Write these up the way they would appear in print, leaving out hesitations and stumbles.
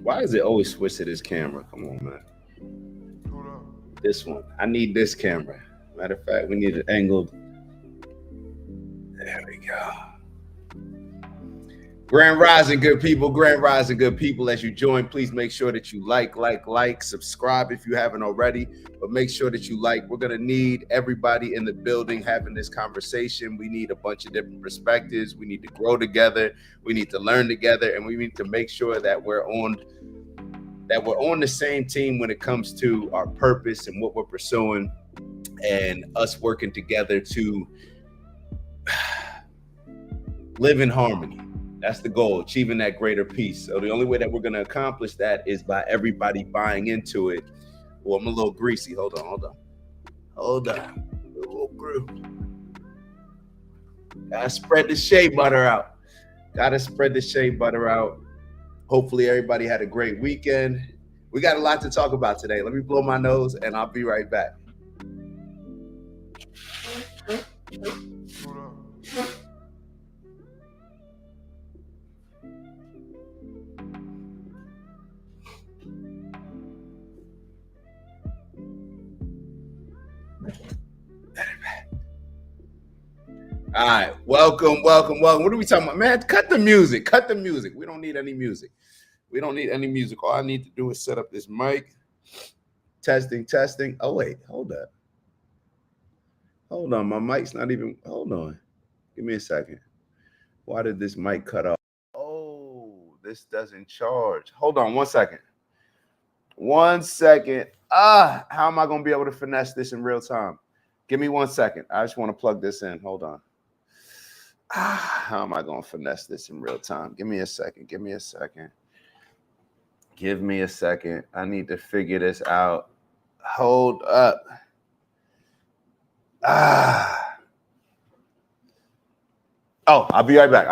Why does it always switch to this camera? Come on, man. Hold up. This one. I need this camera. Matter of fact, we need it angled. There we go. Grand Rising, good people. Grand Rising, good people. As you join, please make sure that you like, subscribe if you haven't already, but make sure that you like. We're going to need everybody in the building having this conversation. We need a bunch of different perspectives. We need to grow together. We need to learn together, and we need to make sure that we're on the same team when it comes to our purpose and what we're pursuing, and us working together to live in harmony. That's the goal, achieving that greater peace. So the only way that we're going to accomplish that is by everybody buying into it. Well, I'm a little greasy. Hold on. A little grew. Gotta spread the shea butter out. Hopefully everybody had a great weekend. We got a lot to talk about today. Let me blow my nose and I'll be right back. Hold up. All right, welcome. What are we talking about, man? Cut the music. We don't need any music. All I need to do is set up this mic. Testing. Oh wait, hold on. My mic's not even. Hold on. Give me a second. Why did this mic cut off? Oh, this doesn't charge. Hold on 1 second. How am I gonna be able to finesse this in real time? Give me 1 second. I just want to plug this in. Hold on. How am I going to finesse this in real time? Give me a second. I need to figure this out. Hold up. Oh, I'll be right back.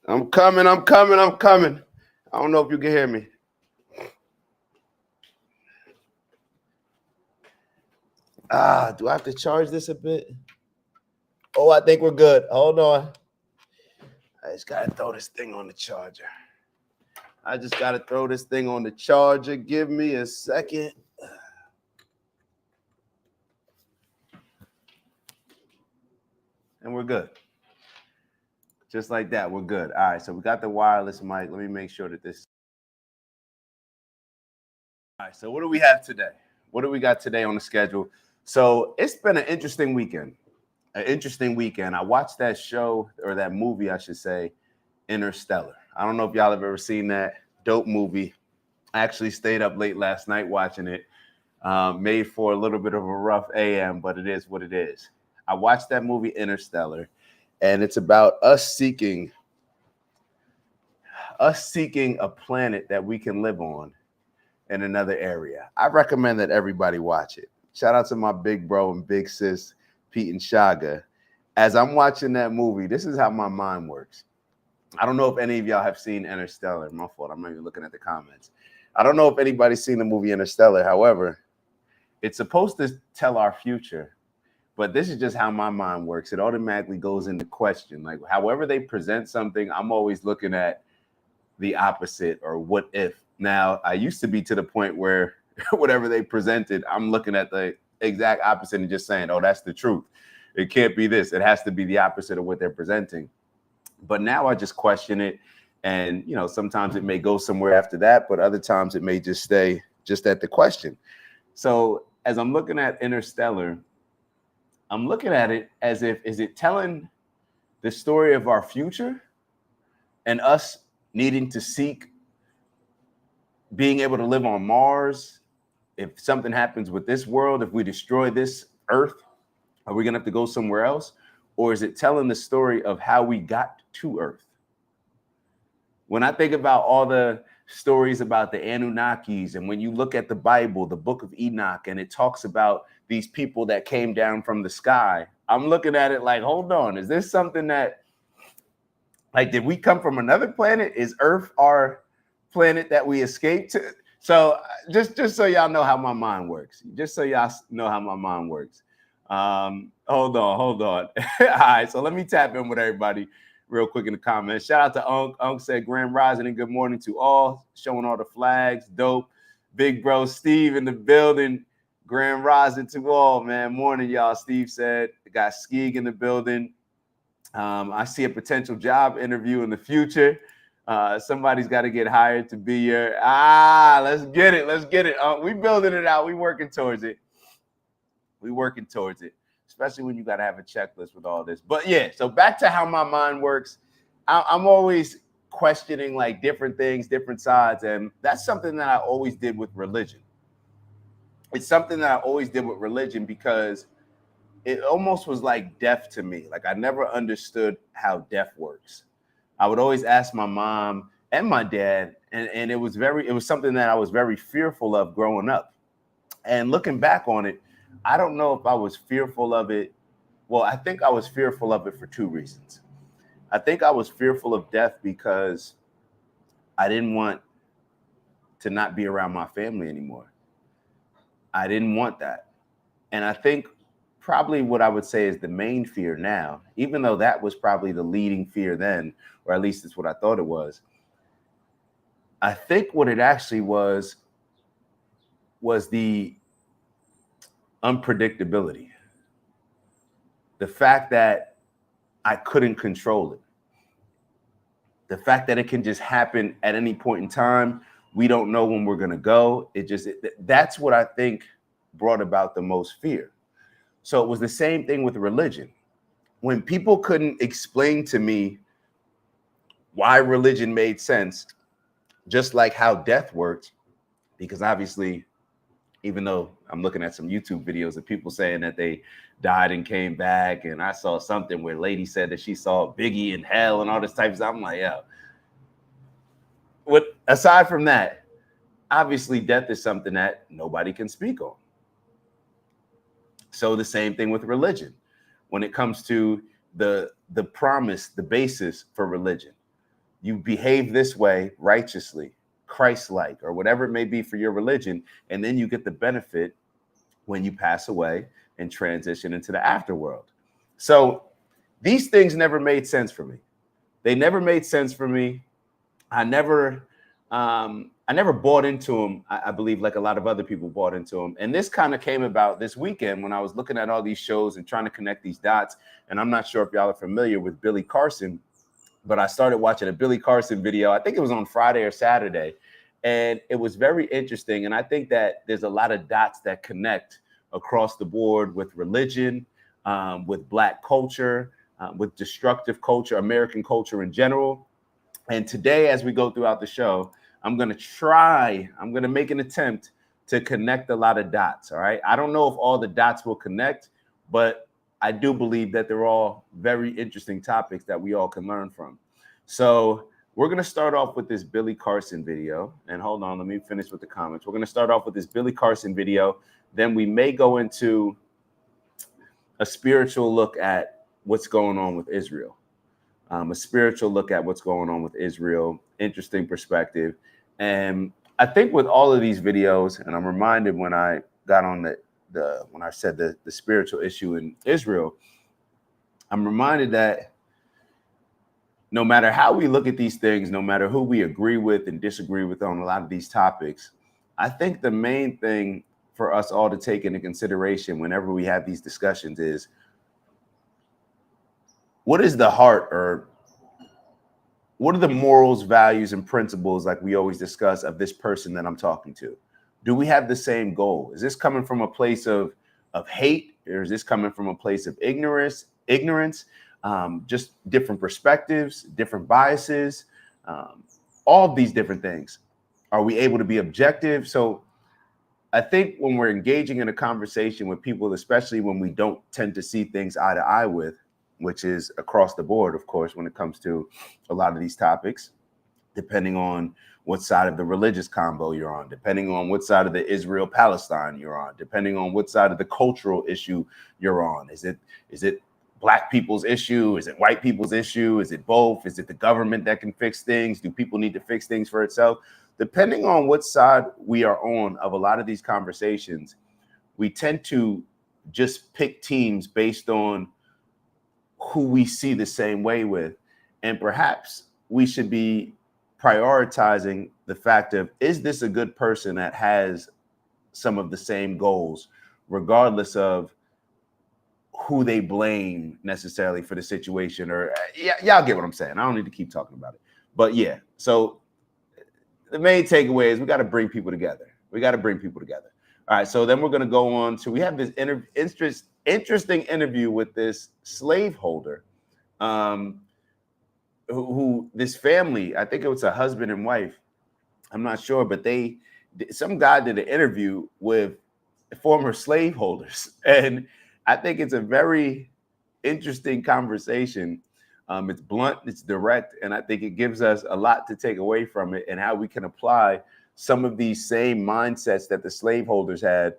I'm coming. I don't know if you can hear me. Do I have to charge this a bit? Oh, I think we're good. Hold on. I just got to throw this thing on the charger. Give me a second. And we're good. Just like that, we're good. All right, so we got the wireless mic. Let me make sure that this. All right, so what do we have today? What do we got today on the schedule? So it's been an interesting weekend. I watched that show, or that movie, I should say, Interstellar. I don't know if y'all have ever seen that. Dope movie. I actually stayed up late last night watching it. Made for a little bit of a rough AM, but it is what it is. I watched that movie Interstellar, and it's about us seeking a planet that we can live on in another area. I recommend that everybody watch it. Shout out to my big bro and big sis, Pete and Shaga. As I'm watching that movie, this is how my mind works. I don't know if any of y'all have seen Interstellar. My fault. I'm not even looking at the comments. I don't know if anybody's seen the movie Interstellar. However, it's supposed to tell our future, but this is just how my mind works. It automatically goes into question. Like, however they present something, I'm always looking at the opposite, or what if. Now, I used to be to the point where whatever they presented, I'm looking at the exact opposite and just saying, oh, that's the truth. It can't be this. It has to be the opposite of what they're presenting. But now I just question it. And, you know, sometimes it may go somewhere after that, but other times it may just stay just at the question. So as I'm looking at Interstellar, I'm looking at it as if, is it telling the story of our future and us needing to seek being able to live on Mars? If something happens with this world, if we destroy this Earth, are we going to have to go somewhere else? Or is it telling the story of how we got to Earth? When I think about all the stories about the Anunnakis, and when you look at the Bible, the book of Enoch, and it talks about these people that came down from the sky, I'm looking at it like, hold on, is this something that, like, did we come from another planet? Is Earth our planet that we escaped to? So just so y'all know how my mind works. Just so y'all know how my mind works. Hold on. All right, so let me tap in with everybody real quick in the comments. Shout out to Unk. Unk said Grand Rising and good morning to all. Showing all the flags. Dope. Big bro Steve in the building. Grand Rising to all, man. Morning, y'all. Steve said. Got Skeeg in the building. I see a potential job interview in the future. Somebody's got to get hired to be your. Let's get it. We building it out. We working towards it. Especially when you got to have a checklist with all this. But yeah, so back to how my mind works. I'm always questioning like different things, different sides. And that's something that I always did with religion. It's something that I always did with religion because it almost was like death to me. Like I never understood how death works. I would always ask my mom and my dad, and it was something that I was very fearful of growing up. And looking back on it, I don't know if I was fearful of it. Well, I think I was fearful of it for two reasons. I think I was fearful of death because I didn't want to not be around my family anymore. I didn't want that. And I think probably what I would say is the main fear now, even though that was probably the leading fear then, or at least it's what I thought it was. I think what it actually was the unpredictability. The fact that I couldn't control it. The fact that it can just happen at any point in time. We don't know when we're going to go. That's what I think brought about the most fear. So it was the same thing with religion. When people couldn't explain to me why religion made sense, just like how death worked, because obviously, even though I'm looking at some YouTube videos of people saying that they died and came back, and I saw something where a lady said that she saw Biggie in hell and all this type of stuff. I'm like, yeah. Aside from that, obviously death is something that nobody can speak on. So the same thing with religion. When it comes to the promise, the basis for religion, you behave this way righteously, Christ-like, or whatever it may be for your religion, and then you get the benefit when you pass away and transition into the afterworld. So these things never made sense for me. They never made sense for me. I never bought into them. I believe like a lot of other people bought into them. And this kind of came about this weekend when I was looking at all these shows and trying to connect these dots. And I'm not sure if y'all are familiar with Billy Carson, but I started watching a Billy Carson video. I think it was on Friday or Saturday. And it was very interesting. And I think that there's a lot of dots that connect across the board with religion, with Black culture, with destructive culture, American culture in general. And today, as we go throughout the show, I'm going to make an attempt to connect a lot of dots. All right. I don't know if all the dots will connect, but I do believe that they're all very interesting topics that we all can learn from. So we're going to start off with this Billy Carson video. And hold on, let me finish with the comments. We're going to start off with this Billy Carson video. Then we may go into a spiritual look at what's going on with Israel. A spiritual look at what's going on with Israel. Interesting perspective. And I think with all of these videos, and I'm reminded when I got on when I said the spiritual issue in Israel, I'm reminded that no matter how we look at these things, no matter who we agree with and disagree with on a lot of these topics, I think the main thing for us all to take into consideration whenever we have these discussions is, what is the heart, or what are the morals, values, and principles, like we always discuss, of this person that I'm talking to? Do we have the same goal? Is this coming from a place of hate, or is this coming from a place of ignorance, just different perspectives, different biases, all of these different things? Are we able to be objective? So I think when we're engaging in a conversation with people, especially when we don't tend to see things eye to eye with, which is across the board, of course, when it comes to a lot of these topics, depending on what side of the religious combo you're on, depending on what side of the Israel-Palestine you're on, depending on what side of the cultural issue you're on. Is it Black people's issue? Is it white people's issue? Is it both? Is it the government that can fix things? Do people need to fix things for itself? Depending on what side we are on of a lot of these conversations, we tend to just pick teams based on who we see the same way with. And perhaps we should be prioritizing the fact of, is this a good person that has some of the same goals, regardless of who they blame necessarily for the situation? Or y'all get what I'm saying. I don't need to keep talking about it. But yeah, so the main takeaway is we got to bring people together. We got to bring people together. All right, so then we're going to go on to, we have this interesting interview with this slaveholder, who this family, I think it was a husband and wife, I'm not sure, but some guy did an interview with former slaveholders, and I think it's a very interesting conversation. It's blunt, it's direct, and I think it gives us a lot to take away from it and how we can apply some of these same mindsets that the slaveholders had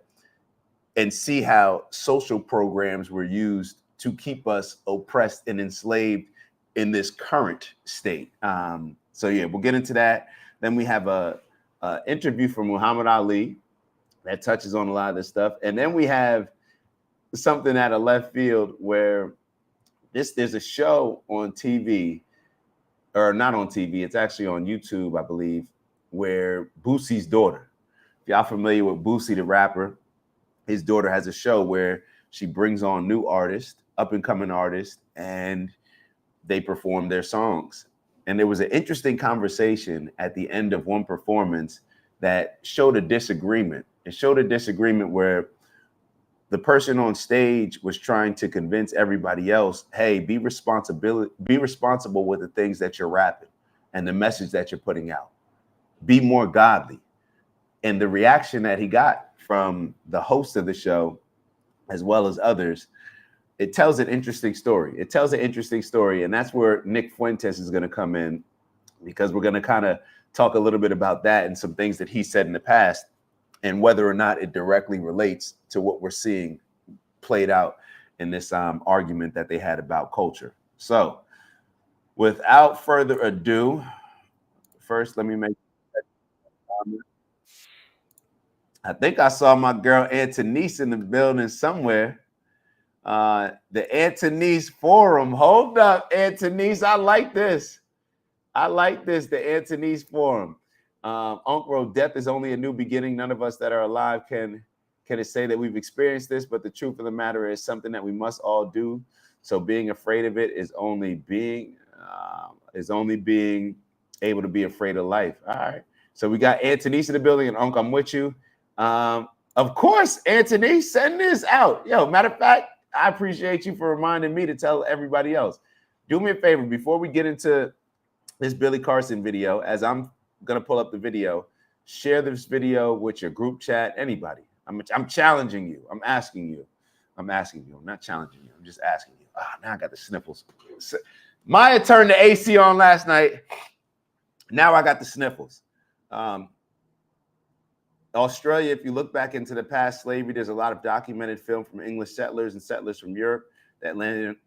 and see how social programs were used to keep us oppressed and enslaved in this current state. So yeah, we'll get into that. Then we have a interview from Muhammad Ali that touches on a lot of this stuff. And then we have something out of left field where there's a show on TV, or not on TV, it's actually on YouTube, I believe, where Boosie's daughter, if y'all familiar with Boosie the rapper, his daughter has a show where she brings on new artists, up and coming artists, and they perform their songs. And there was an interesting conversation at the end of one performance that showed a disagreement. It showed a disagreement where the person on stage was trying to convince everybody else, hey, be responsible with the things that you're rapping and the message that you're putting out. Be more godly. And the reaction that he got from the host of the show, as well as others, it tells an interesting story. It tells an interesting story. And that's where Nick Fuentes is going to come in, because we're going to kind of talk a little bit about that and some things that he said in the past and whether or not it directly relates to what we're seeing played out in this argument that they had about culture. So without further ado, first, let me make I think I saw my girl Antonice in the building somewhere. The Antonice Forum. Hold up, Antonice. I like this. I like this, the Antonice Forum. Uncle, death is only a new beginning. None of us that are alive can say that we've experienced this, but the truth of the matter is something that we must all do. So being afraid of it is only being able to be afraid of life. All right. So we got Antonice in the building, and Uncle, I'm with you. Of course, Anthony, send this out. Yo, matter of fact, I appreciate you for reminding me to tell everybody else. Do me a favor before we get into this Billy Carson video, as I'm gonna pull up the video, share this video with your group chat, anybody. I'm challenging you. I'm asking you. I'm not challenging you. I'm just asking you. Now I got the sniffles. Maya turned the AC on last night. Now I got the sniffles. Australia, if you look back into the past slavery, there's a lot of documented film from English settlers and settlers from Europe that landed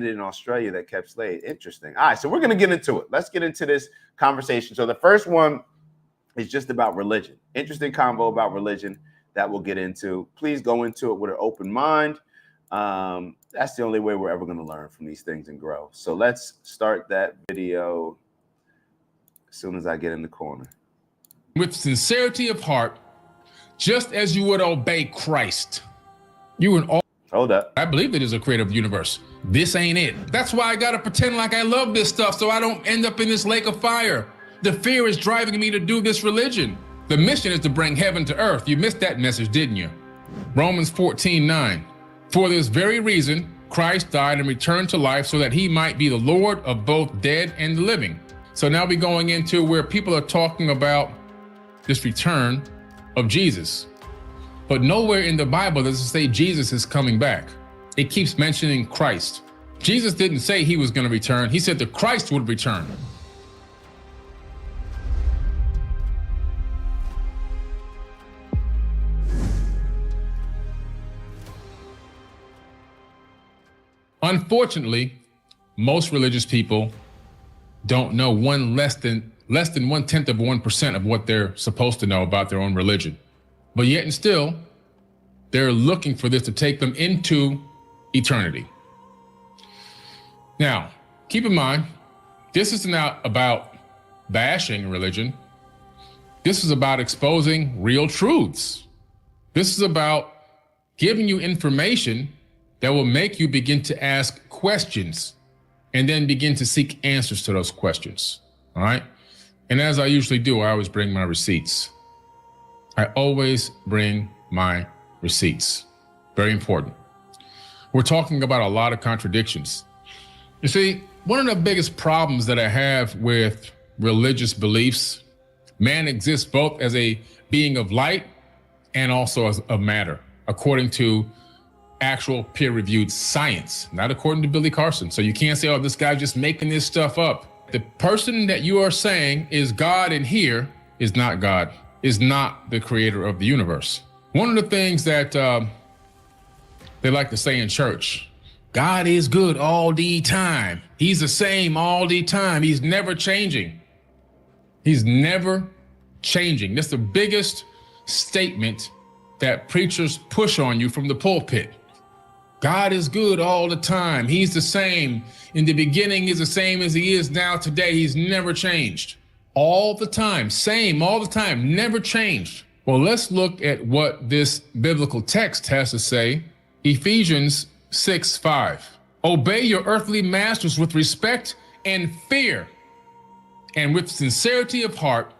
in Australia that kept slaves. Interesting. All right, so we're going to get into it. Let's get into this conversation. So the first one is just about religion. Interesting convo about religion that we'll get into. Please go into it with an open mind. That's the only way we're ever going to learn from these things and grow. So let's start that video as soon as I get in the corner. With sincerity of heart, just as you would obey Christ. You would all. Hold up. I believe that there's a creative universe. This ain't it. That's why I gotta pretend like I love this stuff so I don't end up in this lake of fire. The fear is driving me to do this religion. The mission is to bring heaven to earth. You missed that message, didn't you? Romans 14:9. For this very reason, Christ died and returned to life so that he might be the Lord of both dead and the living. So now we're going into where people are talking about this return of Jesus. But nowhere in the Bible does it say Jesus is coming back. It keeps mentioning Christ. Jesus didn't say he was going to return. He said the Christ would return. Unfortunately, most religious people don't know less than 1/10 of 1% of what they're supposed to know about their own religion. But yet and still, they're looking for this to take them into eternity. Now, keep in mind, this is not about bashing religion. This is about exposing real truths. This is about giving you information that will make you begin to ask questions and then begin to seek answers to those questions. All right. And as I usually do, I always bring my receipts. I always bring my receipts. Very important. We're talking about a lot of contradictions. You see, one of the biggest problems that I have with religious beliefs, man exists both as a being of light and also as of matter, according to actual peer-reviewed science, not according to Billy Carson. So you can't say, oh, this guy's just making this stuff up. The person that you are saying is God in here is not God, is not the creator of the universe. One of the things that they like to say in church, God is good all the time. He's the same all the time. He's never changing. He's never changing. That's the biggest statement that preachers push on you from the pulpit. God is good all the time. He's the same. In the beginning, he's the same as he is now today. He's never changed. All the time. Same all the time. Never changed. Well, let's look at what this biblical text has to say. Ephesians 6:5. Obey your earthly masters with respect and fear, and with sincerity of heart,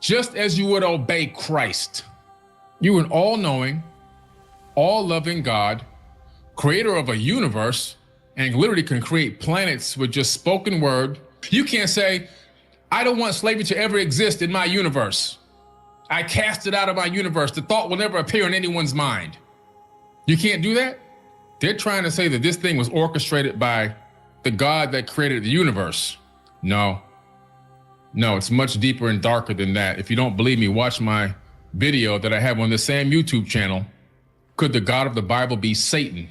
just as you would obey Christ. You are an all-knowing, all-loving God, creator of a universe, and literally can create planets with just spoken word. You can't say, I don't want slavery to ever exist in my universe. I cast it out of my universe. The thought will never appear in anyone's mind. You can't do that? They're trying to say that this thing was orchestrated by the God that created the universe. No, it's much deeper and darker than that. If you don't believe me, watch my video that I have on the same YouTube channel. Could the God of the Bible be Satan?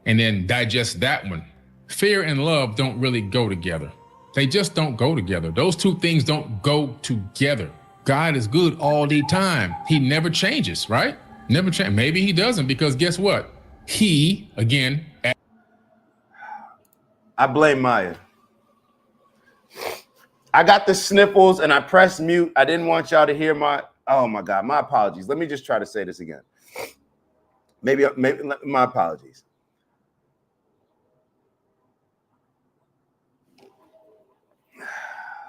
and then digest that one. Fear and love don't really go together. They just don't go together. Those two things don't go together. God is good all the time. He never changes, right? Never change. Maybe he doesn't, because guess what? He, again, I blame Maya. I got the sniffles and I pressed mute. I didn't want y'all to hear oh my God, my apologies. Let me just try to say this again. Maybe my apologies.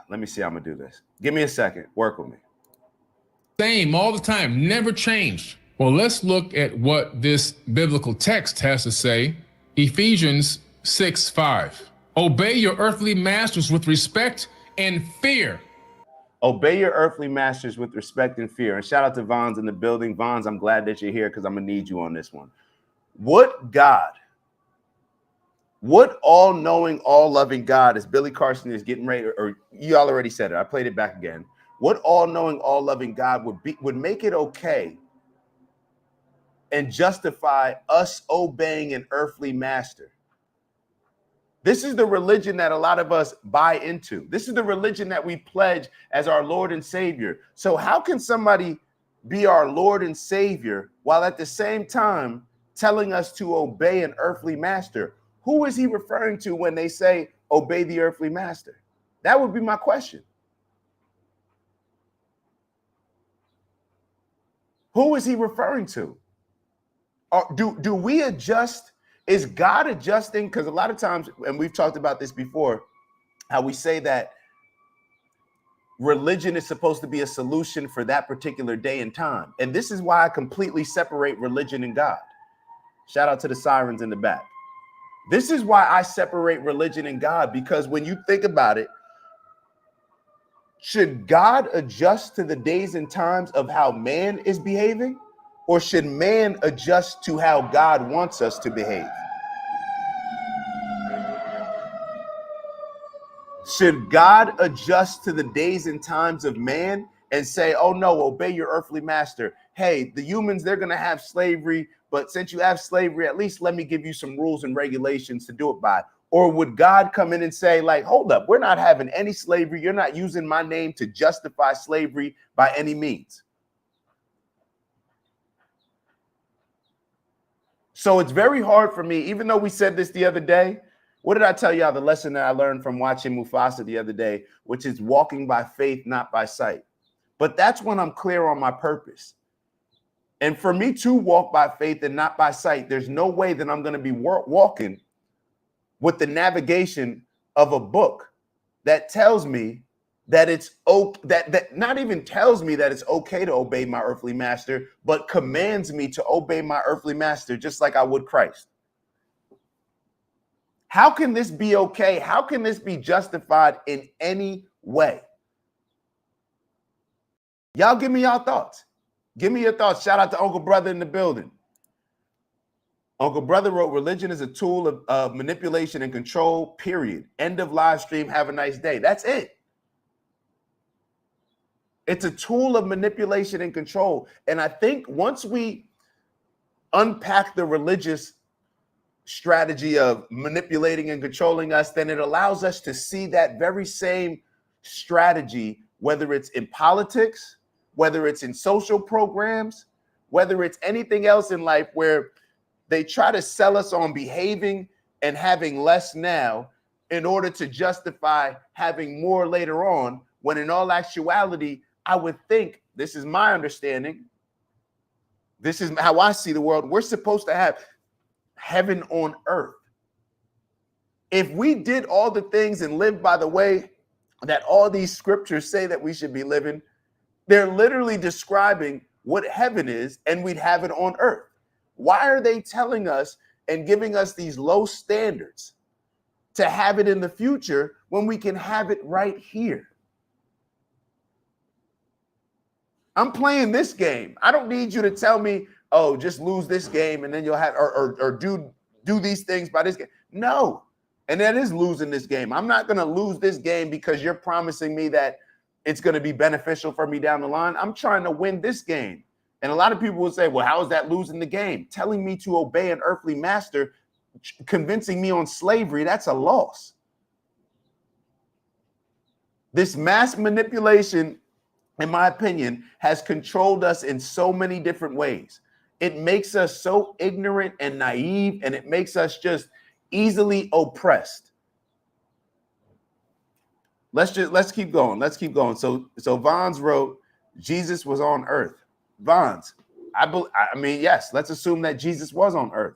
Let me see how I'm gonna do this. Give me a second. Work with me. Same all the time, never changed. Well, let's look at what this biblical text has to say. Ephesians 6:5. Obey your earthly masters with respect and fear. Obey your earthly masters with respect and fear. And shout out to Vons in the building. Vons, I'm glad that you're here because I'm gonna need you on this one. What God, what all-knowing, all-loving God, as Billy Carson is getting ready, or y'all already said it, I played it back again. What all-knowing, all-loving God would make it okay and justify us obeying an earthly master? This is the religion that a lot of us buy into. This is the religion that we pledge as our Lord and Savior. So how can somebody be our Lord and Savior while at the same time telling us to obey an earthly master? Who is he referring to when they say obey the earthly master? That would be my question. Who is he referring to? Or do we adjust? Is God adjusting? Because a lot of times, and we've talked about this before, how we say that religion is supposed to be a solution for that particular day and time. And this is why I completely separate religion and God. Shout out to the sirens in the back. This is why I separate religion and God, because when you think about it, should God adjust to the days and times of how man is behaving? Or should man adjust to how God wants us to behave? Should God adjust to the days and times of man and say, oh no, obey your earthly master? Hey, the humans, they're going to have slavery, but since you have slavery, at least let me give you some rules and regulations to do it by. Or would God come in and say, like, hold up, we're not having any slavery. You're not using my name to justify slavery by any means. So it's very hard for me, even though we said this the other day. What did I tell y'all? The lesson that I learned from watching Mufasa the other day, which is walking by faith, not by sight. But that's when I'm clear on my purpose. And for me to walk by faith and not by sight, there's no way that I'm going to be walking with the navigation of a book that tells me that it's okay, that not even tells me that it's okay to obey my earthly master, but commands me to obey my earthly master just like I would Christ. How can this be okay? How can this be justified in any way? Y'all give me y'all thoughts. Give me your thoughts. Shout out to Uncle Brother in the building. Uncle Brother wrote, religion is a tool of manipulation and control, period. End of live stream. Have a nice day. That's it. It's a tool of manipulation and control. And I think once we unpack the religious strategy of manipulating and controlling us, then it allows us to see that very same strategy, whether it's in politics, whether it's in social programs, whether it's anything else in life where they try to sell us on behaving and having less now in order to justify having more later on, when in all actuality, I would think, this is my understanding, this is how I see the world, we're supposed to have heaven on earth. If we did all the things and lived by the way that all these scriptures say that we should be living, they're literally describing what heaven is, and we'd have it on earth. Why are they telling us and giving us these low standards to have it in the future when we can have it right here? I'm playing this game. I don't need you to tell me, oh, just lose this game and then you'll have, or do these things by this game. No. And that is losing this game. I'm not going to lose this game because you're promising me that it's going to be beneficial for me down the line. I'm trying to win this game. And a lot of people will say, well, how is that losing the game? Telling me to obey an earthly master convincing me on slavery, that's a loss. This mass manipulation, in my opinion, has controlled us in so many different ways. It makes us so ignorant and naive, and it makes us just easily oppressed. Let's keep going. Let's keep going. So Vons wrote, Jesus was on earth. Vons, I mean, yes, let's assume that Jesus was on earth.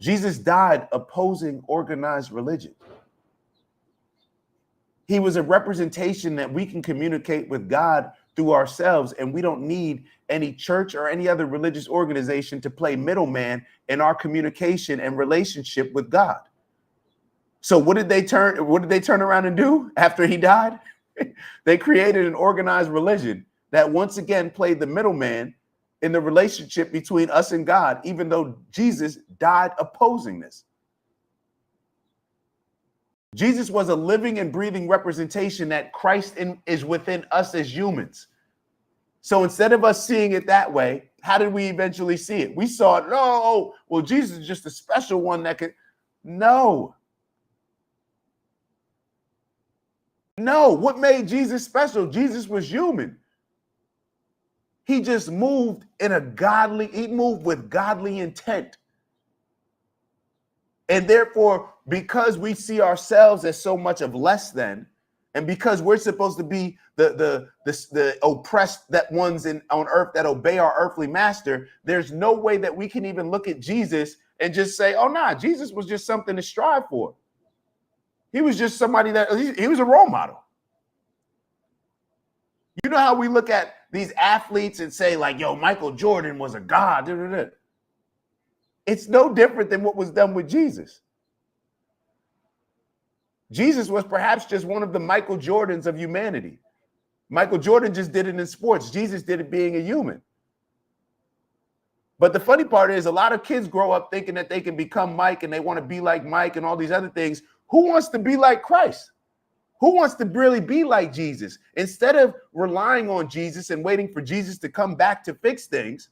Jesus died opposing organized religion. He was a representation that we can communicate with God through ourselves, and we don't need any church or any other religious organization to play middleman in our communication and relationship with God. So what did they turn around and do after he died? They created an organized religion that once again played the middleman in the relationship between us and God, even though Jesus died opposing this. Jesus was a living and breathing representation that Christ is within us as humans. So instead of us seeing it that way, how did we eventually see it? We saw it, no, well, Jesus is just a special one that could. No, what made Jesus special? Jesus was human. He just moved he moved with godly intent. And therefore, because we see ourselves as so much of less than, and because we're supposed to be the oppressed that ones on earth that obey our earthly master, there's no way that we can even look at Jesus and just say, oh, nah, Jesus was just something to strive for. He was just somebody he was a role model. You know how we look at these athletes and say, like, yo, Michael Jordan was a god. It's no different than what was done with Jesus. Jesus was perhaps just one of the Michael Jordans of humanity. Michael Jordan just did it in sports. Jesus did it being a human. But the funny part is a lot of kids grow up thinking that they can become Mike and they want to be like Mike and all these other things. Who wants to be like Christ? Who wants to really be like Jesus? Instead of relying on Jesus and waiting for Jesus to come back to fix things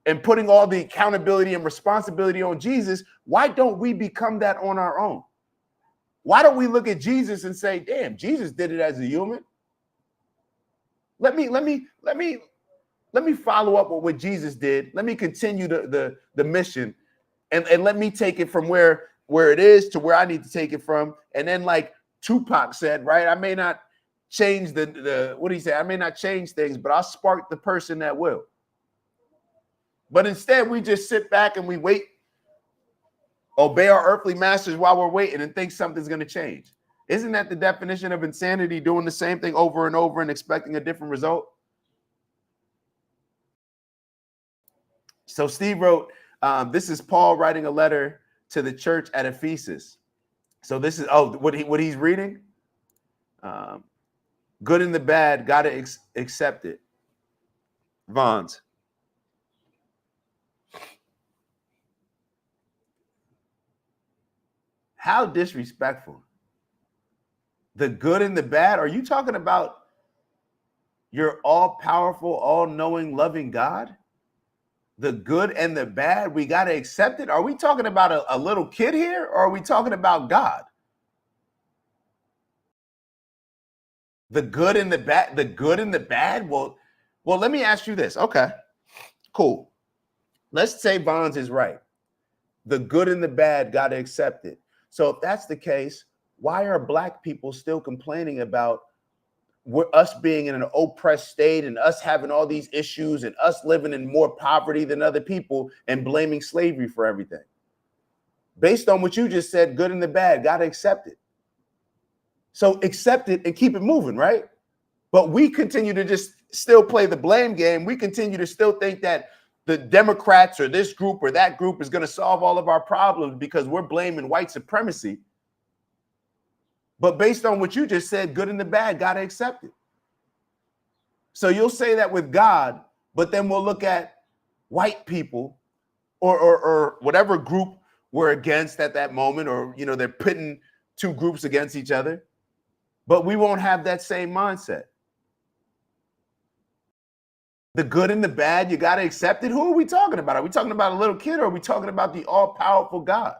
and putting all the accountability and responsibility on Jesus, why don't we become that on our own? Why don't we look at Jesus and say, damn, Jesus did it as a human. Let me follow up with what Jesus did. Let me continue the mission and let me take it from where it is to where I need to take it from. And then, like Tupac said, right, I may not change what did he say? I may not change things, but I'll spark the person that will. But instead, we just sit back and we wait, obey our earthly masters while we're waiting and think something's going to change. Isn't that the definition of insanity, doing the same thing over and over and expecting a different result? So Steve wrote, this is Paul writing a letter to the church at Ephesus. So this is, what he's reading. Good and the bad, got to accept it. Vons. How disrespectful. The good and the bad. Are you talking about your all-powerful, all-knowing, loving God? The good and the bad, we got to accept it. Are we talking about a little kid here, or are we talking about God? The good and the bad, the good and the bad. Well, let me ask you this. Okay, cool. Let's say Vons is right. The good and the bad, got to accept it. So if that's the case, why are Black people still complaining about us being in an oppressed state and us having all these issues and us living in more poverty than other people and blaming slavery for everything? Based on what you just said, good and the bad, got to accept it. So accept it and keep it moving, right? But we continue to just still play the blame game. We continue to still think that the Democrats or this group or that group is going to solve all of our problems because we're blaming white supremacy. But based on what you just said, good and the bad, got to accept it. So you'll say that with God, but then we'll look at white people or whatever group we're against at that moment, or, they're pitting two groups against each other, but we won't have that same mindset. The good and the bad, you got to accept it. Who are we talking about? Are we talking about a little kid, or are we talking about the all-powerful God?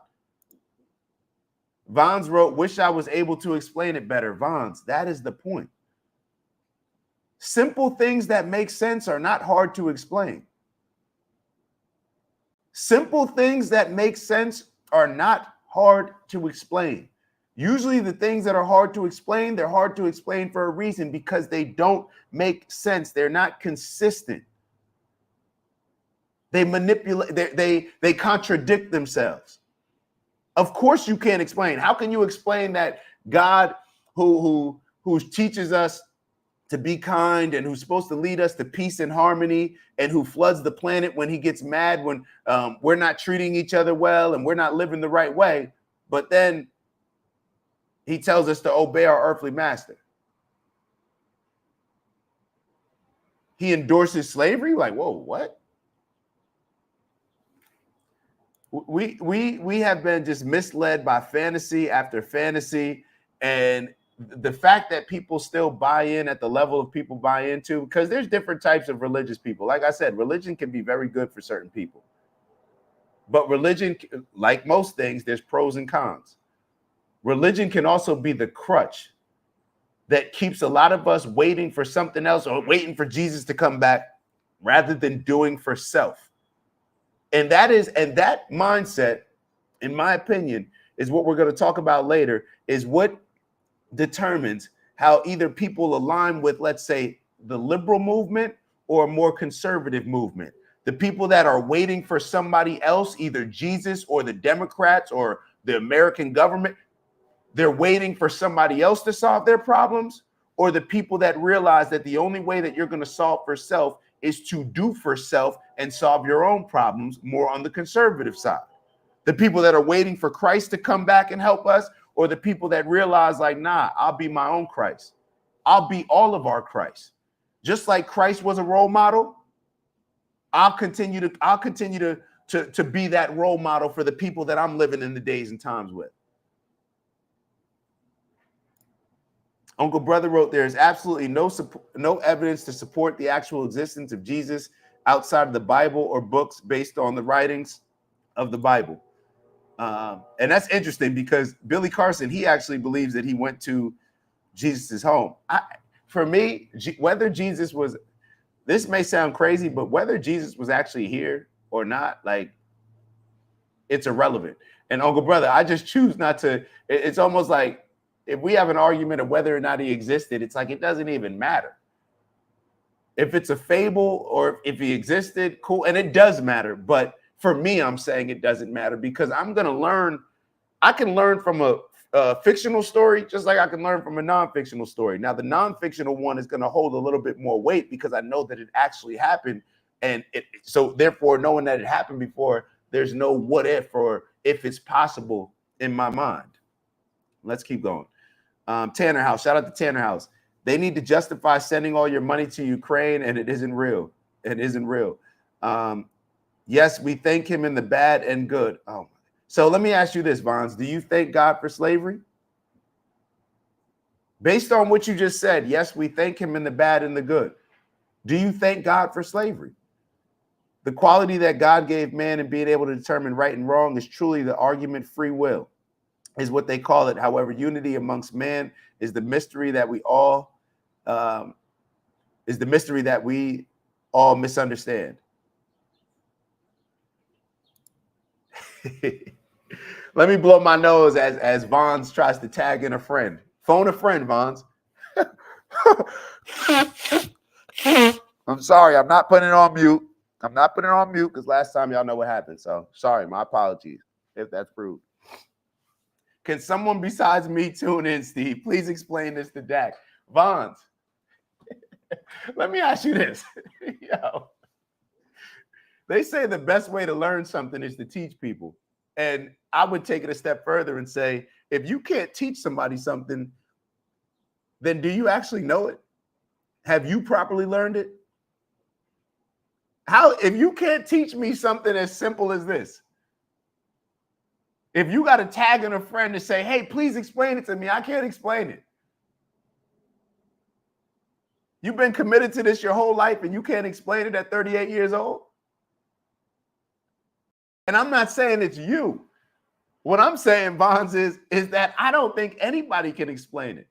Vons wrote, wish I was able to explain it better. Vons, that is the point. Simple things that make sense are not hard to explain. Simple things that make sense are not hard to explain. Usually the things that are hard to explain, they're hard to explain for a reason, because they don't make sense. They're not consistent. They manipulate, they contradict themselves. Of course you can't explain. How can you explain that God who teaches us to be kind and who's supposed to lead us to peace and harmony, and who floods the planet when he gets mad when we're not treating each other well and we're not living the right way, but then he tells us to obey our earthly master? He endorses slavery? Like, whoa, what? We have been just misled by fantasy after fantasy, and the fact that people still buy in at the level of people buy into, because there's different types of religious people. Like I said, religion can be very good for certain people, but religion, like most things, there's pros and cons. Religion can also be the crutch that keeps a lot of us waiting for something else, or waiting for Jesus to come back, rather than doing for self. And that mindset, in my opinion, is what we're going to talk about later, is what determines how either people align with, let's say, the liberal movement or a more conservative movement. The people that are waiting for somebody else, either Jesus or the Democrats or the American government, they're waiting for somebody else to solve their problems, or the people that realize that the only way that you're going to solve for self is to do for self and solve your own problems, more on the conservative side. The people that are waiting for Christ to come back and help us, or the people that realize, like, nah, I'll be my own Christ. I'll be all of our Christ. Just like Christ was a role model, I'll continue to be that role model for the people that I'm living in the days and times with. Uncle Brother wrote, there is absolutely no evidence to support the actual existence of Jesus outside of the Bible or books based on the writings of the Bible. And that's interesting, because Billy Carson, he actually believes that he went to Jesus's home. For me, whether Jesus was, this may sound crazy, but whether Jesus was actually here or not, like, it's irrelevant. And Uncle Brother, I just choose not to. It's almost like, if we have an argument of whether or not he existed, it's like, it doesn't even matter. If it's a fable or if he existed, cool. And it does matter. But for me, I'm saying it doesn't matter, because I'm going to learn. I can learn from a fictional story just like I can learn from a non-fictional story. Now, the non-fictional one is going to hold a little bit more weight because I know that it actually happened. And so therefore, knowing that it happened before, there's no what if or if it's possible in my mind. Let's keep going. Tanner House, shout out to Tanner House. They need to justify sending all your money to Ukraine, and it isn't real. It isn't real. Yes, we thank him in the bad and good. Oh, so let me ask you this, Vons. Do you thank God for slavery? Based on what you just said, yes, we thank him in the bad and the good. Do you thank God for slavery? The quality that God gave man in being able to determine right and wrong is truly the argument free will, is what they call it. However, unity amongst man is the mystery that we all misunderstand. Let me blow my nose as Vons tries to tag in a friend. Phone a friend, Vons. I'm sorry, I'm not putting it on mute. I'm not putting it on mute because last time y'all know what happened. So sorry, my apologies if that's rude. Can someone besides me tune in, Steve? Please explain this to Dak. Vons, let me ask you this. Yo, they say the best way to learn something is to teach people. And I would take it a step further and say, if you can't teach somebody something, then do you actually know it? Have you properly learned it? How, if you can't teach me something as simple as this, if you got to tag in a friend to say, hey, please explain it to me, I can't explain it. You've been committed to this your whole life and you can't explain it at 38 years old? And I'm not saying it's you. What I'm saying, Bonds, is that I don't think anybody can explain it.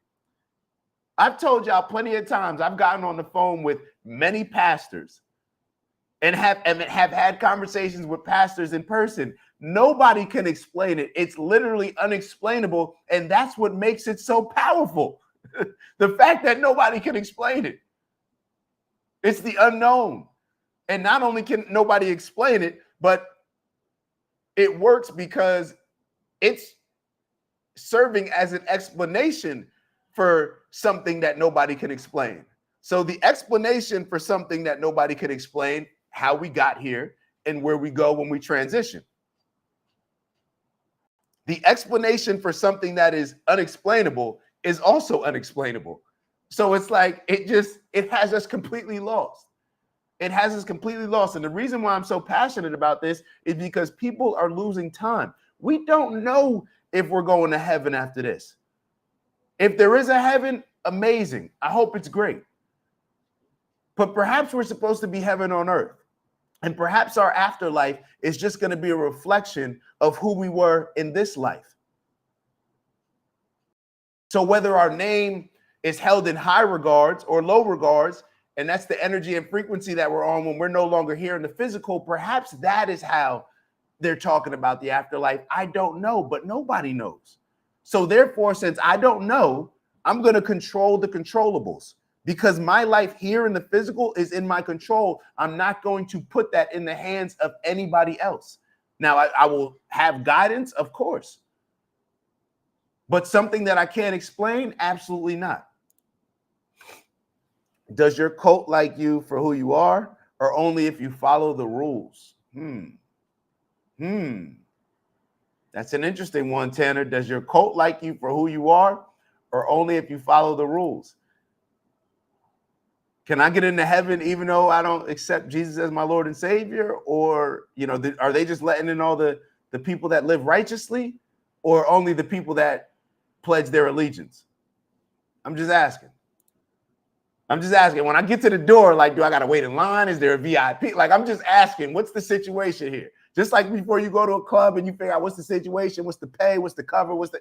I've told y'all plenty of times, I've gotten on the phone with many pastors and have had conversations with pastors in person. Nobody can explain it. It's literally unexplainable. And that's what makes it so powerful. The fact that nobody can explain it. It's the unknown. And not only can nobody explain it, but it works because it's serving as an explanation for something that nobody can explain. So the explanation for something that nobody can explain, how we got here and where we go when we transition. The explanation for something that is unexplainable is also unexplainable. So it's like, it has us completely lost. It has us completely lost. And the reason why I'm so passionate about this is because people are losing time. We don't know if we're going to heaven after this. If there is a heaven, amazing. I hope it's great. But perhaps we're supposed to be heaven on earth. And perhaps our afterlife is just going to be a reflection of who we were in this life. So whether our name is held in high regards or low regards, and that's the energy and frequency that we're on when we're no longer here in the physical, perhaps that is how they're talking about the afterlife. I don't know, but nobody knows. So therefore, since I don't know, I'm going to control the controllables. Because my life here in the physical is in my control, I'm not going to put that in the hands of anybody else. Now, I will have guidance, of course. But something that I can't explain, absolutely not. Does your cult like you for who you are, or only if you follow the rules? That's an interesting one, Tanner. Does your cult like you for who you are, or only if you follow the rules? Can I get into heaven even though I don't accept Jesus as my Lord and Savior? Or, are they just letting in all the people that live righteously, or only the people that pledge their allegiance? I'm just asking. When I get to the door, like, do I got to wait in line? Is there a VIP? Like, I'm just asking, what's the situation here? Just like before you go to a club and you figure out what's the situation, what's the pay, what's the cover, what's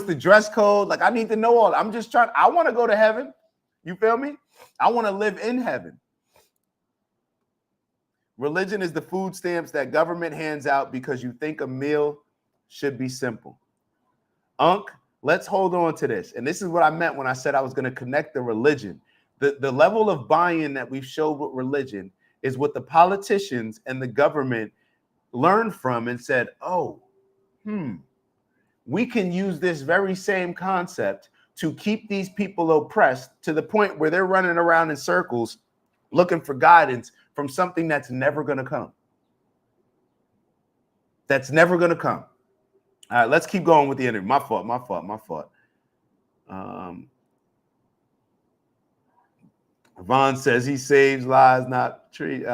the dress code? Like, I need to know all that. I'm just I want to go to heaven. You feel me? I want to live in heaven. Religion is the food stamps that government hands out because you think a meal should be simple. Let's hold on to this. And this is what I meant when I said I was going to connect the religion. The level of buy-in that we've showed with religion is what the politicians and the government learned from and said, we can use this very same concept to keep these people oppressed to the point where they're running around in circles looking for guidance from something that's never going to come. That's never going to come. All right, let's keep going with the interview. My fault. Vaughn says he saves lives, not treat.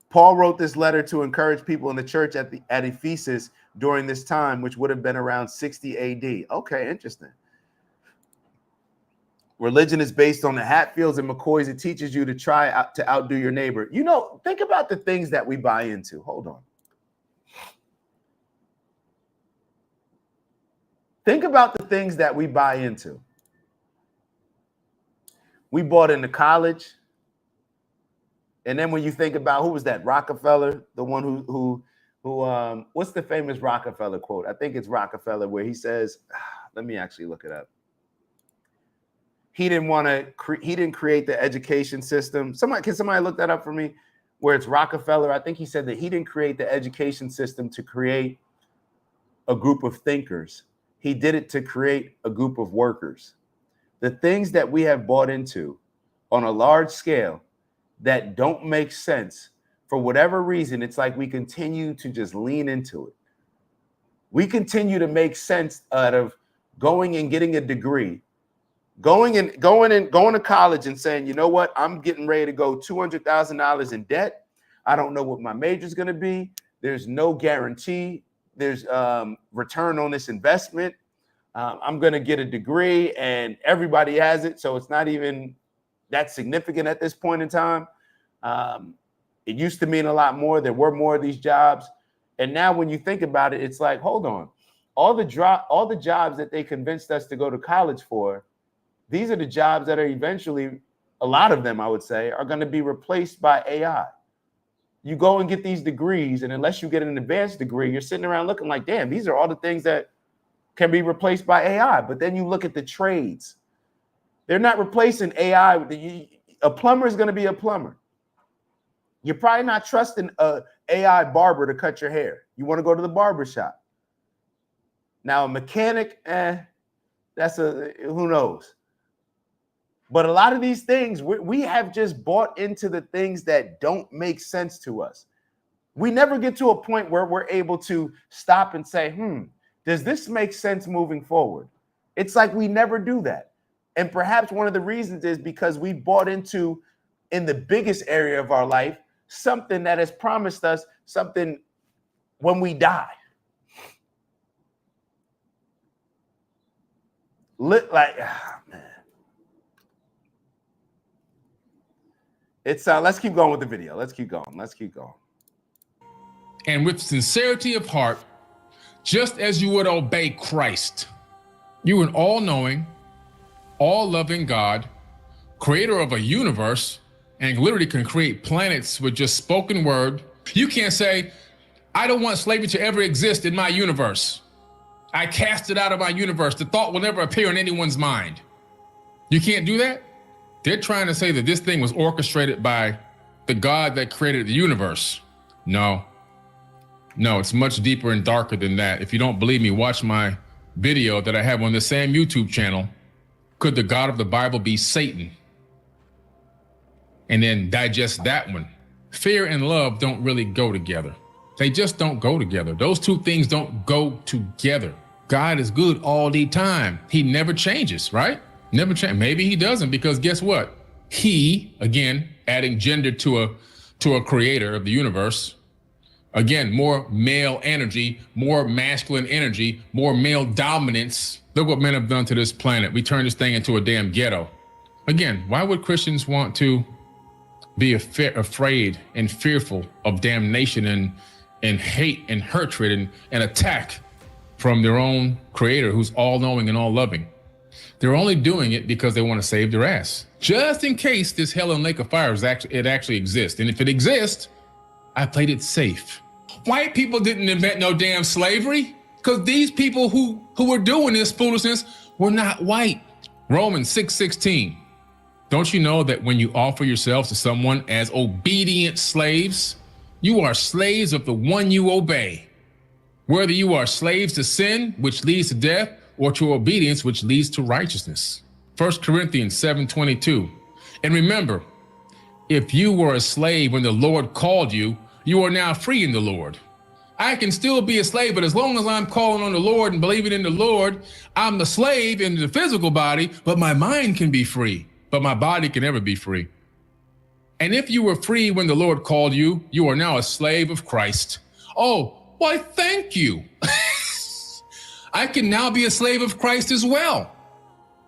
Paul wrote this letter to encourage people in the church at Ephesus during this time, which would have been around 60 AD. Okay, interesting. Religion is based on the Hatfields and McCoys. It teaches you to try to outdo your neighbor. Think about the things that we buy into. Hold on. Think about the things that we buy into. We bought into college. And then when you think about, who was that? Rockefeller, the one who what's the famous Rockefeller quote? I think it's Rockefeller where he says, let me actually look it up. He didn't create the education system. Can somebody look that up for me? Where it's Rockefeller. I think he said that he didn't create the education system to create a group of thinkers. He did it to create a group of workers. The things that we have bought into on a large scale that don't make sense, for whatever reason, it's like we continue to just lean into it. We continue to make sense out of going and getting a degree, going to college and saying, you know what, I'm getting ready to go $200,000 in debt. I don't know what my major is going to be. There's no guarantee. There's return on this investment. I'm going to get a degree and everybody has it. So it's not even that's significant at this point in time. It used to mean a lot more. There were more of these jobs. And now when you think about it, it's like, hold on. All the jobs that they convinced us to go to college for, these are the jobs that are eventually, a lot of them, I would say, are going to be replaced by AI. You go and get these degrees, and unless you get an advanced degree, you're sitting around looking like, damn, these are all the things that can be replaced by AI. But then you look at the trades. They're not replacing AI. A plumber is going to be a plumber. You're probably not trusting a AI barber to cut your hair. You want to go to the barber shop. Now, a mechanic, that's who knows. But a lot of these things, we have just bought into the things that don't make sense to us. We never get to a point where we're able to stop and say, does this make sense moving forward? It's like we never do that. And perhaps one of the reasons is because we bought into, in the biggest area of our life, something that has promised us something when we die. Man. It's let's keep going with the video. Let's keep going. And with sincerity of heart, just as you would obey Christ, you an all-knowing, all-loving God, creator of a universe, and literally can create planets with just spoken word. You can't say, I don't want slavery to ever exist in my universe. I cast it out of my universe. The thought will never appear in anyone's mind. You can't do that? They're trying to say that this thing was orchestrated by the God that created the universe. No, it's much deeper and darker than that. If you don't believe me, watch my video that I have on the same YouTube channel. Could the God of the Bible be Satan? And then digest that one. Fear and love don't really go together. They just don't go together. Those two things don't go together. God is good all the time. He never changes, right? Never change. Maybe he doesn't, because guess what? He, again, adding gender to a creator of the universe. Again, more male energy, more masculine energy, more male dominance. Look what men have done to this planet. We turned this thing into a damn ghetto. Again, why would Christians want to be afraid and fearful of damnation and hate and hatred and attack from their own creator who's all-knowing and all-loving? They're only doing it because they want to save their ass. Just in case this hell and lake of fire actually exists. And if it exists, I played it safe. White people didn't invent no damn slavery, because these people who were doing this foolishness were not white. Romans 6:16. Don't you know that when you offer yourselves to someone as obedient slaves, you are slaves of the one you obey, whether you are slaves to sin, which leads to death, or to obedience, which leads to righteousness. 1 Corinthians 7:22. And remember, if you were a slave when the Lord called you, you are now free in the Lord. I can still be a slave, but as long as I'm calling on the Lord and believing in the Lord, I'm the slave in the physical body, but my mind can be free, but my body can never be free. And if you were free when the Lord called you, you are now a slave of Christ. Oh, why, thank you. I can now be a slave of Christ as well.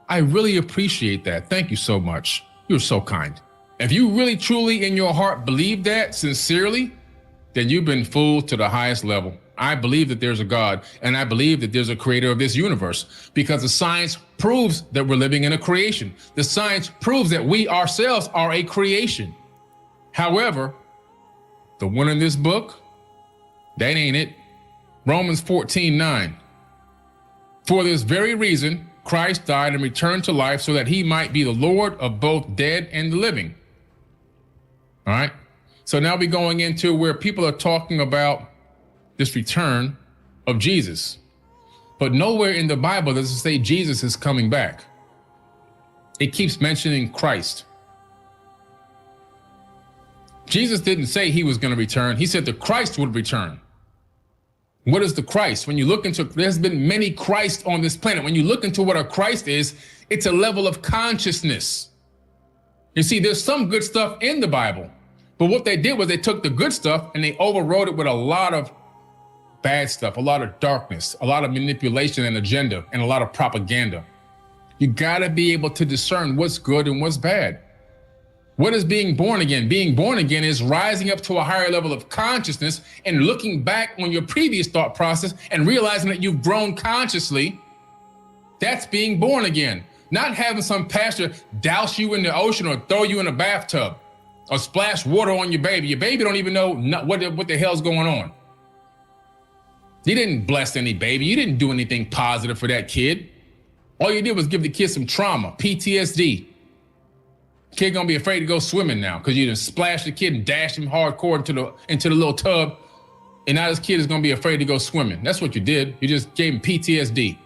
I really appreciate that. Thank you so much. You're so kind. If you really, truly in your heart believe that sincerely, then you've been fooled to the highest level. I believe that there's a God, and I believe that there's a creator of this universe, because the science proves that we're living in a creation. The science proves that we ourselves are a creation. However, the one in this book, that ain't it. Romans 14:9. For this very reason, Christ died and returned to life so that he might be the Lord of both dead and the living. All right. So now we're going into where people are talking about this return of Jesus. But nowhere in the Bible does it say Jesus is coming back. It keeps mentioning Christ. Jesus didn't say he was going to return. He said the Christ would return. What is the Christ? When you look into, there's been many Christ on this planet. When you look into what a Christ is, it's a level of consciousness. You see, there's some good stuff in the Bible, but what they did was they took the good stuff and they overrode it with a lot of bad stuff, a lot of darkness, a lot of manipulation and agenda, and a lot of propaganda. You gotta be able to discern what's good and what's bad. What is being born again? Being born again is rising up to a higher level of consciousness and looking back on your previous thought process and realizing that you've grown consciously. That's being born again. Not having some pastor douse you in the ocean or throw you in a bathtub or splash water on your baby. Your baby don't even know what the hell's going on. You didn't bless any baby. You didn't do anything positive for that kid. All you did was give the kid some trauma, PTSD. Kid gonna be afraid to go swimming now because you just splashed the kid and dashed him hardcore into the little tub, and now this kid is gonna be afraid to go swimming. That's what you did. You just gave him PTSD.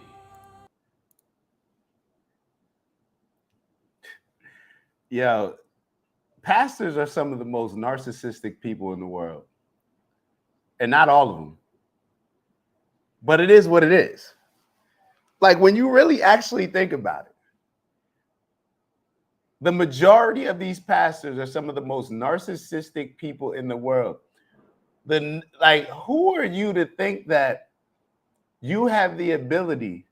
Yo, pastors are some of the most narcissistic people in the world, and not all of them. But it is what it is. Like when you really actually think about it, the majority of these pastors are some of the most narcissistic people in the world. Who are you to think that you have the ability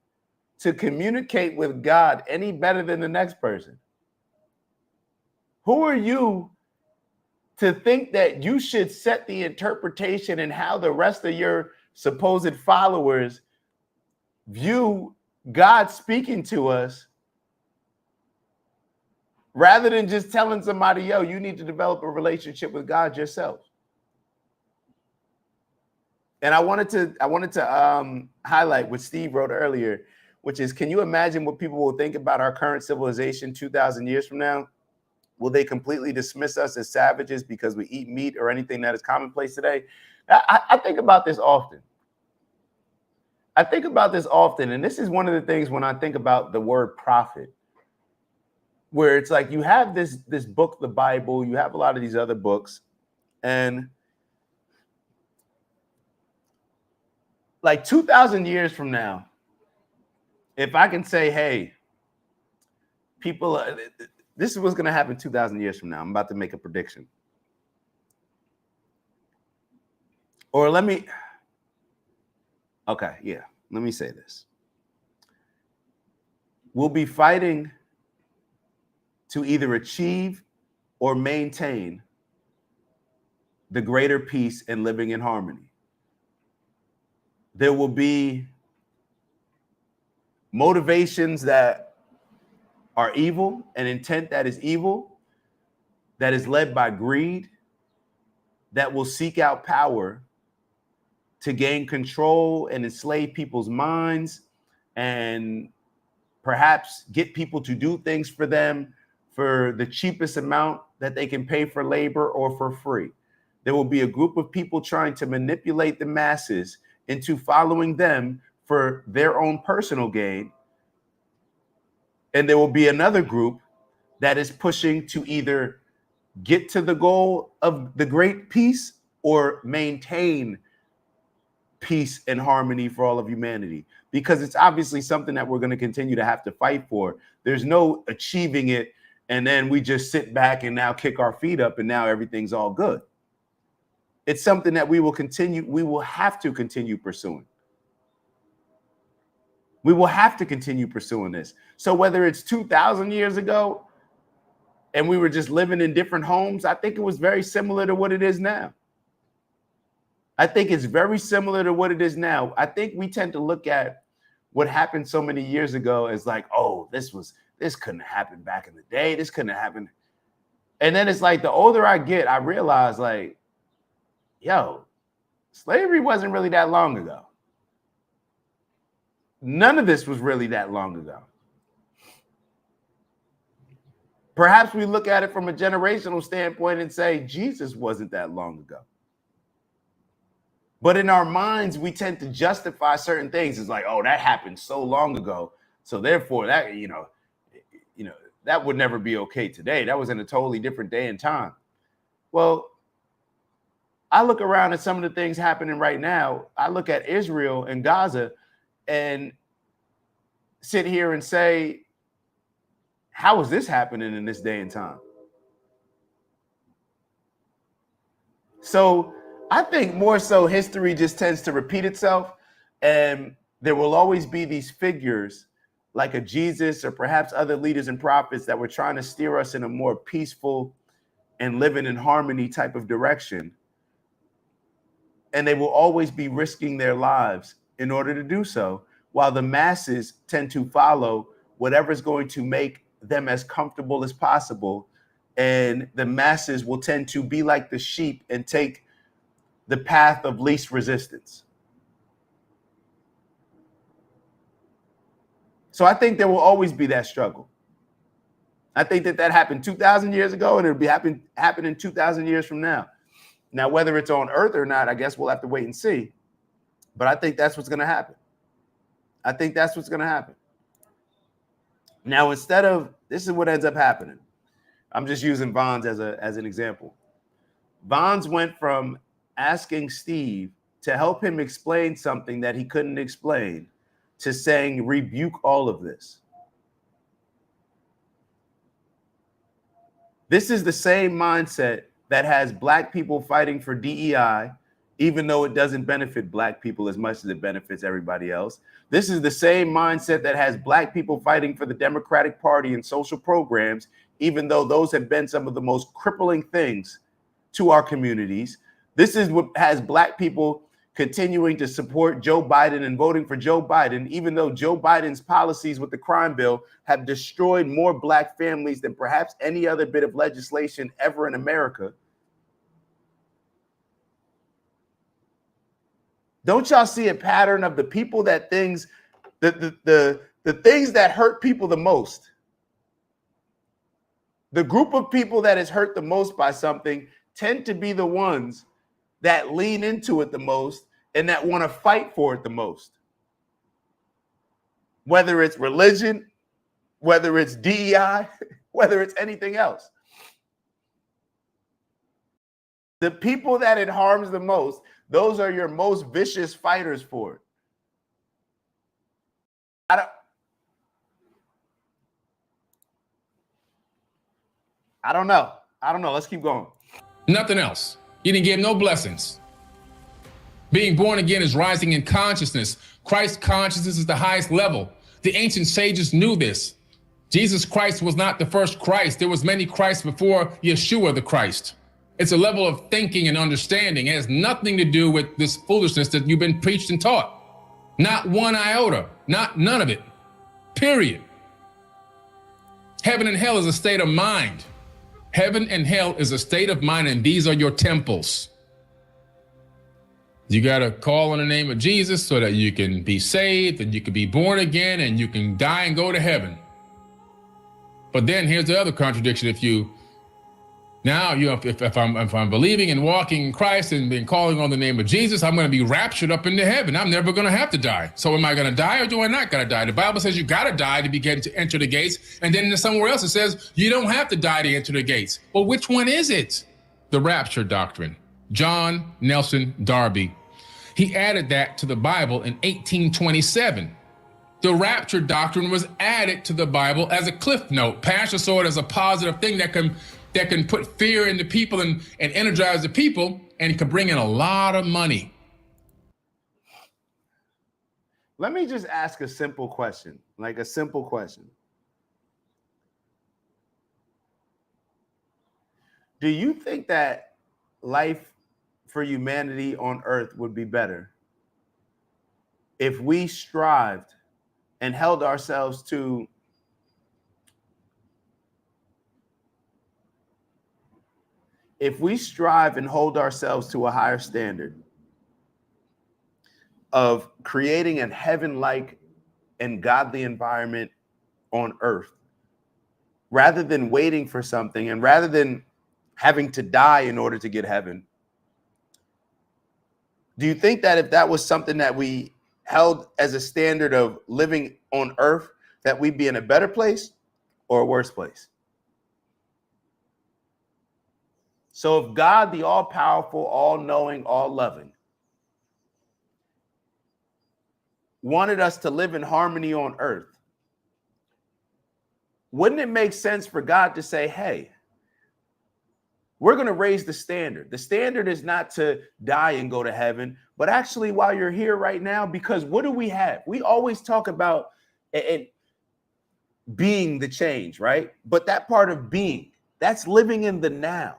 to communicate with God any better than the next person? Who are you to think that you should set the interpretation and how the rest of your supposed followers view God speaking to us, rather than just telling somebody, yo, you need to develop a relationship with God yourself? And I wanted to highlight what Steve wrote earlier, which is, can you imagine what people will think about our current civilization 2,000 years from now? Will they completely dismiss us as savages because we eat meat or anything that is commonplace today? I think about this often. And this is one of the things when I think about the word prophet, where it's like you have this book, the Bible, you have a lot of these other books, and like 2,000 years from now, if I can say, hey, people, this is what's going to happen 2,000 years from now. I'm about to make a prediction. Or let me say this. We'll be fighting to either achieve or maintain the greater peace and living in harmony. There will be motivations that are evil, an intent that is evil, that is led by greed, that will seek out power to gain control and enslave people's minds and perhaps get people to do things for them for the cheapest amount that they can pay for labor or for free. There will be a group of people trying to manipulate the masses into following them for their own personal gain. And there will be another group that is pushing to either get to the goal of the great peace or maintain peace and harmony for all of humanity, because it's obviously something that we're going to continue to have to fight for. There's no achieving it and then we just sit back and now kick our feet up and now everything's all good. It's something that we will have to continue pursuing. We will have to continue pursuing this. So whether it's 2,000 years ago and we were just living in different homes, I think it was very similar to what it is now. I think it's very similar to what it is now. I think we tend to look at what happened so many years ago as like, oh, this couldn't happen back in the day. This couldn't happen. And then it's like the older I get, I realize like, yo, slavery wasn't really that long ago. None of this was really that long ago. Perhaps we look at it from a generational standpoint and say Jesus wasn't that long ago. But in our minds, we tend to justify certain things. It's like, oh, that happened so long ago, so therefore that, that would never be okay today. That was in a totally different day and time. Well, I look around at some of the things happening right now. I look at Israel and Gaza and sit here and say, how is this happening in this day and time? So I think more so history just tends to repeat itself, and there will always be these figures like a Jesus or perhaps other leaders and prophets that were trying to steer us in a more peaceful and living in harmony type of direction. And they will always be risking their lives in order to do so, while the masses tend to follow whatever's going to make them as comfortable as possible. And the masses will tend to be like the sheep and take the path of least resistance. So I think there will always be that struggle. I think that happened 2,000 years ago, and it'll be happening 2,000 years from now. Now, whether it's on Earth or not, I guess we'll have to wait and see. But I think that's what's going to happen. I think that's what's going to happen. Now, instead of, this is what ends up happening. I'm just using Vons as an example. Vons went from asking Steve to help him explain something that he couldn't explain to saying, rebuke all of this. This is the same mindset that has black people fighting for DEI, even though it doesn't benefit black people as much as it benefits everybody else. This is the same mindset that has black people fighting for the Democratic Party and social programs, even though those have been some of the most crippling things to our communities. This is what has black people continuing to support Joe Biden and voting for Joe Biden, even though Joe Biden's policies with the crime bill have destroyed more black families than perhaps any other bit of legislation ever in America. Don't y'all see a pattern of the people that things, the things that hurt people the most? The group of people that is hurt the most by something tend to be the ones that lean into it the most and that want to fight for it the most. Whether it's religion, whether it's DEI, whether it's anything else. The people that it harms the most, those are your most vicious fighters for it. I don't know. Let's keep going. Nothing else. He didn't give no blessings. Being born again is rising in consciousness. Christ's consciousness is the highest level. The ancient sages knew this. Jesus Christ was not the first Christ. There was many Christs before Yeshua the Christ. It's a level of thinking and understanding. It has nothing to do with this foolishness that you've been preached and taught. Not one iota, none of it, period. Heaven and hell is a state of mind. Heaven and hell is a state of mind, and these are your temples. You got to call on the name of Jesus so that you can be saved and you can be born again and you can die and go to heaven. But then here's the other contradiction. If I'm believing and walking in Christ and been calling on the name of Jesus, I'm going to be raptured up into heaven. I'm never going to have to die. So am I going to die or do I not got to die? The Bible says you got to die to begin to enter the gates. And then somewhere else it says you don't have to die to enter the gates. Well, which one is it? The rapture doctrine. John Nelson Darby. He added that to the Bible in 1827. The rapture doctrine was added to the Bible as a cliff note. Pastor saw it as a positive thing that can put fear into people and energize the people, and it could bring in a lot of money. Let me just ask a simple question, Do you think that life for humanity on earth would be better if we strived and held ourselves to hold ourselves to a higher standard of creating a heaven-like and godly environment on earth, rather than waiting for something and rather than having to die in order to get heaven? Do you think that if that was something that we held as a standard of living on earth, that we'd be in a better place or a worse place? So if God, the all-powerful, all-knowing, all-loving, wanted us to live in harmony on earth, wouldn't it make sense for God to say, hey, we're going to raise the standard. The standard is not to die and go to heaven, but actually while you're here right now, because what do we have? We always talk about it being the change, right? But that part of being, that's living in the now.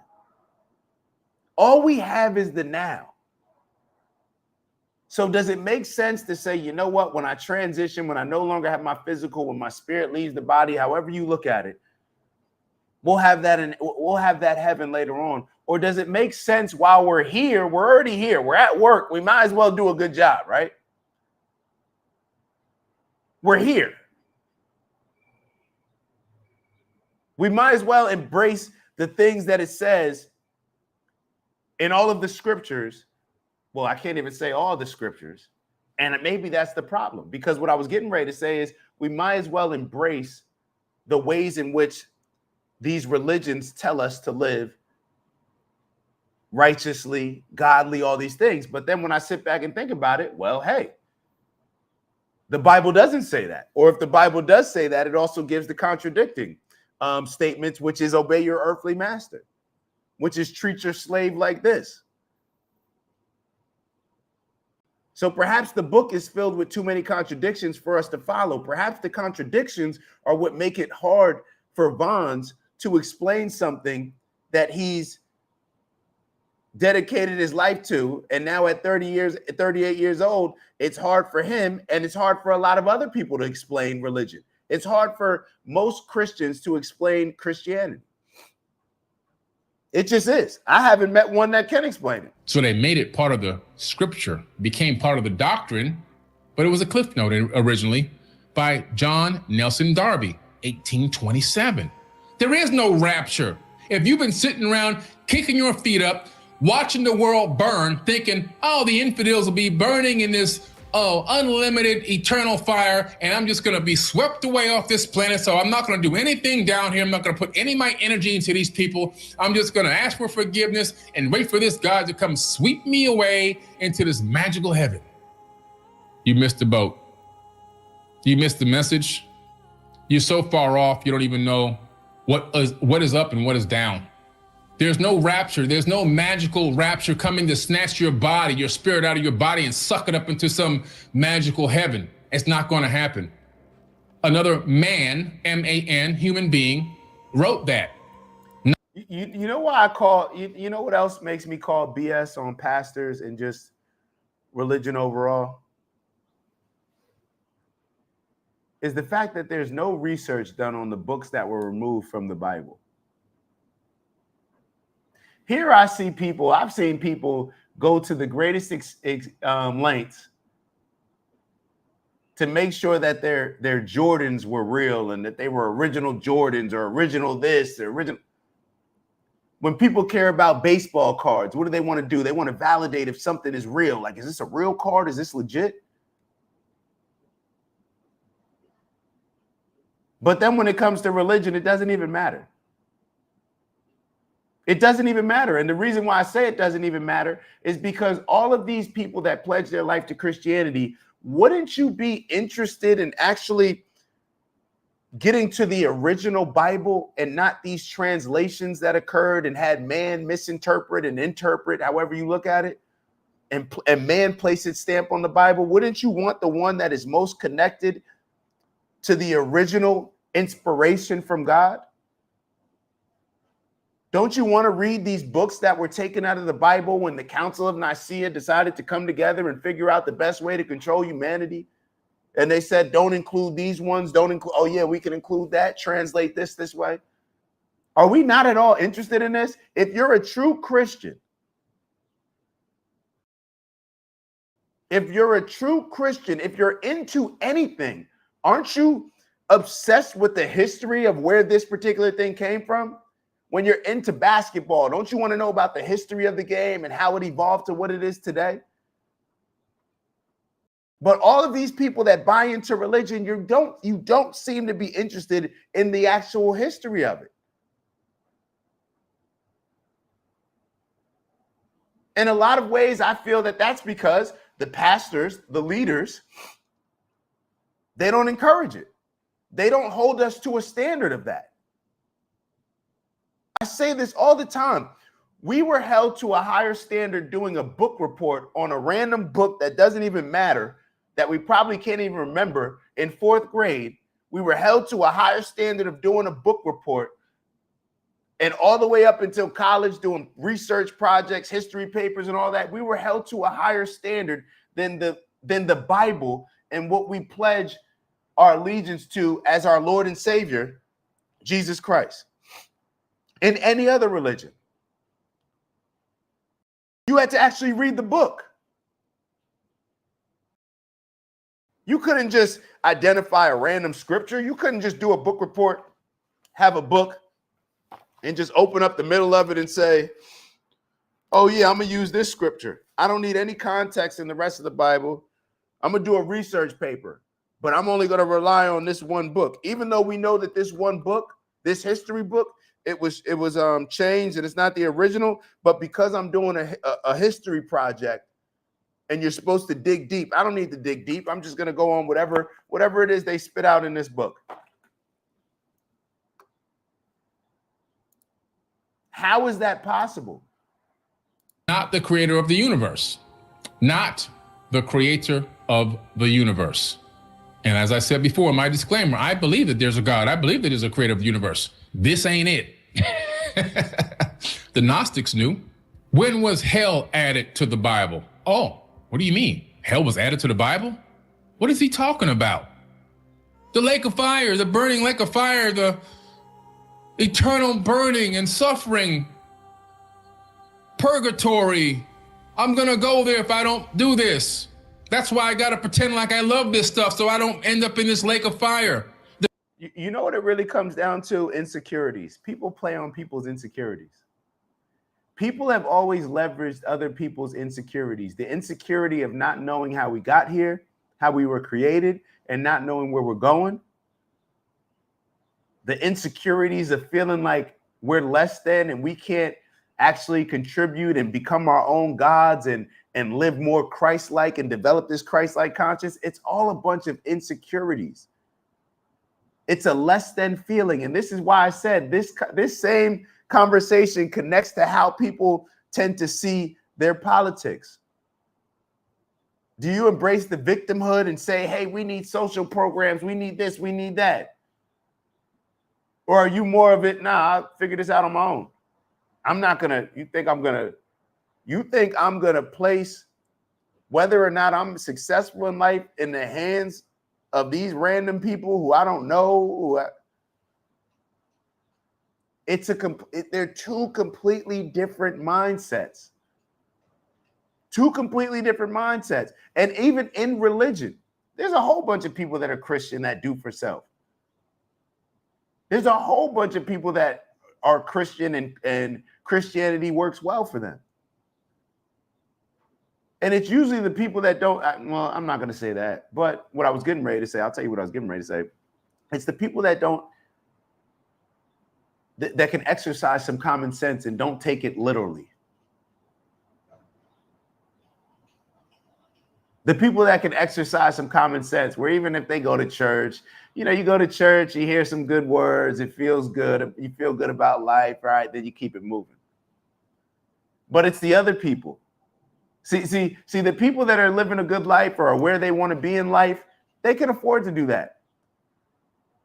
All we have is the now. So does it make sense to say, you know what, when I transition, when I no longer have my physical, when my spirit leaves the body, however you look at it, we'll have that heaven later on? Or does it make sense while we're here, we're already here, we're at work, we might as well do a good job, right? We're here. We might as well embrace the things that it says in all of the scriptures. Well, I can't even say all the scriptures. And maybe that's the problem, because what I was getting ready to say is we might as well embrace the ways in which these religions tell us to live righteously, godly, all these things. But then when I sit back and think about it, well, hey, the Bible doesn't say that. Or if the Bible does say that, it also gives the contradicting statements, which is obey your earthly master, which is treat your slave like this. So perhaps the book is filled with too many contradictions for us to follow. Perhaps the contradictions are what make it hard for Vons to explain something that he's dedicated his life to. And now at 38 years old, it's hard for him, and it's hard for a lot of other people to explain religion. It's hard for most Christians to explain Christianity. It just is. I haven't met one that can explain it. So they made it part of the scripture, became part of the doctrine, but it was a cliff note originally by John Nelson Darby, 1827. There is no rapture. If you've been sitting around kicking your feet up, watching the world burn, thinking, oh, the infidels will be burning in this unlimited eternal fire, and I'm just going to be swept away off this planet, so I'm not going to do anything down here. I'm not going to put any of my energy into these people. I'm just going to ask for forgiveness and wait for this God to come sweep me away into this magical heaven. You missed the boat. You missed the message. You're so far off, you don't even know what is up and what is down. There's no rapture. There's no magical rapture coming to snatch your body, your spirit out of your body and suck it up into some magical heaven. It's not going to happen. Another man, M-A-N, human being, wrote that. You know why I call, you know what else makes me call BS on pastors and just religion overall? Is the fact that there's no research done on the books that were removed from the Bible. Here I've seen people go to the greatest lengths to make sure that their Jordans were real and that they were original Jordans or original this, or original. When people care about baseball cards, what do they want to do? They want to validate if something is real. Like, is this a real card? Is this legit? But then when it comes to religion, it doesn't even matter. It doesn't even matter. And the reason why I say it doesn't even matter is because all of these people that pledge their life to Christianity, wouldn't you be interested in actually getting to the original Bible and not these translations that occurred and had man misinterpret and interpret however you look at it, and man place its stamp on the Bible? Wouldn't you want the one that is most connected to the original inspiration from God? Don't you want to read these books that were taken out of the Bible when the Council of Nicaea decided to come together and figure out the best way to control humanity? And they said, don't include these ones. Don't include. Oh, yeah, we can include that. Translate this way. Are we not at all interested in this? If you're a true Christian, if you're into anything, aren't you obsessed with the history of where this particular thing came from? When you're into basketball, don't you want to know about the history of the game and how it evolved to what it is today? But all of these people that buy into religion, you don't seem to be interested in the actual history of it. In a lot of ways, I feel that that's because the pastors, the leaders, they don't encourage it. They don't hold us to a standard of that. I say this all the time. We were held to a higher standard doing a book report on a random book that doesn't even matter, that we probably can't even remember in 4th grade. We were held to a higher standard of doing a book report And all the way up until college, doing research projects, history papers, and all that, we were held to a higher standard than the Bible and what we pledge our allegiance to as our Lord and Savior, Jesus Christ. In any other religion, you had to actually read the book. You couldn't just identify a random scripture. You couldn't just do a book report, have a book, and just open up the middle of it and say, oh yeah, I'm gonna use this scripture. I don't need any context in the rest of the Bible. I'm gonna do a research paper, but I'm only gonna rely on this one book. Even though we know that this one book, this history book, it was changed and it's not the original, but because I'm doing a history project and you're supposed to dig deep, I don't need to dig deep. I'm just gonna go on whatever it is they spit out in this book. How is that possible? Not the creator of the universe. Not the creator of the universe. And as I said before, my disclaimer, I believe that there's a God. I believe that there's a creator of the universe. This ain't it. The Gnostics knew. When was hell added to the Bible? Oh, what do you mean? Hell was added to the Bible? What is he talking about? The lake of fire, the burning lake of fire, the eternal burning and suffering, purgatory. I'm gonna go there if I don't do this. That's why I gotta pretend like I love this stuff so I don't end up in this lake of fire. You know what it really comes down to? Insecurities. People play on people's insecurities. People have always leveraged other people's insecurities. The insecurity of not knowing how we got here, how we were created, and not knowing where we're going. The insecurities of feeling like we're less than and we can't actually contribute and become our own gods and live more Christ-like and develop this Christ-like conscience. It's all a bunch of insecurities. It's a less than feeling. And this is why I said this same conversation connects to how people tend to see their politics. Do you embrace the victimhood and say, hey, we need social programs, we need this, we need that? Or are you more of it, nah, I'll figure this out on my own. You think I'm gonna place whether or not I'm successful in life in the hands of these random people who I don't know? They're two completely different mindsets. Two completely different mindsets. And even in religion, there's a whole bunch of people that are Christian that do for self. There's a whole bunch of people that are Christian and Christianity works well for them. And it's usually the people that don't, well, I'm not going to say that, but what I was getting ready to say, I'll tell you what I was getting ready to say. It's the people that that can exercise some common sense and don't take it literally. The people that can exercise some common sense, where even if they go to church, you go to church, you hear some good words, it feels good, you feel good about life, right? Then you keep it moving. But it's the other people. See, the people that are living a good life or are where they want to be in life, they can afford to do that.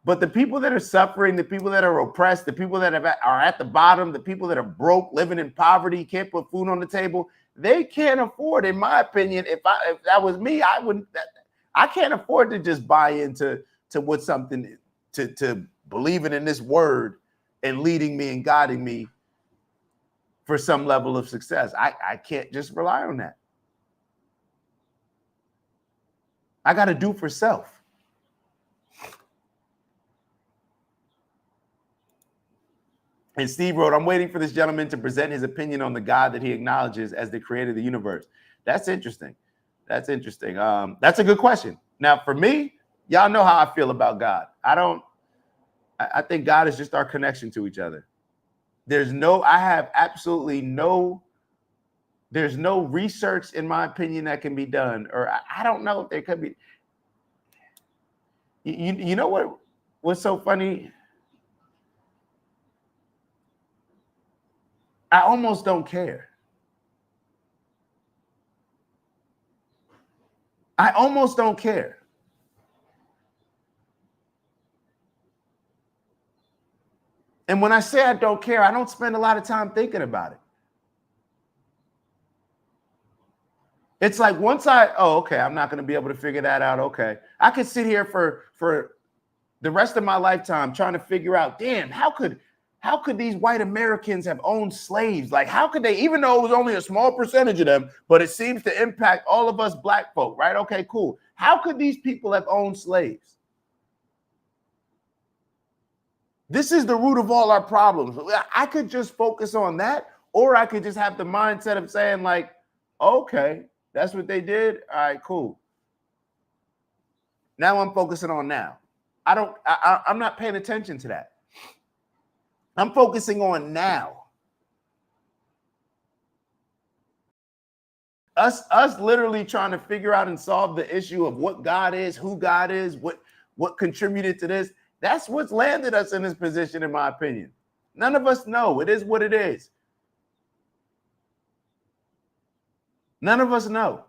But the people that are suffering, the people that are oppressed, the people that are at the bottom, the people that are broke, living in poverty, can't put food on the table, they can't afford, in my opinion, if that was me, I can't afford to just buy into what something, to believing in this word and leading me and guiding me for some level of success. I can't just rely on that. I got to do for self. And Steve wrote, I'm waiting for this gentleman to present his opinion on the God that he acknowledges as the creator of the universe. That's interesting. That's interesting. That's a good question. Now, for me, y'all know how I feel about God. I think God is just our connection to each other. There's no research, in my opinion, that can be done. Or I don't know if there could be. You know what's so funny? I almost don't care. I almost don't care. And when I say I don't care, I don't spend a lot of time thinking about it. It's like once okay, I'm not going to be able to figure that out. Okay. I could sit here for the rest of my lifetime trying to figure out, damn, how could these white Americans have owned slaves? Like, how could they, even though it was only a small percentage of them, but it seems to impact all of us black folk, right? Okay, cool. How could these people have owned slaves? This is the root of all our problems. I could just focus on that, or I could just have the mindset of saying like, okay, that's what they did. All right, cool. Now I'm focusing on now. I'm not paying attention to that. I'm focusing on now. Us literally trying to figure out and solve the issue of what God is, who God is, what contributed to this. That's what's landed us in this position, in my opinion. None of us know. It is what it is. None of us know.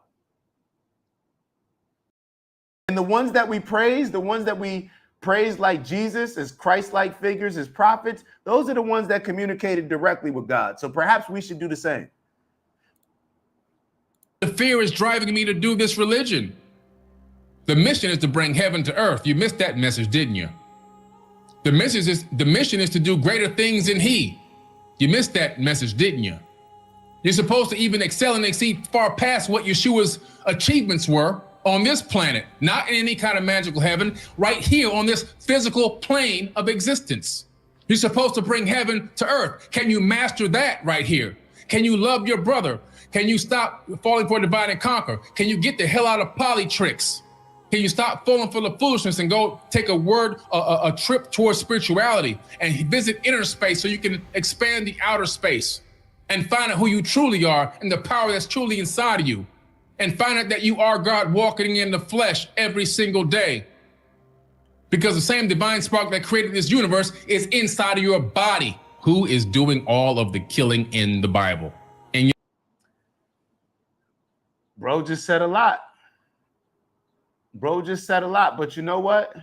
And the ones that we praise, like Jesus, as Christ-like figures, as prophets, those are the ones that communicated directly with God. So perhaps we should do the same. The fear is driving me to do this religion. The mission is to bring heaven to earth. You missed that message, didn't you? The mission is to do greater things than he. You missed that message, didn't you? You're supposed to even excel and exceed far past what Yeshua's achievements were on this planet, not in any kind of magical heaven, right here on this physical plane of existence. You're supposed to bring heaven to earth. Can you master that right here? Can you love your brother? Can you stop falling for divide and conquer? Can you get the hell out of polytricks? Can you stop falling for the foolishness and go take a trip towards spirituality and visit inner space so you can expand the outer space and find out who you truly are and the power that's truly inside of you, and find out that you are God walking in the flesh every single day, because the same divine spark that created this universe is inside of your body, who is doing all of the killing in the Bible. And Bro just said a lot. But you know what?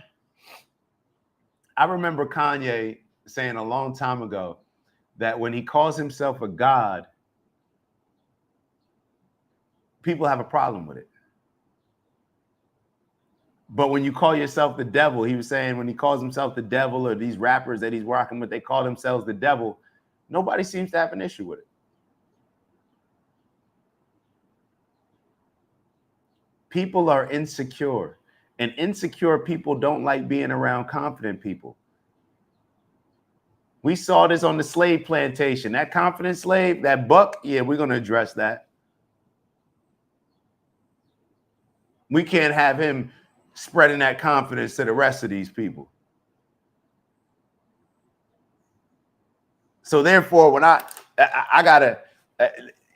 I remember Kanye saying a long time ago that when he calls himself a god, people have a problem with it. But when you call yourself the devil, he was saying when he calls himself the devil, or these rappers that he's rocking with, they call themselves the devil, nobody seems to have an issue with it. People are insecure, and insecure people don't like being around confident people. We saw this on the slave plantation. That confident slave, that buck, yeah, we're going to address that. We can't have him spreading that confidence to the rest of these people. So therefore, when I gotta,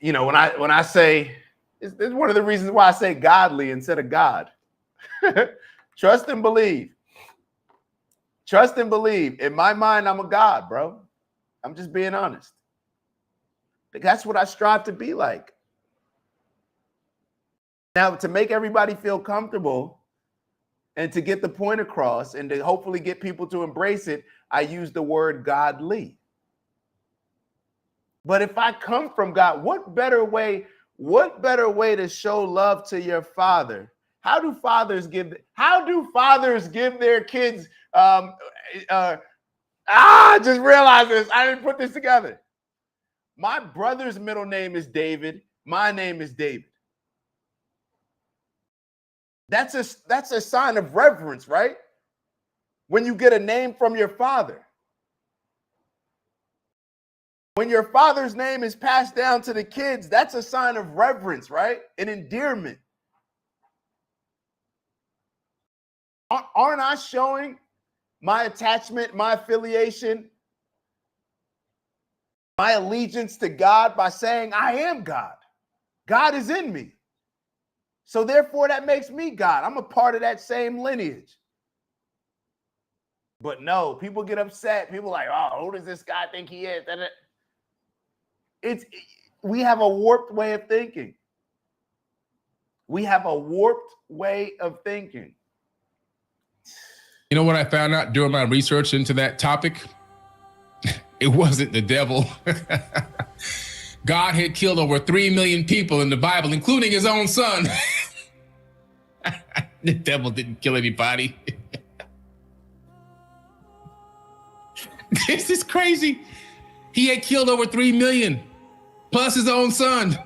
when I say, it's one of the reasons why I say godly instead of God. Trust and believe. Trust and believe. In my mind, I'm a God, bro. I'm just being honest. That's what I strive to be like. Now, to make everybody feel comfortable and to get the point across and to hopefully get people to embrace it, I use the word godly. But if I come from God, what better way to show love to your father? How do fathers give their kids? Just realized this. I didn't put this together. My brother's middle name is David. My name is David. That's a sign of reverence, right? When you get a name from your father. When your father's name is passed down to the kids, that's a sign of reverence, right? An endearment. Aren't I showing my attachment, my affiliation, my allegiance to God by saying I am God? God is in me. So therefore, that makes me God. I'm a part of that same lineage. But no, people get upset. People are like, oh, who does this guy think he is? We have a warped way of thinking. We have a warped way of thinking. You know what I found out during my research into that topic? It wasn't the devil. God had killed over 3 million people in the Bible, including his own son. The devil didn't kill anybody. This is crazy. He had killed over 3 million, plus his own son.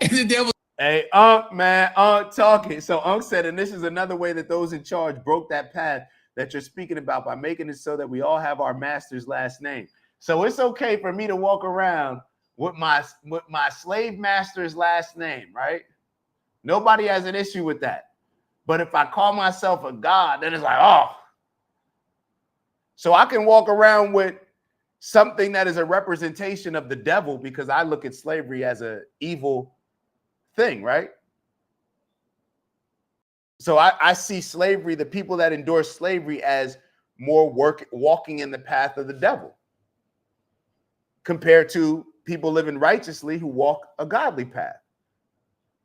And the devil. Hey, man, talking. So said, and this is another way that those in charge broke that path that you're speaking about by making it so that we all have our master's last name. So it's okay for me to walk around with my slave master's last name, right? Nobody has an issue with that. But if I call myself a god, then it's like, oh. So I can walk around with something that is a representation of the devil because I look at slavery as an evil thing, right? So I see slavery, the people that endorse slavery, as more walking in the path of the devil compared to people living righteously who walk a godly path.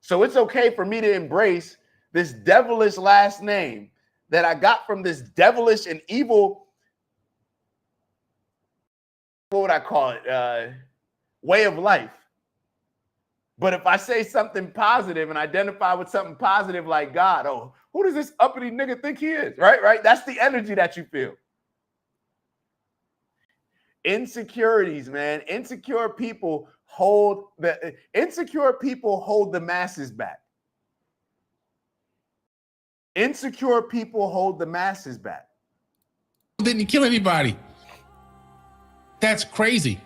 So it's okay for me to embrace this devilish last name that I got from this devilish and evil, what would I call it, way of life. But if I say something positive and identify with something positive like God, oh, who does this uppity nigga think he is? Right? That's the energy that you feel. Insecurities, man. Insecure people hold the masses back. Insecure people hold the masses back. Didn't kill anybody. That's crazy.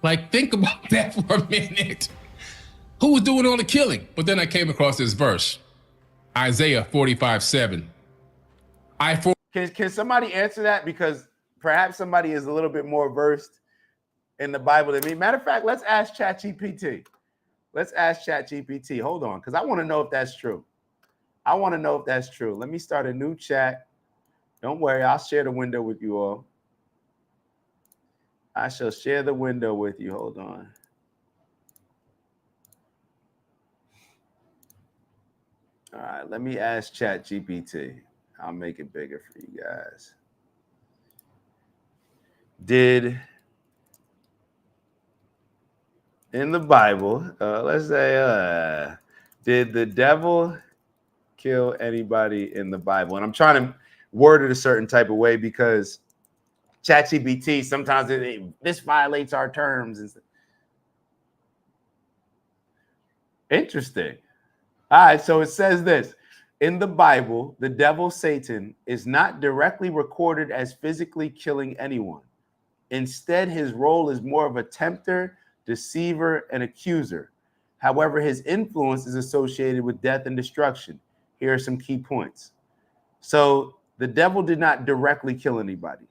Like, think about that for a minute. Who was doing all the killing? But then I came across this verse, Isaiah 45:7. Can somebody answer that? Because perhaps somebody is a little bit more versed in the Bible than me. Matter of fact, let's ask ChatGPT. Hold on, because I want to know if that's true. Let me start a new chat. Don't worry, I'll share the window with you all. I shall share the window with you. Hold on. All right, let me ask ChatGPT. I'll make it bigger for you guys. Did in the Bible, let's say, did the devil kill anybody in the Bible? And I'm trying to word it a certain type of way because ChatGPT sometimes this violates our terms. Interesting. All right, so it says this. In the Bible, the devil, Satan, is not directly recorded as physically killing anyone. Instead, his role is more of a tempter, deceiver, and accuser. However, his influence is associated with death and destruction. Here are some key points. So the devil did not directly kill anybody.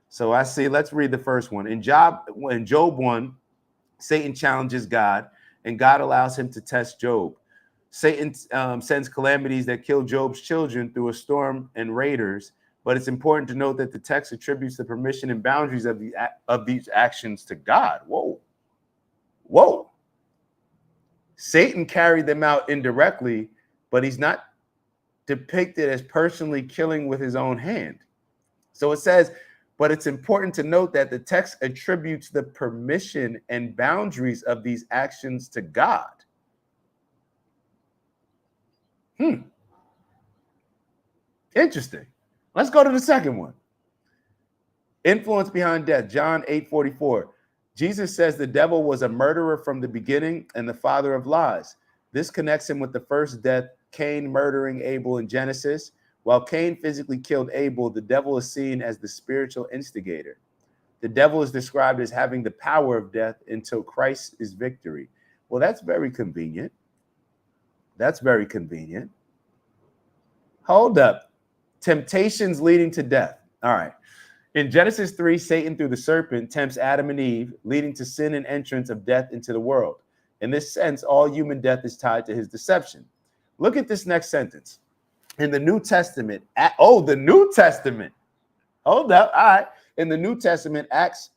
So I see, let's read the first one. In Job 1, Satan challenges God, and God allows him to test Job. Satan sends calamities that kill Job's children through a storm and raiders, but it's important to note that the text attributes the permission and boundaries of these actions to God. Whoa. Satan carried them out indirectly, but he's not depicted as personally killing with his own hand. So it says, but it's important to note that the text attributes the permission and boundaries of these actions to God. Interesting. Let's go to the second one. Influence behind death. John 8:44. Jesus says the devil was a murderer from the beginning and the father of lies. This connects him with the first death, Cain murdering Abel in Genesis. While Cain physically killed Abel, the devil is seen as the spiritual instigator. The devil is described as having the power of death until Christ is victory. Well, that's very convenient. Hold up. Temptations leading to death. All right. In Genesis 3, Satan through the serpent tempts Adam and Eve, leading to sin and entrance of death into the world. In this sense, all human death is tied to his deception. Look at this next sentence. In the New Testament, the New Testament. Hold up. All right. In the New Testament, Acts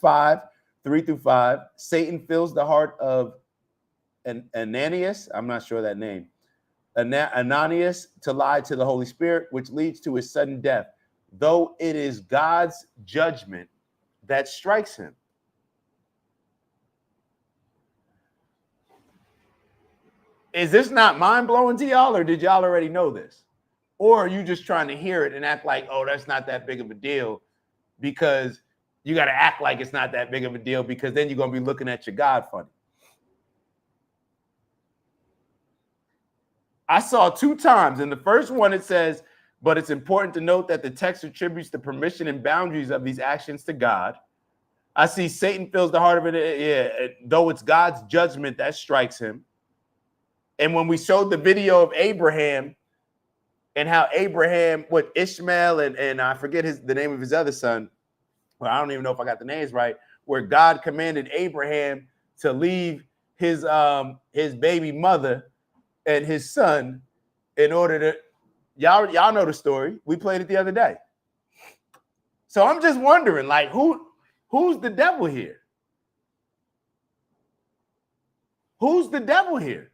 5:3-5, Satan fills the heart of Ananias. I'm not sure that name. Ananias to lie to the Holy Spirit, which leads to his sudden death. Though it is God's judgment, that strikes him. Is this not mind-blowing to y'all, or did y'all already know this? Or are you just trying to hear it and act like, oh, that's not that big of a deal, because you got to act like it's not that big of a deal, because then you're going to be looking at your God funny. I saw 2 times. In the first one, it says, but it's important to note that the text attributes the permission and boundaries of these actions to God. I see Satan fills the heart of it. Yeah, though it's God's judgment that strikes him. And when we showed the video of Abraham and how Abraham with Ishmael and I forget the name of his other son. Well, I don't even know if I got the names right, where God commanded Abraham to leave his baby mother and his son in order to, y'all know the story. We played it the other day. So I'm just wondering, like, who's the devil here? Who's the devil here?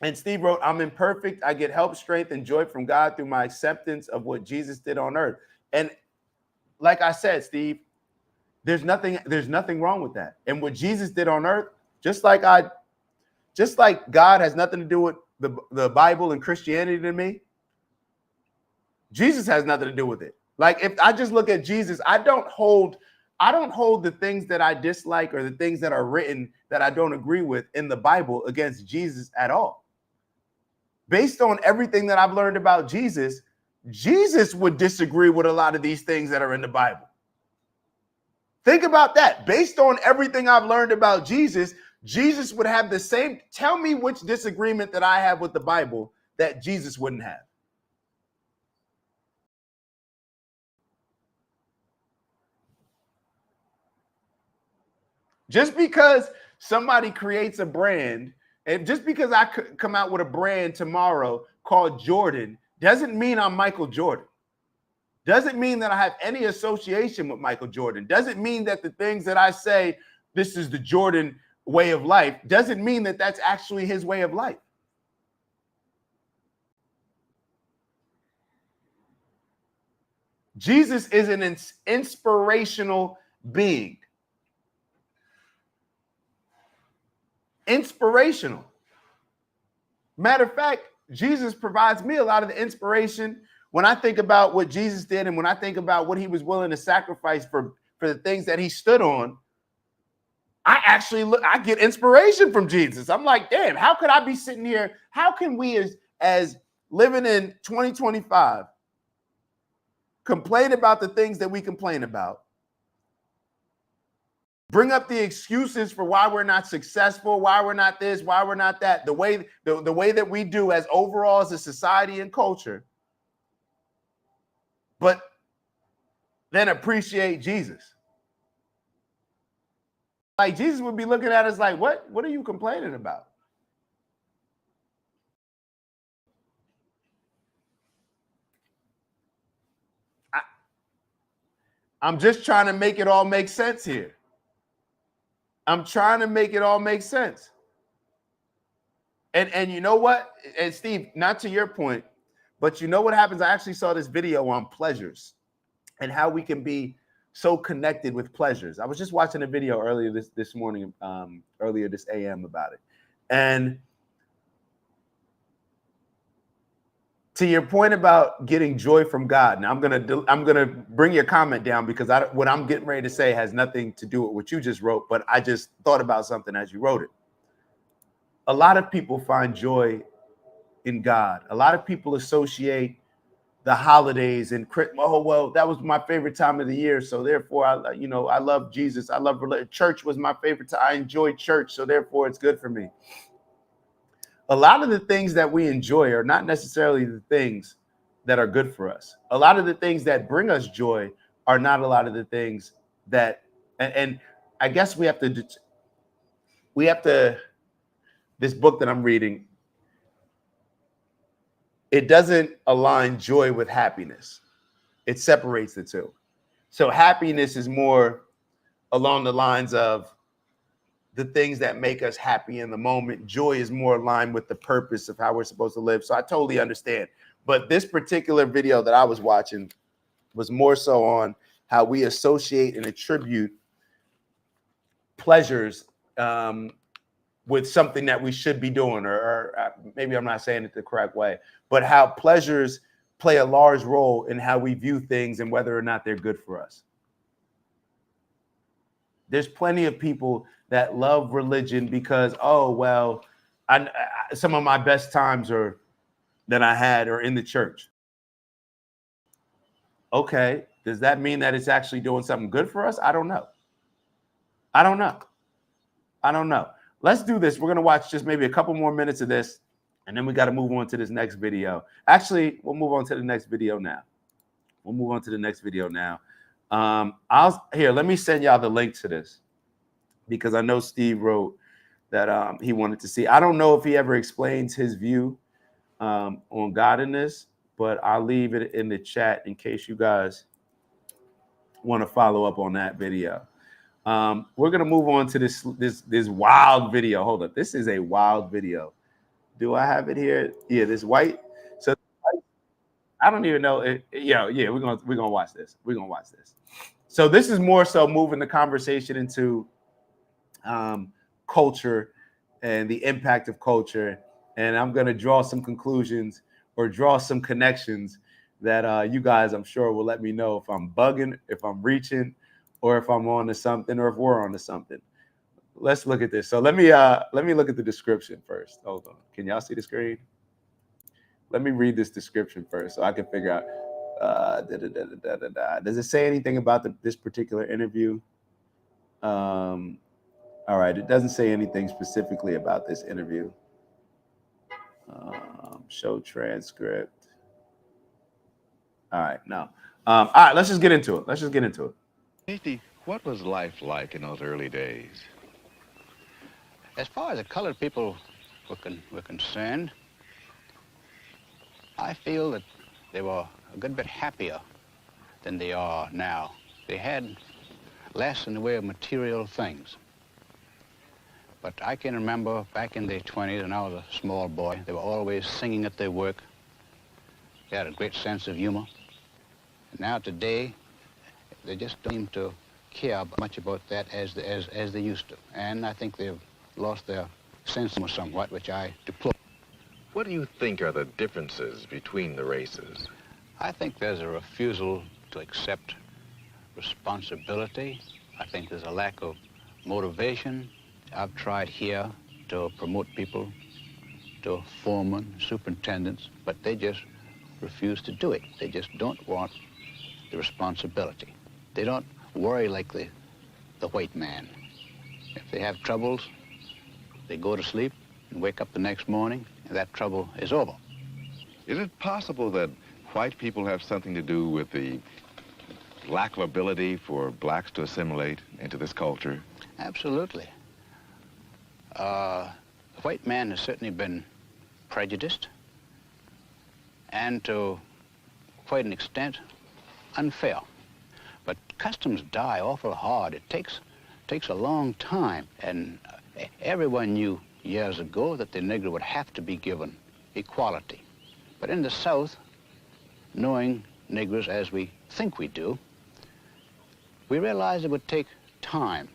And Steve wrote, I'm imperfect. I get help, strength, and joy from God through my acceptance of what Jesus did on earth. And like I said, Steve, there's nothing wrong with that. And what Jesus did on earth, just like God has nothing to do with the Bible and Christianity to me, Jesus has nothing to do with it. Like, if I just look at Jesus, I don't hold the things that I dislike or the things that are written that I don't agree with in the Bible against Jesus at all. Based on everything that I've learned about Jesus, Jesus would disagree with a lot of these things that are in the Bible. Think about that. Based on everything I've learned about Jesus, Jesus would have the same. Tell me which disagreement that I have with the Bible that Jesus wouldn't have. Just because somebody creates a brand, and just because I could come out with a brand tomorrow called Jordan, doesn't mean I'm Michael Jordan. Doesn't mean that I have any association with Michael Jordan. Doesn't mean that the things that I say, this is the Jordan way of life, doesn't mean that that's actually his way of life. Jesus is an inspirational being. Inspirational. Matter of fact, Jesus provides me a lot of the inspiration when I think about what Jesus did, and when I think about what he was willing to sacrifice for the things that he stood on. I get inspiration from Jesus. I'm like, damn, how could I be sitting here? How can we as living in 2025 complain about the things that we complain about? Bring up the excuses for why we're not successful, why we're not this, why we're not that, the way that we do as overall as a society and culture, but then appreciate Jesus. Like, Jesus would be looking at us like, what are you complaining about? I'm just trying to make it all make sense here. I'm trying to make it all make sense. And you know what? And Steve, not to your point, but you know what happens? I actually saw this video on pleasures and how we can be so connected with pleasures. I was just watching a video earlier this morning, earlier this AM about it. And to your point about getting joy from God, now I'm gonna bring your comment down, because what I'm getting ready to say has nothing to do with what you just wrote, but I just thought about something as you wrote it. A lot of people find joy in God. A lot of people associate the holidays and, oh, well, that was my favorite time of the year, so therefore I love Jesus. I love church was my favorite time. I enjoy church, so therefore it's good for me. A lot of the things that we enjoy are not necessarily the things that are good for us. A lot of the things that bring us joy are not a lot of the things that, and I guess we have to, this book that I'm reading, it doesn't align joy with happiness. It separates the two. So happiness is more along the lines of the things that make us happy in the moment. Joy is more aligned with the purpose of how we're supposed to live. So I totally understand. But this particular video that I was watching was more so on how we associate and attribute pleasures with something that we should be doing, or maybe I'm not saying it the correct way, but how pleasures play a large role in how we view things and whether or not they're good for us. There's plenty of people that love religion because, oh, well, some of my best times that I had are in the church. Okay, does that mean that it's actually doing something good for us? I don't know. I don't know. Let's do this. We're going to watch just maybe a couple more minutes of this, and then we got to move on to this next video. Actually, we'll move on to the next video now. Let me send y'all the link to this, because I know Steve wrote that he wanted to see. I don't know if he ever explains his view on God in this, but I'll leave it in the chat in case you guys want to follow up on that video. We're gonna move on to this wild video. Hold up, this is a wild video. Do I have it here? Yeah, this white. So I don't even know. Yeah, we're gonna watch this. So this is more so moving the conversation into culture and the impact of culture, and I'm gonna draw some conclusions or draw some connections that you guys, I'm sure, will let me know if I'm bugging, if I'm reaching, or if I'm on to something, or if we're on to something. Let's look at this. So let me look at the description first. Hold on. Can y'all see the screen? Let me read this description first so I can figure out. Does it say anything about this particular interview? All right, it doesn't say anything specifically about this interview. Show transcript. All right, no. All right, let's just get into it. Tasty, what was life like in those early days? As far as the colored people were concerned, I feel that they were a good bit happier than they are now. They had less in the way of material things. But I can remember back in the 20s, when I was a small boy, they were always singing at their work. They had a great sense of humor. And now today, they just don't seem to care much about that as they used to. And I think they've lost their sense of humor somewhat, which I deplore. What do you think are the differences between the races? I think there's a refusal to accept responsibility. I think there's a lack of motivation. I've tried here to promote people to foremen, superintendents, but they just refuse to do it. They just don't want the responsibility. They don't worry like the white man. If they have troubles, they go to sleep and wake up the next morning, and that trouble is over. Is it possible that white people have something to do with the lack of ability for blacks to assimilate into this culture? Absolutely. The white man has certainly been prejudiced and to quite an extent unfair. But customs die awful hard. It takes a long time, and everyone knew years ago that the Negro would have to be given equality. But in the South, knowing Negroes as we think we do, we realized it would take time.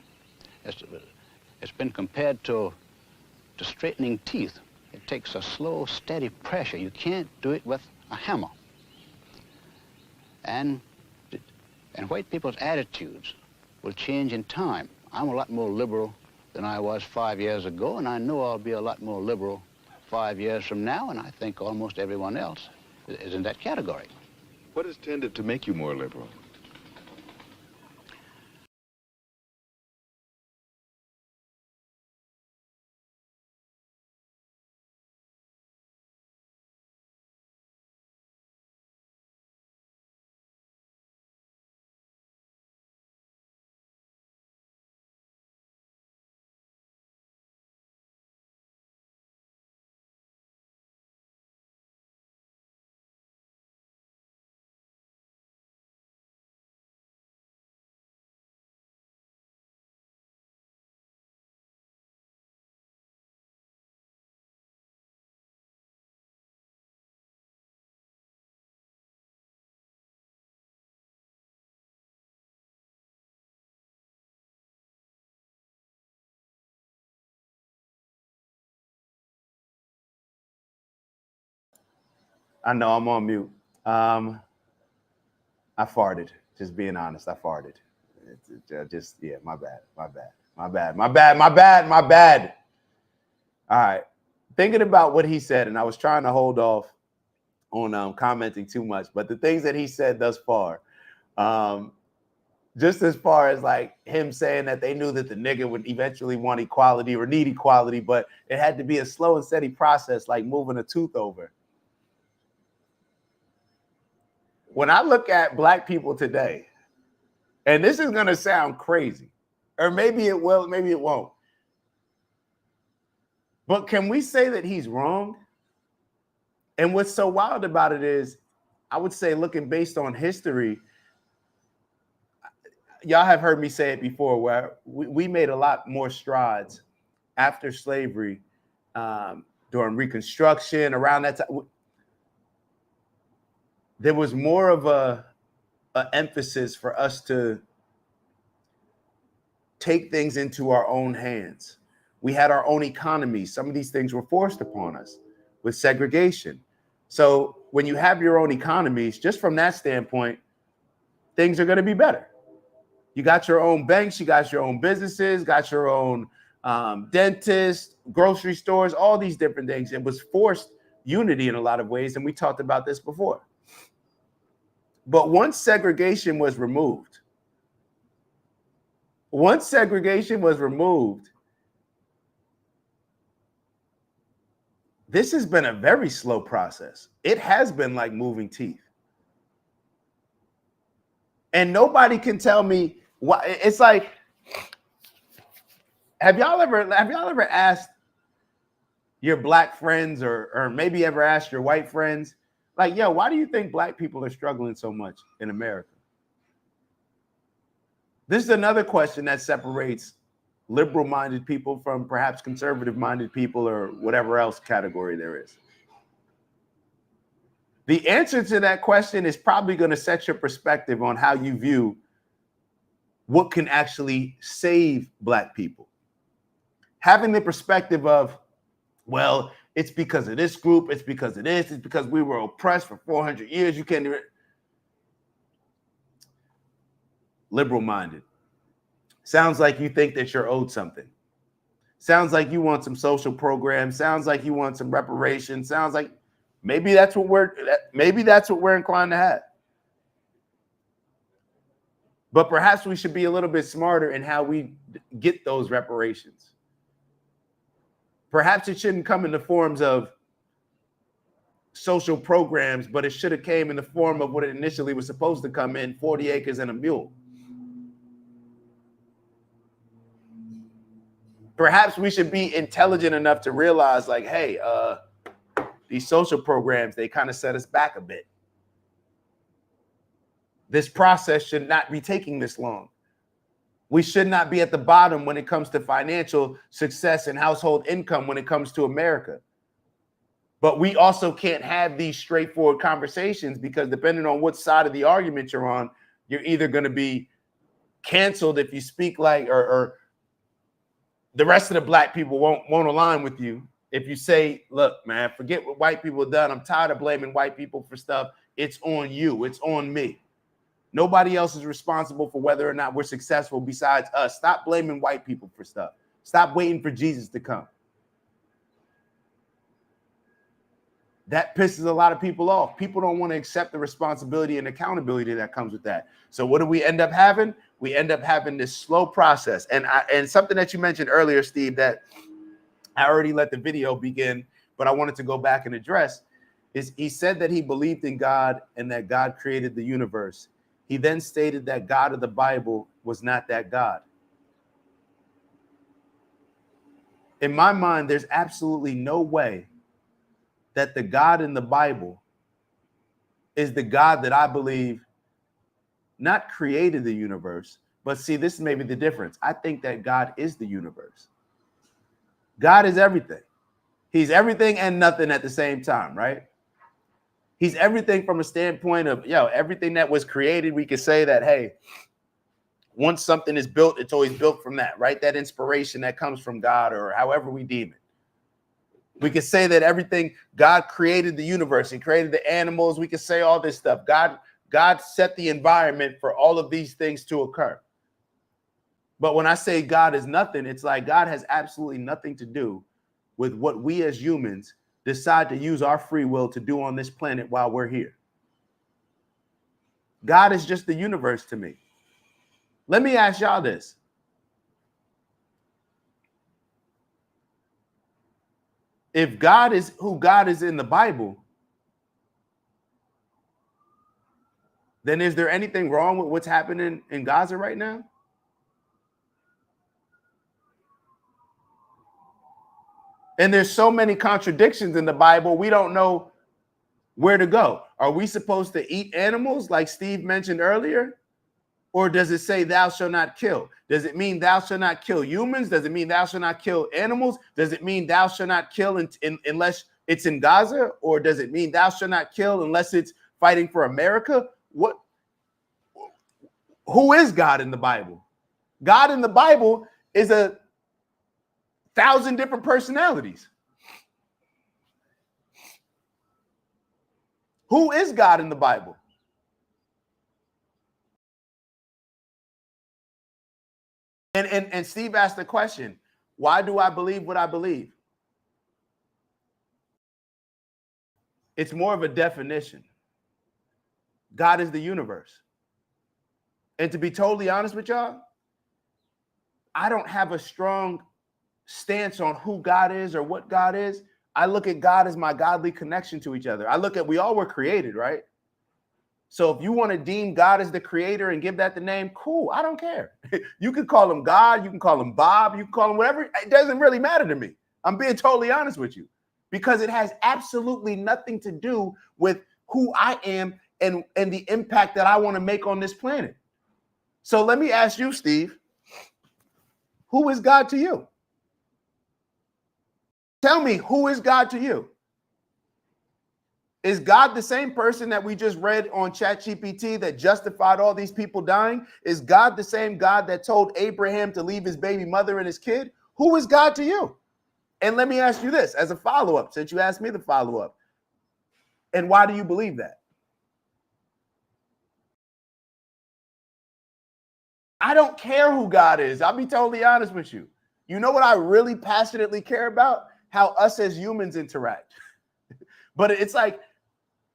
It's been compared to straightening teeth. It takes a slow, steady pressure. You can't do it with a hammer. And white people's attitudes will change in time. I'm a lot more liberal than I was 5 years ago, and I know I'll be a lot more liberal 5 years from now, and I think almost everyone else is in that category. What has tended to make you more liberal? I know I'm on mute. I farted. Just being honest, I farted. Yeah, my bad. All right. Thinking about what he said, and I was trying to hold off on commenting too much, but the things that he said thus far, just as far as like him saying that they knew that the nigga would eventually want equality or need equality, but it had to be a slow and steady process, like moving a tooth over. When I look at black people today, and this is going to sound crazy, or maybe it will, maybe it won't. But can we say that he's wrong? And what's so wild about it is, I would say, looking based on history, y'all have heard me say it before, where we made a lot more strides after slavery, during Reconstruction, around that time. There was more of a emphasis for us to take things into our own hands. We had our own economy. Some of these things were forced upon us with segregation. So when you have your own economies, just from that standpoint, things are going to be better. You got your own banks, you got your own businesses, got your own dentists, grocery stores, all these different things. It was forced unity in a lot of ways, and we talked about this before. But once segregation was removed, this has been a very slow process. It has been like moving teeth. And nobody can tell me why. It's like, have y'all ever asked your black friends or maybe ever asked your white friends, like, yo, why do you think black people are struggling so much in America? This is another question that separates liberal-minded people from perhaps conservative-minded people or whatever else category there is. The answer to that question is probably going to set your perspective on how you view what can actually save black people. Having the perspective of, well, it's because of this group, it's because of this, it's because we were oppressed for 400 years. You can't do it. Liberal-minded. Sounds like you think that you're owed something. Sounds like you want some social programs. Sounds like you want some reparations. Sounds like maybe that's what we're inclined to have. But perhaps we should be a little bit smarter in how we get those reparations. Perhaps it shouldn't come in the forms of social programs, but it should have came in the form of what it initially was supposed to come in, 40 acres and a mule. Perhaps we should be intelligent enough to realize, like, hey, these social programs, they kind of set us back a bit. This process should not be taking this long. We should not be at the bottom when it comes to financial success and household income when it comes to America. But we also can't have these straightforward conversations, because depending on what side of the argument you're on, you're either going to be canceled if you speak like, or the rest of the black people won't align with you. If you say, look, man, forget what white people have done. I'm tired of blaming white people for stuff. It's on you. It's on me. Nobody else is responsible for whether or not we're successful besides us. Stop blaming white people for stuff. Stop waiting for Jesus to come. That pisses a lot of people off. People don't want to accept the responsibility and accountability that comes with that. So what do we end up having? We end up having this slow process. And something that you mentioned earlier, Steve, that I already let the video begin, but I wanted to go back and address, is he said that he believed in God and that God created the universe. He then stated that God of the Bible was not that God. In my mind, there's absolutely no way that the God in the Bible is the God that I believe not created the universe, but see, this is maybe the difference. I think that God is the universe. God is everything. He's everything and nothing at the same time, right? He's everything from a standpoint of, everything that was created. We could say that, hey, once something is built, it's always built from that, right? That inspiration that comes from God, or however we deem it. We can say that everything, God created the universe, he created the animals. We can say all this stuff. God set the environment for all of these things to occur. But when I say God is nothing, it's like God has absolutely nothing to do with what we as humans decide to use our free will to do on this planet while we're here. God is just the universe to me. Let me ask y'all this. If God is who God is in the Bible, then is there anything wrong with what's happening in Gaza right now? And there's so many contradictions in the Bible, we don't know where to go. Are we supposed to eat animals like Steve mentioned earlier? Or does it say thou shalt not kill? Does it mean thou shalt not kill humans? Does it mean thou shalt not kill animals? Does it mean thou shalt not kill unless it's in Gaza? Or does it mean thou shalt not kill unless it's fighting for America? Who is God in the Bible? God in the Bible is 1,000 different personalities. Who is God in the Bible? And Steve asked the question, why do I believe what I believe? It's more of a definition. God is the universe. And to be totally honest with y'all, I don't have a strong stance on who God is or what God is. I look at God as my godly connection to each other. I look at, we all were created, right? So if you want to deem God as the creator and give that the name, cool, I don't care. You can call him God, you can call him Bob, you can call him whatever. It doesn't really matter to me. I'm being totally honest with you, because it has absolutely nothing to do with who I am and the impact that I want to make on this planet. So let me ask you, Steve, who is God to you? Tell me, who is God to you? Is God the same person that we just read on ChatGPT that justified all these people dying? Is God the same God that told Abraham to leave his baby mother and his kid? Who is God to you? And let me ask you this as a follow-up, since you asked me the follow-up. And why do you believe that? I don't care who God is. I'll be totally honest with you. You know what I really passionately care about? How us as humans interact. But it's like,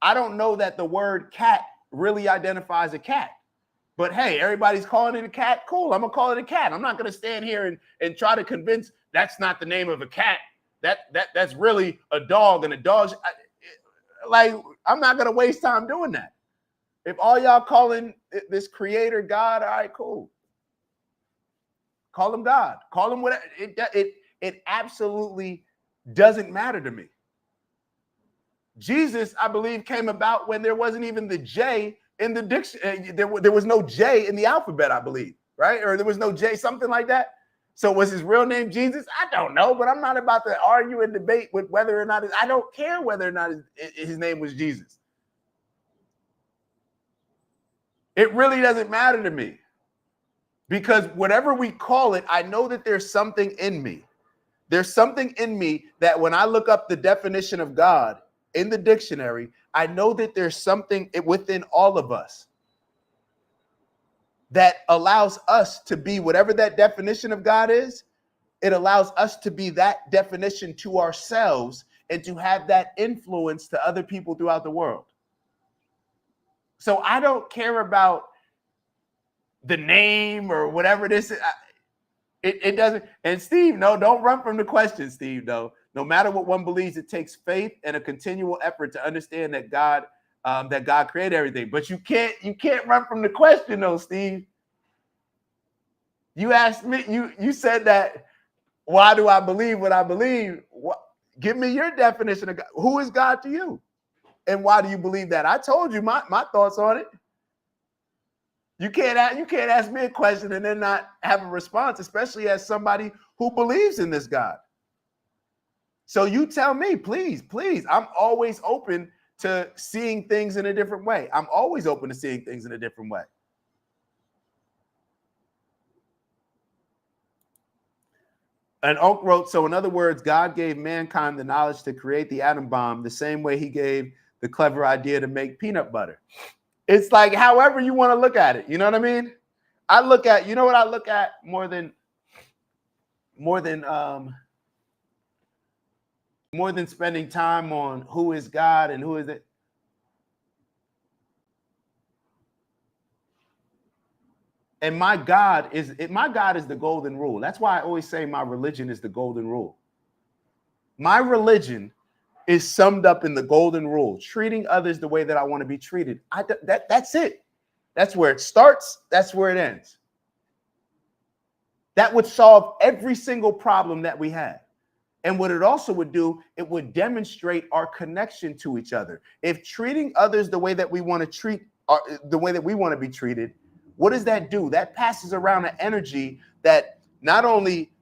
I don't know that the word cat really identifies a cat. But hey, everybody's calling it a cat. Cool, I'm gonna call it a cat. I'm not gonna stand here and try to convince that's not the name of a cat. That's really a dog, and a dog's like, I'm not gonna waste time doing that. If all y'all calling this creator God, all right, cool. Call him God. Call him whatever. It absolutely doesn't matter to me. Jesus, I believe, came about when there wasn't even the J in the dictionary. There was no J in the alphabet, I believe, right? Or there was no J, something like that. So was his real name Jesus? I don't know, but I'm not about to argue and debate with whether or not I don't care whether or not his name was Jesus. It really doesn't matter to me, because whatever we call it, I know that there's something in me. There's something in me that when I look up the definition of God in the dictionary, I know that there's something within all of us that allows us to be whatever that definition of God is. It allows us to be that definition to ourselves and to have that influence to other people throughout the world. So I don't care about the name or whatever it is. It doesn't. And Steve, no, don't run from the question, Steve. No matter what one believes, it takes faith and a continual effort to understand that God created everything. But you can't run from the question, though, Steve. You asked me. You said that. Why do I believe what I believe? Give me your definition of God. Who is God to you, and why do you believe that? I told you my thoughts on it. You can't ask me a question and then not have a response, especially as somebody who believes in this God. So you tell me, please. I'm always open to seeing things in a different way. I'm always open to seeing things in a different way. And Oak wrote, so in other words, God gave mankind the knowledge to create the atom bomb the same way he gave the clever idea to make peanut butter. It's like however you want to look at it. You know what I mean? I look at, you know what I look at more than spending time on who is God and who is it. And my God is the golden rule. That's why I always say my religion is the golden rule. My religion is summed up in the golden rule, treating others the way that I want to be treated. That's it. That's where it starts. That's where it ends. That would solve every single problem that we have. And what it also would do, it would demonstrate our connection to each other. If treating others the way that we want to treat, the way that we want to be treated, what does that do? That passes around an energy that not only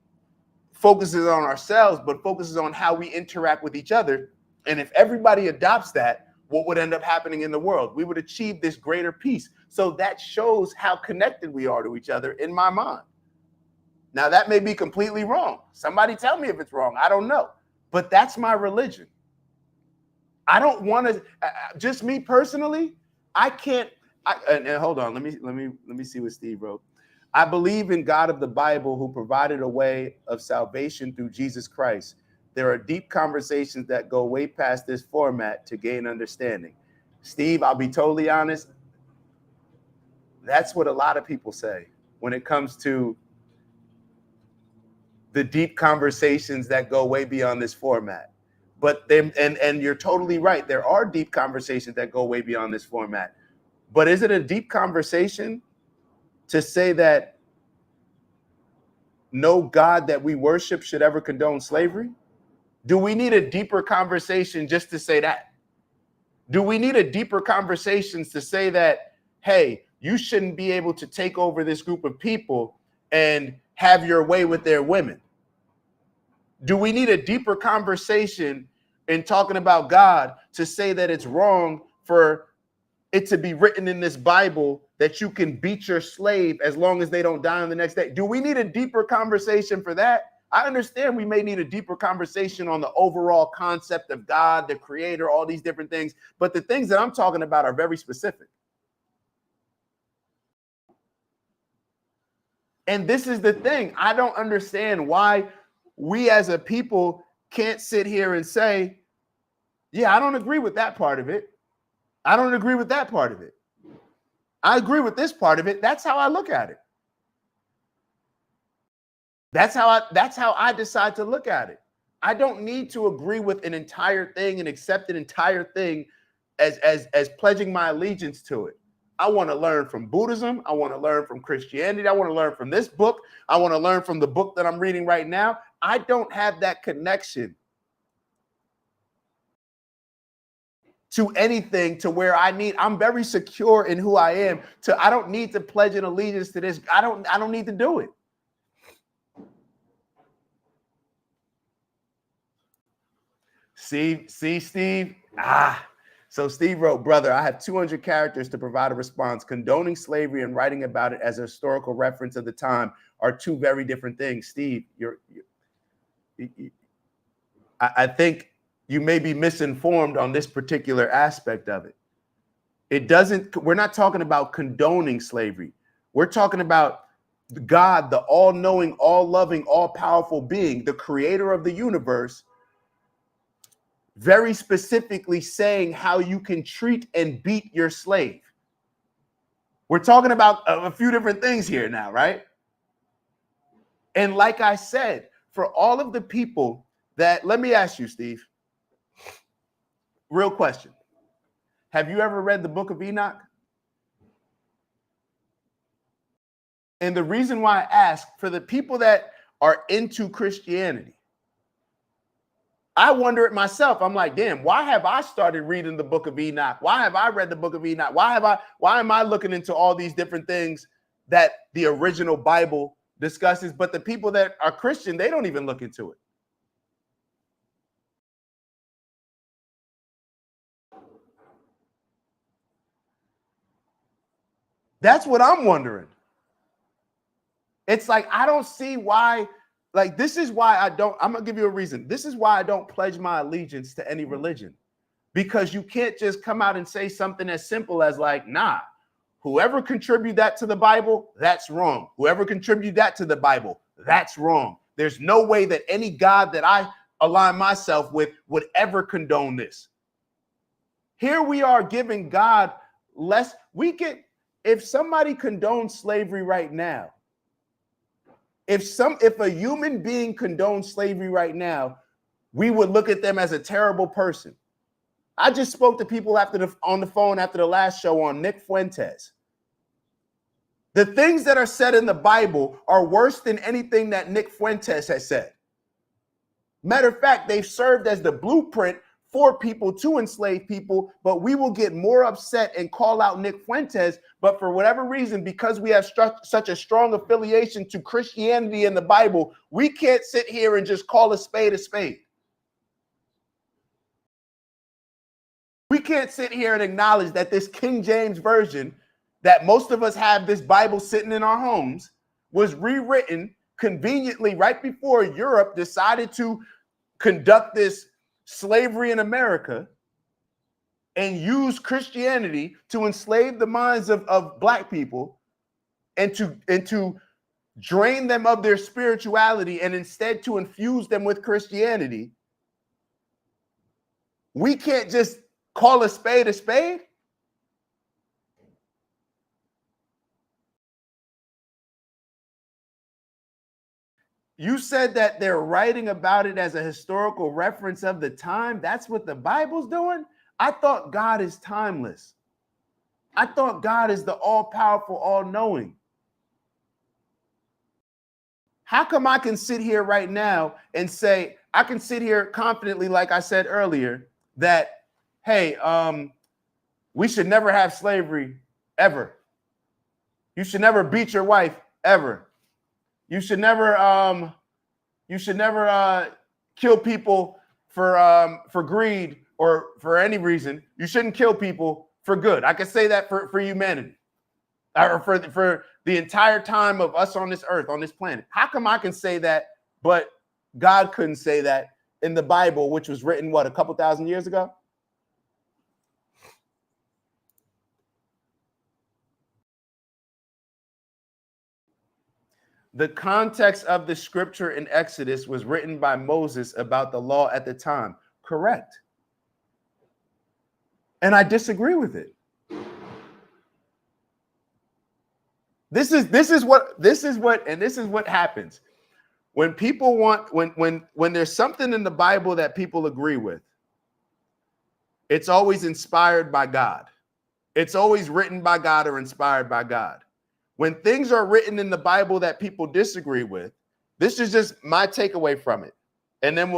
focuses on ourselves, but focuses on how we interact with each other. And if everybody adopts that, what would end up happening in the world? We would achieve this greater peace. So that shows how connected we are to each other in my mind. Now, that may be completely wrong. Somebody tell me if it's wrong. I don't know. But that's my religion. I don't want to, just me personally, I can't. And hold on, let me see what Steve wrote. I believe in God of the Bible who provided a way of salvation through Jesus Christ. There are deep conversations that go way past this format to gain understanding. Steve, I'll be totally honest. That's what a lot of people say when it comes to the deep conversations that go way beyond this format. But then, and you're totally right. There are deep conversations that go way beyond this format. But is it a deep conversation to say that no God that we worship should ever condone slavery? Do we need a deeper conversation just to say that? Do we need a deeper conversation to say that, hey, you shouldn't be able to take over this group of people and have your way with their women? Do we need a deeper conversation in talking about God to say that it's wrong for it to be written in this Bible that you can beat your slave as long as they don't die on the next day? Do we need a deeper conversation for that? I understand we may need a deeper conversation on the overall concept of God, the creator, all these different things. But the things that I'm talking about are very specific. And this is the thing. I don't understand why we as a people can't sit here and say, yeah, I don't agree with that part of it. I don't agree with that part of it. I agree with this part of it. That's how I look at it. That's how I decide to look at it. I don't need to agree with an entire thing and accept an entire thing as pledging my allegiance to it. I want to learn from Buddhism. I want to learn from Christianity. I want to learn from this book. I want to learn from the book that I'm reading right now. I don't have that connection to anything to where I'm very secure in who I am. I don't need to pledge an allegiance to this. I don't need to do it. See, Steve? So Steve wrote, brother, I have 200 characters to provide a response. Condoning slavery and writing about it as a historical reference of the time are two very different things. Steve, I think you may be misinformed on this particular aspect of it. We're not talking about condoning slavery. We're talking about God, the all-knowing, all-loving, all-powerful being, the creator of the universe, very specifically saying how you can treat and beat your slave. We're talking about a few different things here now, right? And like I said, for all of the people that, let me ask you, Steve, real question. Have you ever read the book of Enoch? And the reason why I ask, for the people that are into Christianity, I wonder it myself. I'm like, damn, why have I started reading the book of Enoch? Why have I read the book of Enoch? Why am I looking into all these different things that the original Bible discusses? But the people that are Christian, they don't even look into it. That's what I'm wondering. It's like, I don't see why Like, this is why I'm gonna give you a reason. This is why I don't pledge my allegiance to any religion, because you can't just come out and say something as simple as like, nah, whoever contributed that to the Bible, that's wrong. Whoever contributed that to the Bible, that's wrong. There's no way that any God that I align myself with would ever condone this. Here we are giving God less. If somebody condones slavery right now, if a human being condones slavery right now, we would look at them as a terrible person. I just spoke to people on the phone after the last show on Nick Fuentes. The things that are said in the Bible are worse than anything that Nick Fuentes has said. Matter of fact, they've served as the blueprint for people to enslave people, but we will get more upset and call out Nick Fuentes. But for whatever reason, because we have such a strong affiliation to Christianity and the Bible, we can't sit here and just call a spade a spade. We can't sit here and acknowledge that this King James version, that most of us have this Bible sitting in our homes, was rewritten conveniently right before Europe decided to conduct this slavery in America and use Christianity to enslave the minds of Black people and to drain them of their spirituality and instead to infuse them with Christianity. We can't just call a spade a spade. You said that they're writing about it as a historical reference of the time. That's what the Bible's doing? I thought God is timeless. I thought God is the all-powerful, all-knowing. How come I can sit here right now and say, I can sit here confidently, like I said earlier, that, hey, we should never have slavery ever. You should never beat your wife ever. You should never kill people for greed or for any reason. You shouldn't kill people for good. I can say that for humanity, or for the entire time of us on this earth, on this planet. How come I can say that, but God couldn't say that in the Bible, which was written, what, a couple thousand years ago? The context of the scripture in Exodus was written by Moses about the law at the time. Correct. And I disagree with it. This is what happens. When people when there's something in the Bible that people agree with, it's always inspired by God. It's always written by God or inspired by God. When things are written in the Bible that people disagree with, this is just my takeaway from it. And then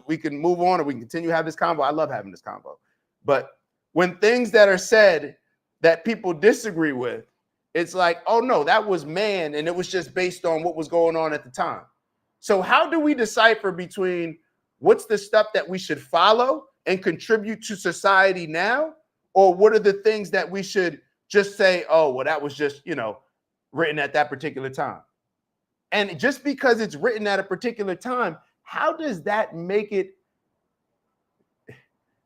we can move on, or we can continue to have this convo. I love having this convo. But when things that are said that people disagree with, it's like, oh no, that was man, and it was just based on what was going on at the time. So how do we decipher between what's the stuff that we should follow and contribute to society now, or what are the things that we should just say, oh, well, that was just, written at that particular time? And just because it's written at a particular time, how does that make it?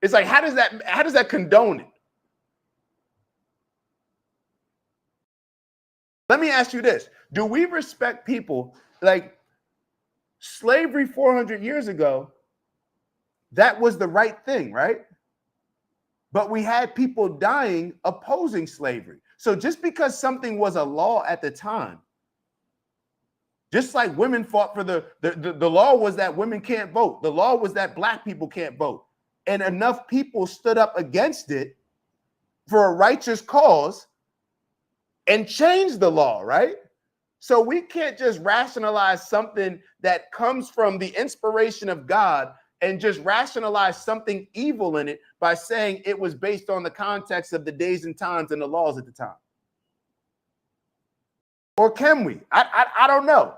It's like, how does that condone it? Let me ask you this. Do we respect people like slavery 400 years ago? That was the right thing, right? But we had people dying opposing slavery. So just because something was a law at the time, just like women fought for the law was that women can't vote. The law was that Black people can't vote. And enough people stood up against it for a righteous cause and changed the law, right? So we can't just rationalize something that comes from the inspiration of God and just rationalize something evil in it by saying it was based on the context of the days and times and the laws at the time. Or can we? I don't know.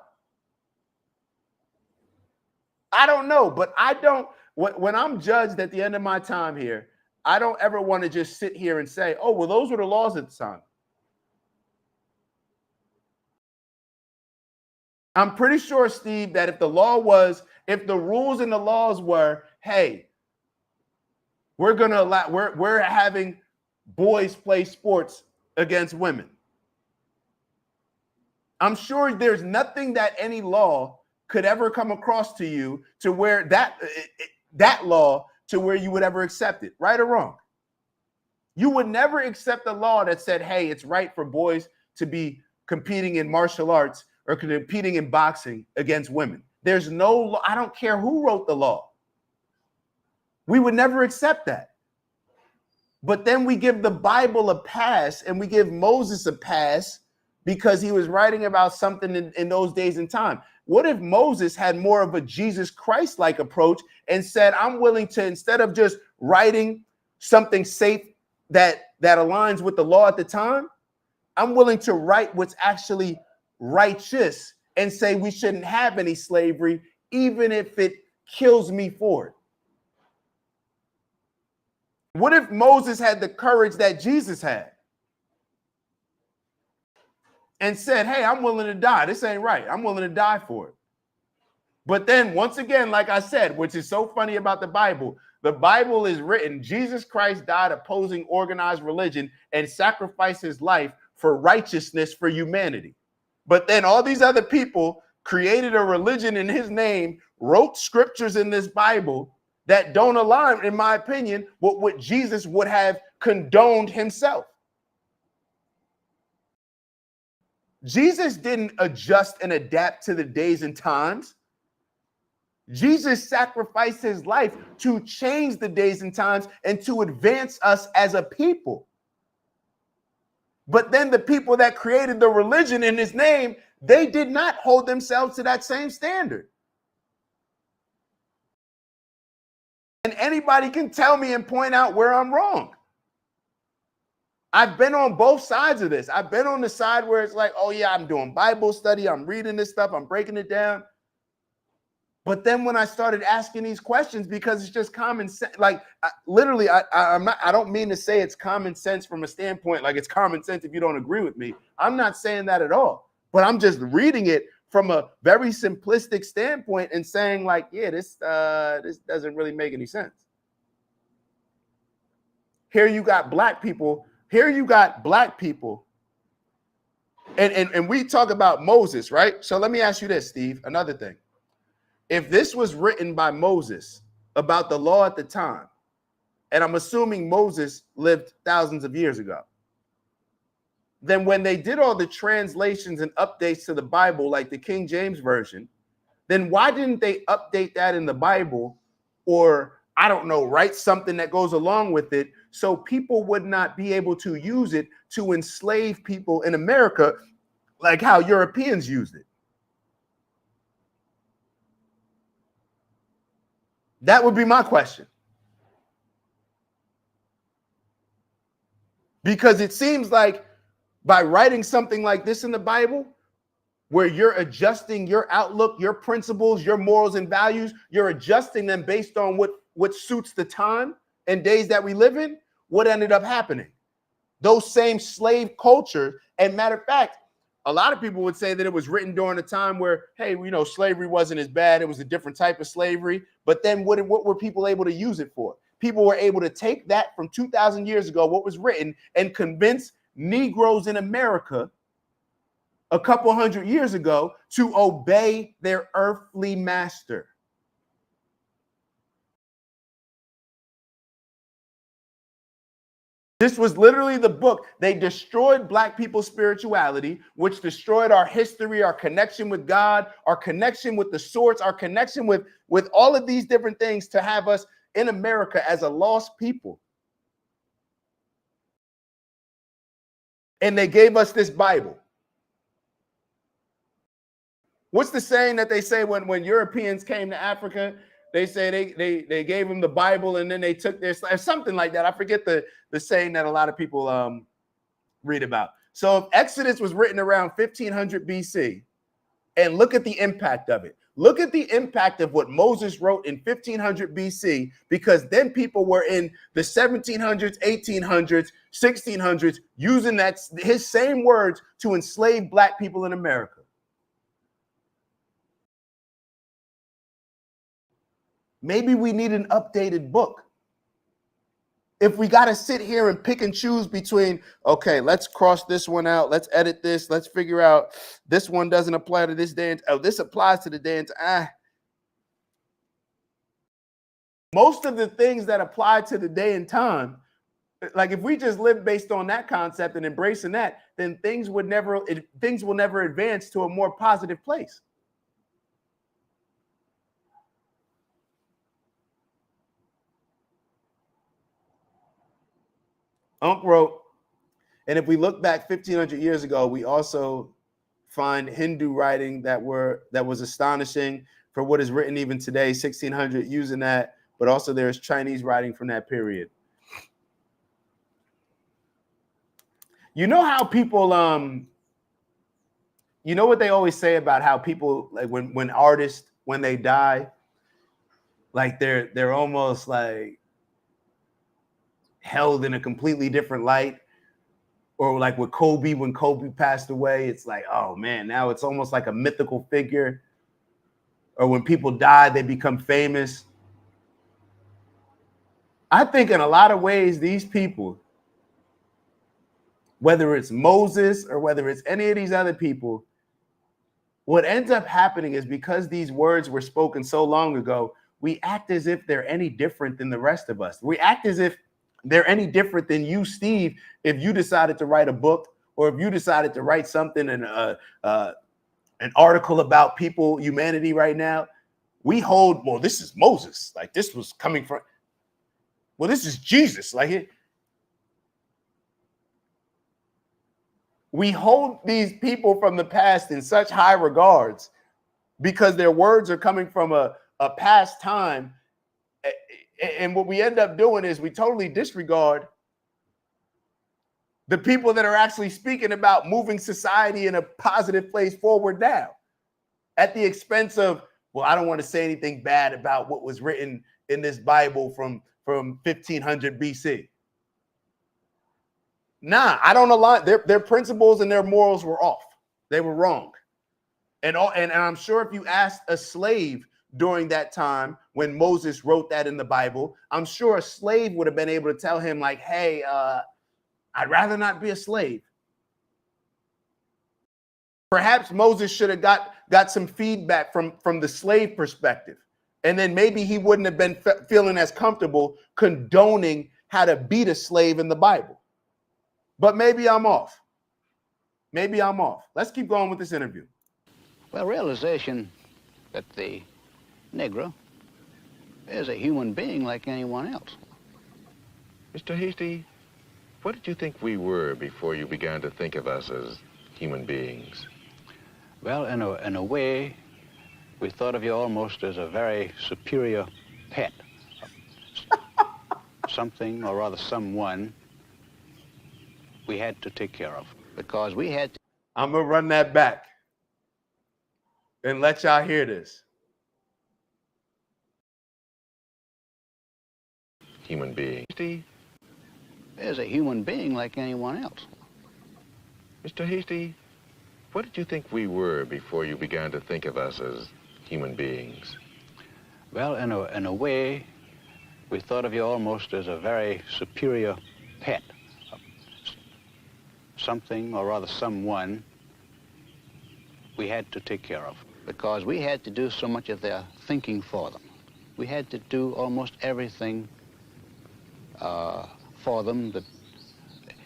I don't know, but I don't, when I'm judged at the end of my time here, I don't ever want to just sit here and say, oh, well, those were the laws at the time. I'm pretty sure, Steve, that if the rules and the laws were, hey, we're having boys play sports against women. I'm sure there's nothing that any law could ever come across to you to where that law to where you would ever accept it, right or wrong. You would never accept a law that said, hey, it's right for boys to be competing in martial arts or competing in boxing against women. There's no law. I don't care who wrote the law. We would never accept that. But then we give the Bible a pass and we give Moses a pass because he was writing about something in those days and time. What if Moses had more of a Jesus Christ-like approach and said, I'm willing to, instead of just writing something safe that aligns with the law at the time, I'm willing to write what's actually righteous and say we shouldn't have any slavery, even if it kills me for it. What if Moses had the courage that Jesus had and said, hey, I'm willing to die. This ain't right. I'm willing to die for it. But then once again, like I said, which is so funny about the Bible is written, Jesus Christ died opposing organized religion and sacrificed his life for righteousness for humanity. But then all these other people created a religion in his name, wrote scriptures in this Bible that don't align, in my opinion, with what Jesus would have condoned himself. Jesus didn't adjust and adapt to the days and times. Jesus sacrificed his life to change the days and times and to advance us as a people. But then the people that created the religion in his name, they did not hold themselves to that same standard. And anybody can tell me and point out where I'm wrong. I've been on both sides of this. I've been on the side where it's like, oh yeah, I'm doing Bible study. I'm reading this stuff. I'm breaking it down. But then when I started asking these questions, because it's just common sense, like I don't mean to say it's common sense from a standpoint, like it's common sense if you don't agree with me. I'm not saying that at all, but I'm just reading it from a very simplistic standpoint and saying like, yeah, this doesn't really make any sense. Here you got black people. And we talk about Moses, right? So let me ask you this, Steve, another thing. If this was written by Moses about the law at the time, and I'm assuming Moses lived thousands of years ago, then when they did all the translations and updates to the Bible, like the King James Version, then why didn't they update that in the Bible, or I don't know, write something that goes along with it so people would not be able to use it to enslave people in America like how Europeans used it? That would be my question. Because it seems like by writing something like this in the Bible, where you're adjusting your outlook, your principles, your morals and values, you're adjusting them based on what suits the time and days that we live in, what ended up happening? Those same slave culture, and matter of fact, a lot of people would say that it was written during a time where, hey, you know, slavery wasn't as bad. It was a different type of slavery. But then what were people able to use it for? People were able to take that from 2,000 years ago, what was written, and convince Negroes in America a couple hundred years ago to obey their earthly master. This was literally the book. They destroyed black people's spirituality, which destroyed our history, our connection with God, our connection with the source, our connection with all of these different things to have us in America as a lost people. And they gave us this Bible. What's the saying that they say when Europeans came to Africa? They say they gave them the Bible and then they took their something like that. I forget the saying that a lot of people read about. So if Exodus was written around 1500 BC, and look at the impact of it. Look at the impact of what Moses wrote in 1500 BC, because then people were in the 1700s, 1800s, 1600s using his same words to enslave black people in America. Maybe we need an updated book. If we got to sit here and pick and choose between, okay, let's cross this one out, let's edit this, let's figure out this one doesn't apply to this day, and oh, this applies to the day and most of the things that apply to the day and time, like if we just live based on that concept and embracing that, then things will never advance to a more positive place. Unc wrote, and if we look back 1,500 years ago, we also find Hindu writing that was astonishing for what is written even today, 1600, using that, but also there's Chinese writing from that period. You know how people, you know what they always say about how people, like when artists, when they die, like they're almost like held in a completely different light. Or like with Kobe, when Kobe passed away, it's like, oh man, now it's almost like a mythical figure. Or when people die, they become famous. I think in a lot of ways, these people, whether it's Moses or whether it's any of these other people, what ends up happening is because these words were spoken so long ago, we act as if they're any different than the rest of us. We act as if they're any different than you, Steve, if you decided to write a book or if you decided to write something in an article about humanity right now. We hold, well, this is Moses. Like this was coming from, well, this is Jesus. Like we hold these people from the past in such high regards because their words are coming from a past time. And what we end up doing is we totally disregard the people that are actually speaking about moving society in a positive place forward now at the expense of, well, I don't want to say anything bad about what was written in this Bible from 1500 BC. Nah, I don't align. Their principles and their morals were off. They were wrong. And I'm sure if you asked a slave during that time when Moses wrote that in the Bible, I'm sure a slave would have been able to tell him like, hey, I'd rather not be a slave. Perhaps Moses should have got some feedback from the slave perspective. And then maybe he wouldn't have been feeling as comfortable condoning how to beat a slave in the Bible. But maybe I'm off. Maybe I'm off. Let's keep going with this interview. Well, realization that the Negro is a human being like anyone else. Mr. Hasty, what did you think we were before you began to think of us as human beings? Well, in a way, we thought of you almost as a very superior pet. Something, or rather someone, we had to take care of. Because we had to... I'm going to run that back and let y'all hear this. Human being. Is a human being like anyone else. Mr. Hasty, what did you think we were before you began to think of us as human beings? Well, in a way, we thought of you almost as a very superior pet. Something, or rather someone, we had to take care of. Because we had to do so much of their thinking for them. We had to do almost everything for them that,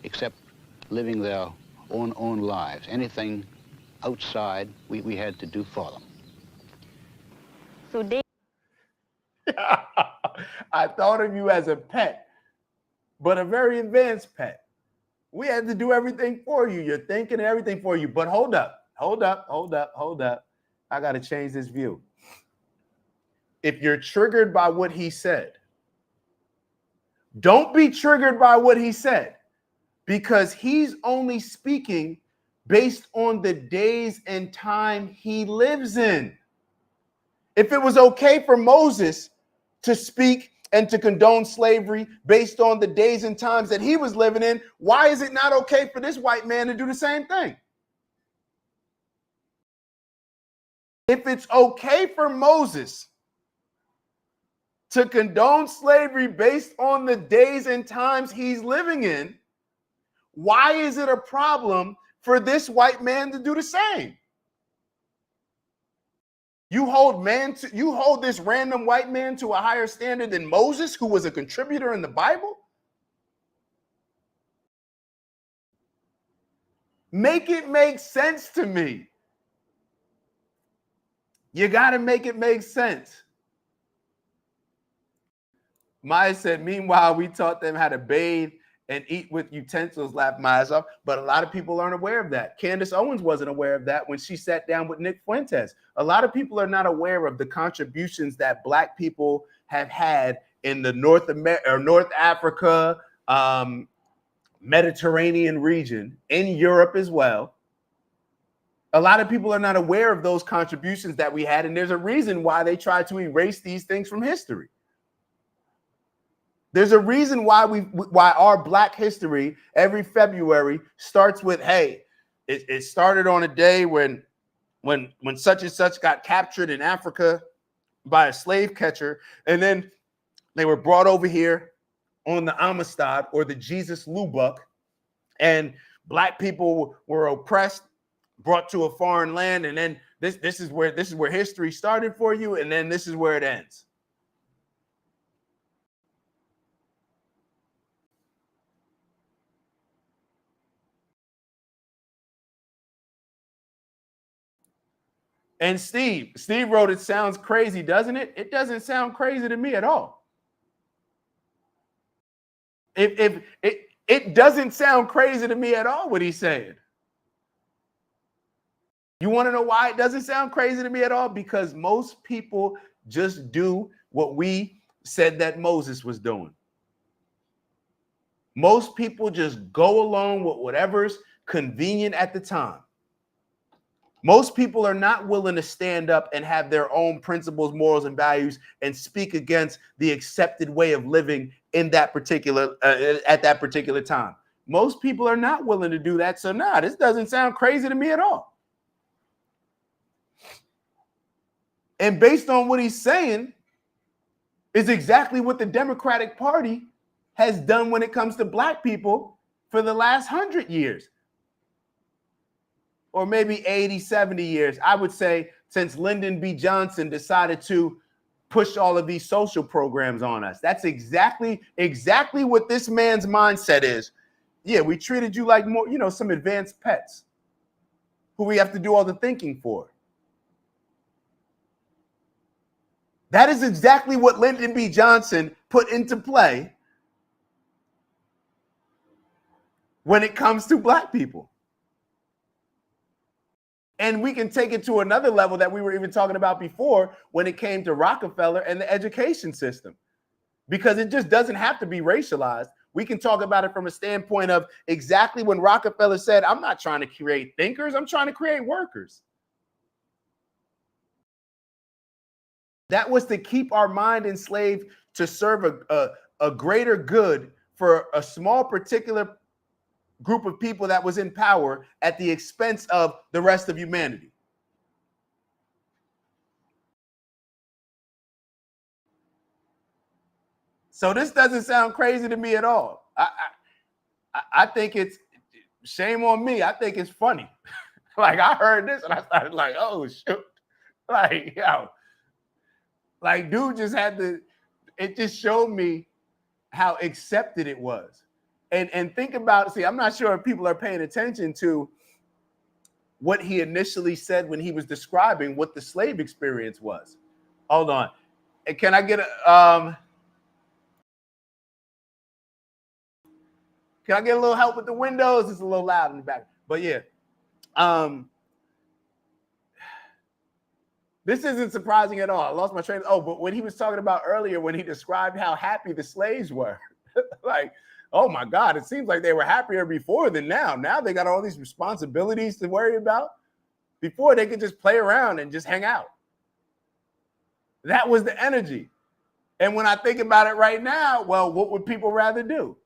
except living their own lives. Anything outside, we had to do for them. So they... I thought of you as a pet, but a very advanced pet. We had to do everything for you. You're thinking everything for you. But hold up. I got to change this view. If you're triggered by what he said, don't be triggered by what he said, because he's only speaking based on the days and time he lives in. If it was okay for Moses to speak and to condone slavery based on the days and times that he was living in, why is it not okay for this white man to do the same thing? If it's okay for Moses to condone slavery based on the days and times he's living in, why is it a problem for this white man to do the same? You hold this random white man to a higher standard than Moses, who was a contributor in the Bible? Make it make sense to me. You got to make it make sense. Maya said, meanwhile, we taught them how to bathe and eat with utensils, laughed Maya's off. But a lot of people aren't aware of that. Candace Owens wasn't aware of that when she sat down with Nick Fuentes. A lot of people are not aware of the contributions that Black people have had in the North Africa, Mediterranean region, in Europe as well. A lot of people are not aware of those contributions that we had, and there's a reason why they try to erase these things from history. There's a reason why our Black history every February starts with, hey, it started on a day when such and such got captured in Africa by a slave catcher, and then they were brought over here on the Amistad or the Jesus Lubbock, and Black people were oppressed, brought to a foreign land, and then this is where history started for you, and then this is where it ends. And Steve wrote, it sounds crazy, doesn't it? It doesn't sound crazy to me at all. If it doesn't sound crazy to me at all what he's saying. You want to know why it doesn't sound crazy to me at all? Because most people just do what we said that Moses was doing. Most people just go along with whatever's convenient at the time. Most people are not willing to stand up and have their own principles, morals, and values and speak against the accepted way of living in that particular at that particular time. Most people are not willing to do that. So this doesn't sound crazy to me at all. And based on what he's saying is exactly what the Democratic Party has done when it comes to Black people for the last 100 years. Or maybe 80, 70 years, I would say, since Lyndon B. Johnson decided to push all of these social programs on us. That's exactly what this man's mindset is. Yeah, we treated you like more, some advanced pets who we have to do all the thinking for. That is exactly what Lyndon B. Johnson put into play when it comes to Black people. And we can take it to another level that we were even talking about before when it came to Rockefeller and the education system, because it just doesn't have to be racialized. We can talk about it from a standpoint of exactly when Rockefeller said, I'm not trying to create thinkers, I'm trying to create workers. That was to keep our mind enslaved to serve a greater good for a small particular group of people that was in power at the expense of the rest of humanity. So this doesn't sound crazy to me at all. I think it's shame on me. I think it's funny. Like I heard this and I started like, oh shoot. Like, dude just it just showed me how accepted it was. And think about, I'm not sure if people are paying attention to what he initially said when he was describing what the slave experience was. Hold on. Can I get a little help with the windows? It's a little loud in the back. But yeah. This isn't surprising at all. I lost my train. Oh, but when he was talking about earlier, when he described how happy the slaves were, like, oh my God, it seems like they were happier before than now. Now they got all these responsibilities to worry about. Before they could just play around and just hang out. That was the energy. And when I think about it right now, well, what would people rather do?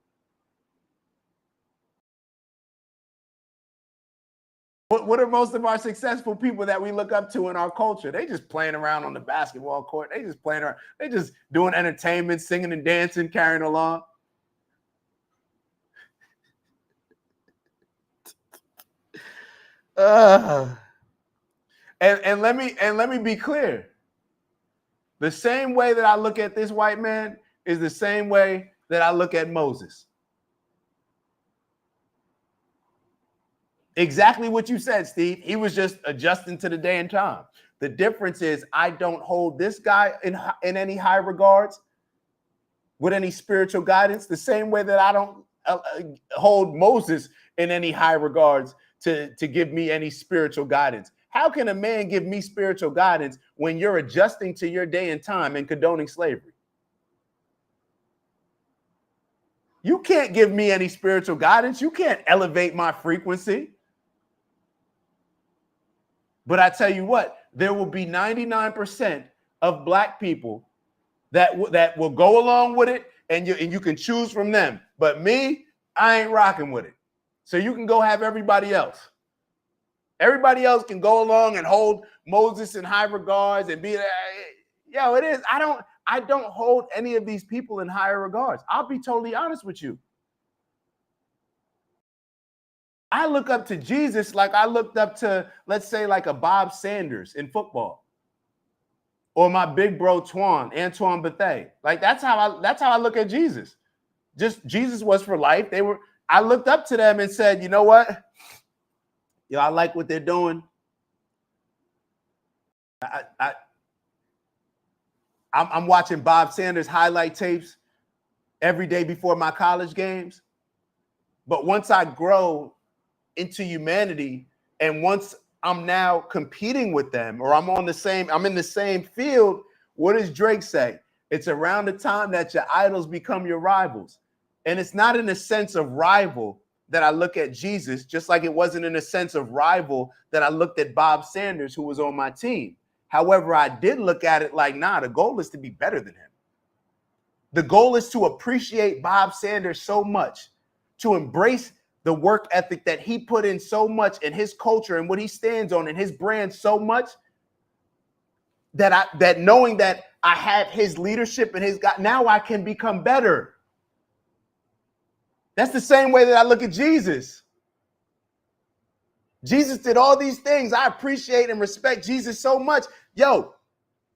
What are most of our successful people that we look up to in our culture? They just playing around on the basketball court. They just playing around. They just doing entertainment, singing and dancing, carrying along. And let me be clear. The same way that I look at this white man is the same way that I look at Moses. Exactly what you said, Steve. He was just adjusting to the day and time. The difference is I don't hold this guy in any high regards with any spiritual guidance, the same way that I don't hold Moses in any high regards to give me any spiritual guidance. How can a man give me spiritual guidance when you're adjusting to your day and time and condoning slavery? You can't give me any spiritual guidance. You can't elevate my frequency. But I tell you what, there will be 99% of black people that will go along with it, and you can choose from them. But me, I ain't rocking with it. So you can go have everybody else. Everybody else can go along and hold Moses in high regards and be yo, it is. I don't hold any of these people in higher regards. I'll be totally honest with you. I look up to Jesus like I looked up to, let's say, like a Bob Sanders in football, or my big bro Antoine Bethea. Like that's how I look at Jesus. Just Jesus was for life. I looked up to them and said, you know what? I like what they're doing. I'm watching Bob Sanders highlight tapes every day before my college games. But once I grow into humanity, and once I'm now competing with them, or I'm in the same field, what does Drake say? It's around the time that your idols become your rivals. And it's not in a sense of rival that I look at Jesus, just like it wasn't in a sense of rival that I looked at Bob Sanders, who was on my team. However, I did look at it like, nah, the goal is to be better than him. The goal is to appreciate Bob Sanders so much, to embrace the work ethic that he put in so much, and his culture and what he stands on and his brand so much, that knowing that I have his leadership and his God, now I can become better. That's the same way that I look at Jesus. Jesus did all these things. I appreciate and respect Jesus so much. Yo,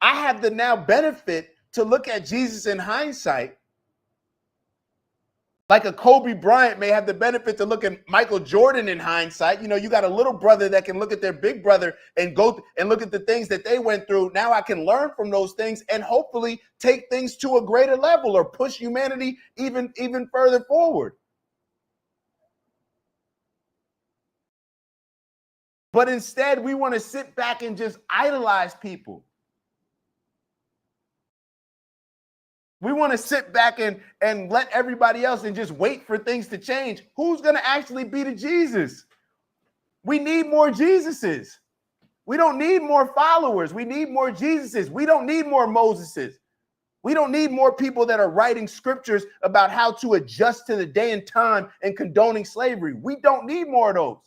I have the now benefit to look at Jesus in hindsight. Like a Kobe Bryant may have the benefit to look at Michael Jordan in hindsight. You got a little brother that can look at their big brother and go and look at the things that they went through. Now I can learn from those things and hopefully take things to a greater level or push humanity even further forward. But instead, we want to sit back and just idolize people. We want to sit back and let everybody else and just wait for things to change. Who's going to actually be the Jesus? We need more Jesuses. We don't need more followers. We need more Jesuses. We don't need more Moseses. We don't need more people that are writing scriptures about how to adjust to the day and time and condoning slavery. We don't need more of those.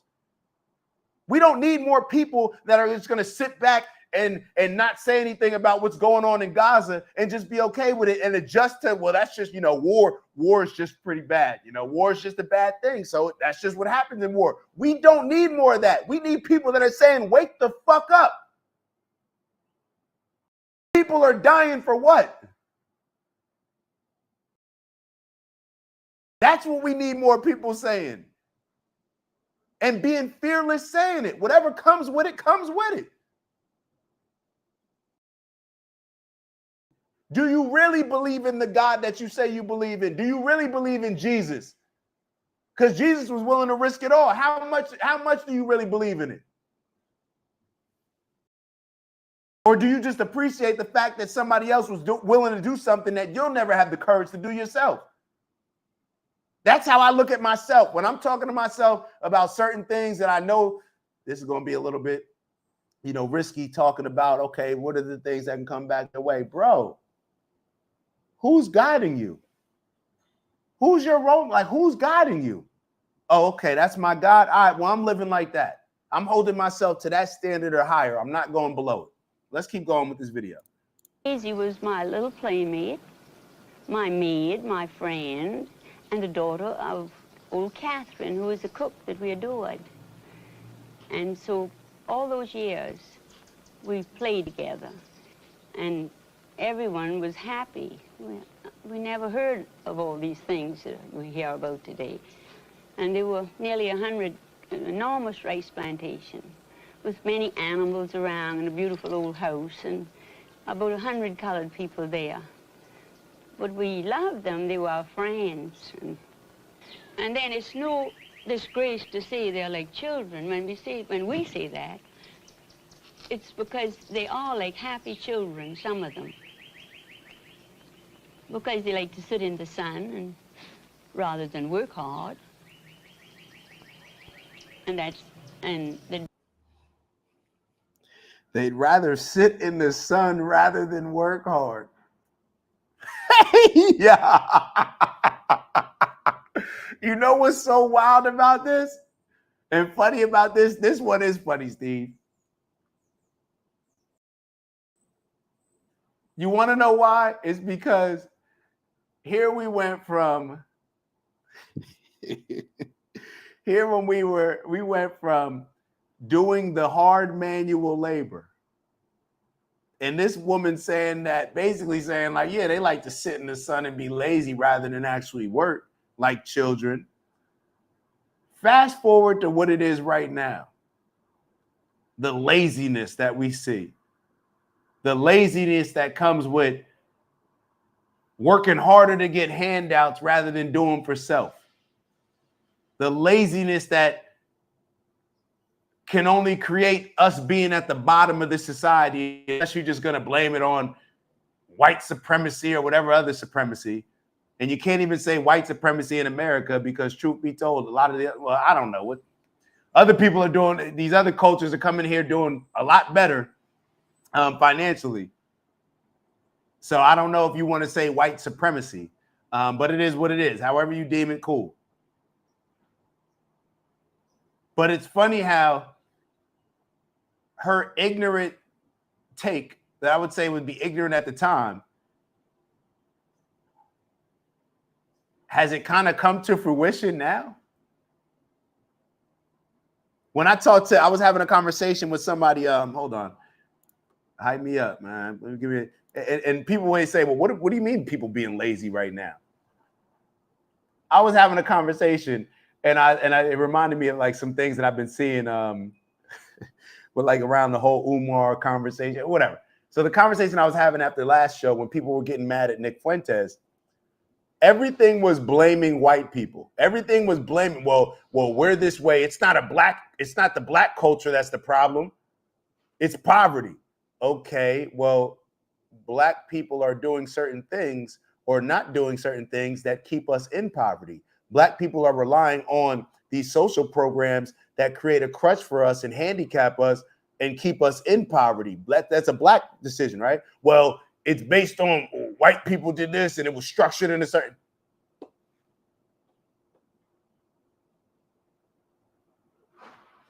We don't need more people that are just going to sit back and not say anything about what's going on in Gaza and just be okay with it and adjust to, well, that's just, war is just pretty bad. War is just a bad thing. So that's just what happens in war. We don't need more of that. We need people that are saying, wake the fuck up. People are dying for what? That's what we need more people saying. And being fearless saying it. Whatever comes with it, comes with it. Do you really believe in the God that you say you believe in? Do you really believe in Jesus? Because Jesus was willing to risk it all. How much do you really believe in it? Or do you just appreciate the fact that somebody else was willing to do something that you'll never have the courage to do yourself? That's how I look at myself. When I'm talking to myself about certain things that I know this is going to be a little bit, risky talking about, okay, what are the things that can come back the way? Bro, who's guiding you? Who's your role? Like, who's guiding you? Oh, okay, that's my God. All right, well, I'm living like that. I'm holding myself to that standard or higher. I'm not going below it. Let's keep going with this video. Daisy was my little playmate, my maid, my friend, and the daughter of old Catherine, who was a cook that we adored. And so all those years, we played together, and everyone was happy. We never heard of all these things that we hear about today. And there were nearly 100 enormous rice plantation with many animals around and a beautiful old house and about 100 colored people there. But we loved them. They were our friends. And then it's no disgrace to say they're like children. When we say that, it's because they are like happy children, some of them. Because they like to sit in the sun and rather than work hard. They'd rather sit in the sun rather than work hard. Yeah. You know what's so wild about this and funny about this? This one is funny, Steve. You want to know why? It's because here we went from we went from doing the hard manual labor. And this woman saying that, basically saying like, yeah, they like to sit in the sun and be lazy rather than actually work like children. Fast forward to what it is right now. The laziness that we see. The laziness that comes with working harder to get handouts rather than doing for self. The laziness that can only create us being at the bottom of the society, unless you're just going to blame it on white supremacy or whatever other supremacy. And you can't even say white supremacy in America because, truth be told, a lot of I don't know what other people are doing. These other cultures are coming here doing a lot better financially. So I don't know if you want to say white supremacy, but it is what it is. However you deem it, cool. But it's funny how her ignorant take that I would say would be ignorant at the time, has it kind of come to fruition now? When I was having a conversation with somebody, hold on, hype me up, man. Let me give you, and people always say, well, what do you mean people being lazy right now? I was having a conversation and it reminded me of like some things that I've been seeing with like around the whole Umar conversation, whatever. So the conversation I was having after the last show when people were getting mad at Nick Fuentes, everything was blaming white people. Everything was blaming, well, we're this way. It's not the black culture that's the problem. It's poverty. Okay, well, black people are doing certain things or not doing certain things that keep us in poverty. Black people are relying on these social programs that create a crutch for us and handicap us and keep us in poverty. That's a black decision, right? Well, it's based on white people did this and it was structured in a certain.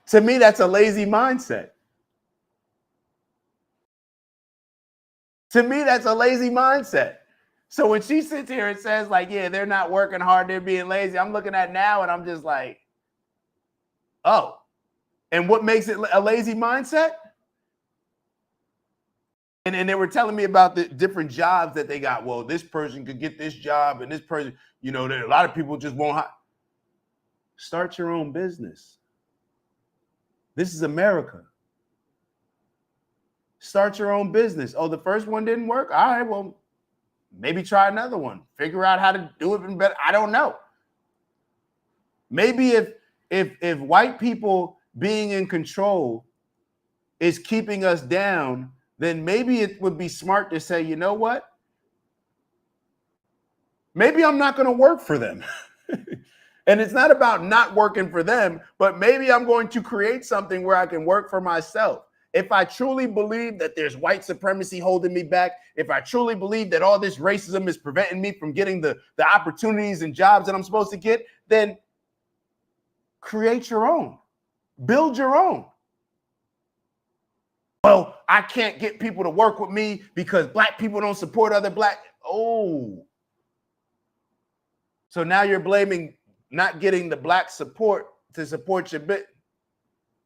To me, that's a lazy mindset. To me, that's a lazy mindset. So when she sits here and says like, yeah, they're not working hard, they're being lazy, I'm looking at now and I'm just like, oh, and what makes it a lazy mindset? And they were telling me about the different jobs that they got. Well, this person could get this job and this person, you know, a lot of people just won't. Start your own business. This is America. Start your own business. Oh, the first one didn't work? All right, well, maybe try another one. Figure out how to do it even better. I don't know. Maybe if white people being in control is keeping us down, then maybe it would be smart to say, you know what? Maybe I'm not going to work for them. And it's not about not working for them, but maybe I'm going to create something where I can work for myself. If I truly believe that there's white supremacy holding me back, if I truly believe that all this racism is preventing me from getting the opportunities and jobs that I'm supposed to get, then create your own. Build your own. Well, I can't get people to work with me because black people don't support other black. Oh. So now you're blaming not getting the black support to support your bit.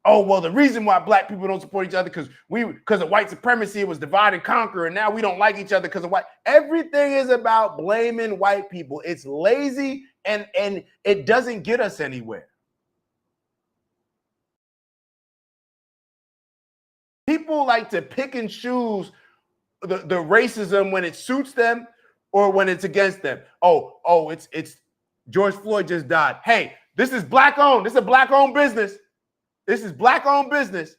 Oh, well, the reason why black people don't support each other because of white supremacy, it was divide and conquer, and now we don't like each other because of white. Everything is about blaming white people. It's lazy and it doesn't get us anywhere. People like to pick and choose the racism when it suits them or when it's against them. Oh, it's George Floyd just died. Hey, this is black owned. This is a black owned business. This is black owned business.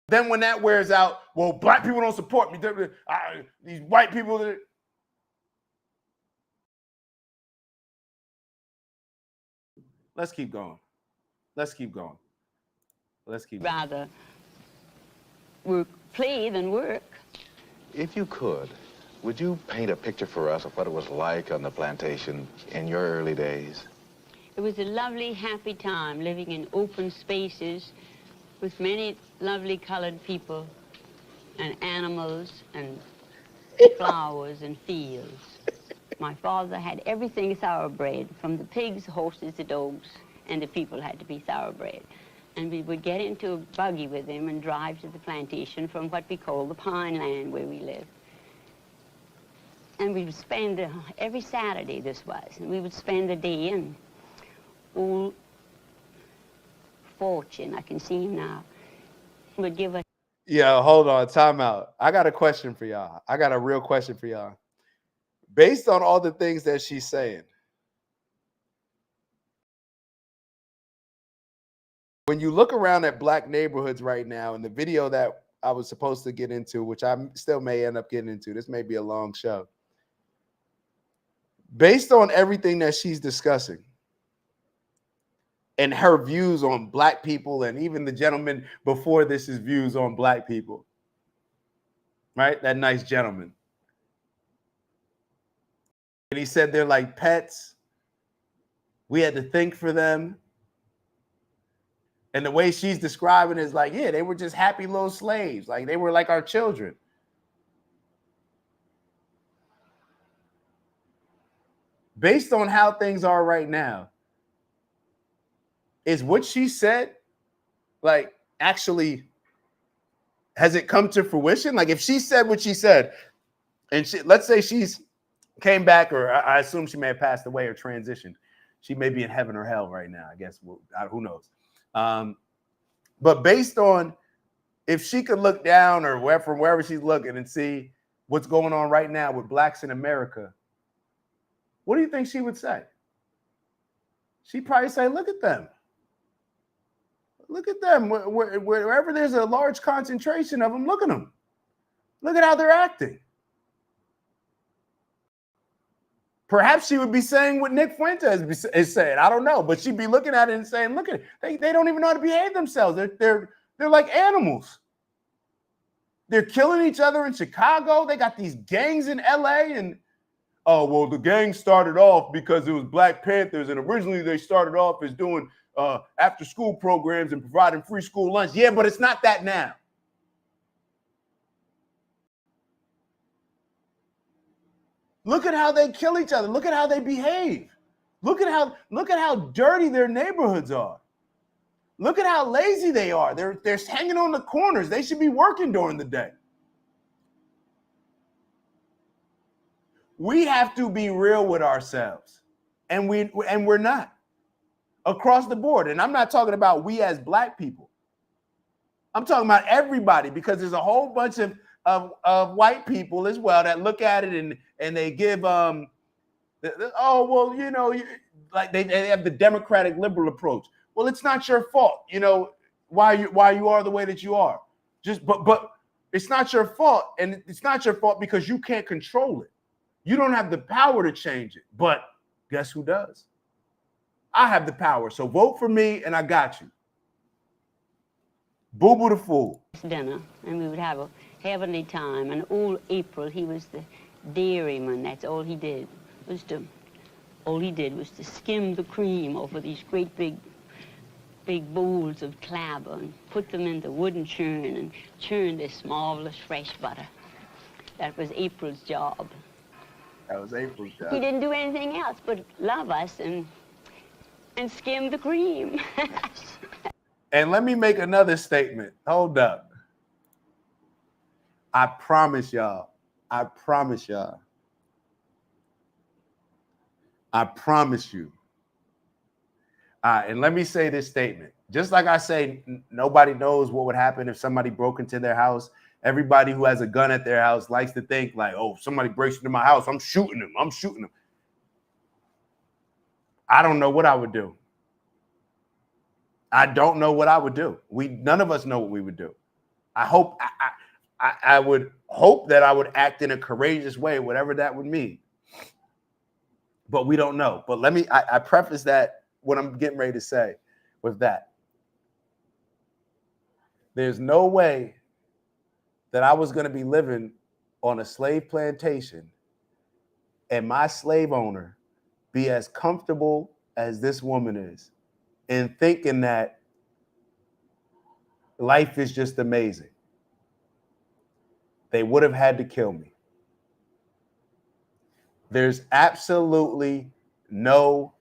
Then when that wears out, well, black people don't support me. These white people. Let's keep going. Let's keep going. Let's keep going. Rather play than work. If you could, would you paint a picture for us of what it was like on the plantation in your early days? It was a lovely, happy time living in open spaces with many lovely colored people and animals and flowers and fields. My father had everything thoroughbred, from the pigs, horses, the dogs, and the people had to be thoroughbred. And we would get into a buggy with him and drive to the plantation from what we call the pine land where we lived. And we would spend, every Saturday this was, and we would spend a day in old Fortune, I can see him now, would give us. Yeah, hold on, time out. I got a question for y'all. I got a real question for y'all. Based on all the things that she's saying, when you look around at black neighborhoods right now, in the video that I was supposed to get into, which I still may end up getting into, this may be a long show. Based on everything that she's discussing and her views on black people, and even the gentleman before this, his views on black people, right? That nice gentleman. And he said they're like pets. We had to think for them. And the way she's describing it is like, yeah, they were just happy little slaves. Like they were like our children. Based on how things are right now, is what she said, like, actually, has it come to fruition? Like if she said what she said, and let's say she's came back, or I assume she may have passed away or transitioned. She may be in heaven or hell right now, I guess. Who knows? But based on if she could look down or from wherever she's looking and see what's going on right now with blacks in America, what do you think she would say? She'd probably say, look at them. Look at them. Wherever there's a large concentration of them, look at them. Look at how they're acting. Perhaps she would be saying what Nick Fuentes is saying. I don't know, but she'd be looking at it and saying, "Look at it. They don't even know how to behave themselves. They're like animals. They're killing each other in Chicago. They got these gangs in LA, and oh well, the gang started off because it was Black Panthers, and originally they started off as doing after-school programs and providing free school lunch. Yeah, but it's not that now." Look at how they kill each other. Look at how they behave. Look at how dirty their neighborhoods are. Look at how lazy they are. They're hanging on the corners. They should be working during the day. We have to be real with ourselves, and we're not across the board. And I'm not talking about we as black people. I'm talking about everybody, because there's a whole bunch of white people as well that look at it and they give oh well, you know, like they have the democratic liberal approach. Well, it's not your fault, you know, why you are the way that you are. Just but it's not your fault, and it's not your fault because you can't control it. You don't have the power to change it. But guess who does? I have the power. So vote for me, and I got you. Boo Boo the Fool. Dinner, and we would have a heavenly time. And old April, he was the dairyman. That's all he did. All he did was to skim the cream off of these great big big bowls of clabber and put them in the wooden churn and churn this marvelous fresh butter. That was April's job. That was April's job. He didn't do anything else but love us and skim the cream. And let me make another statement. Hold up. I promise y'all. I promise y'all. I promise you. And let me say this statement. Just like I say, nobody knows what would happen if somebody broke into their house. Everybody who has a gun at their house likes to think like, oh, somebody breaks into my house, I'm shooting them. I'm shooting them. I don't know what I would do. I don't know what I would do. None of us know what we would do. I would hope that I would act in a courageous way, whatever that would mean. But we don't know. But I preface that what I'm getting ready to say with that. There's no way that I was going to be living on a slave plantation and my slave owner be as comfortable as this woman is and thinking that life is just amazing. They would have had to kill me. There's absolutely no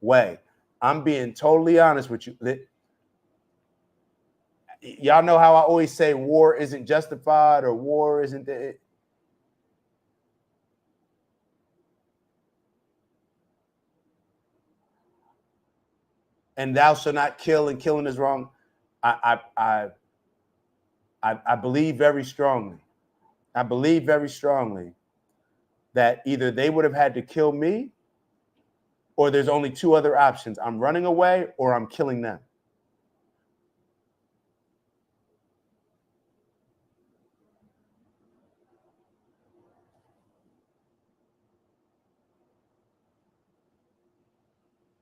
way. I'm being totally honest with you. Y'all know how I always say war isn't justified or war isn't it. And thou shalt not kill, and killing is wrong. I believe very strongly. I believe very strongly that either they would have had to kill me or there's only two other options. I'm running away or I'm killing them.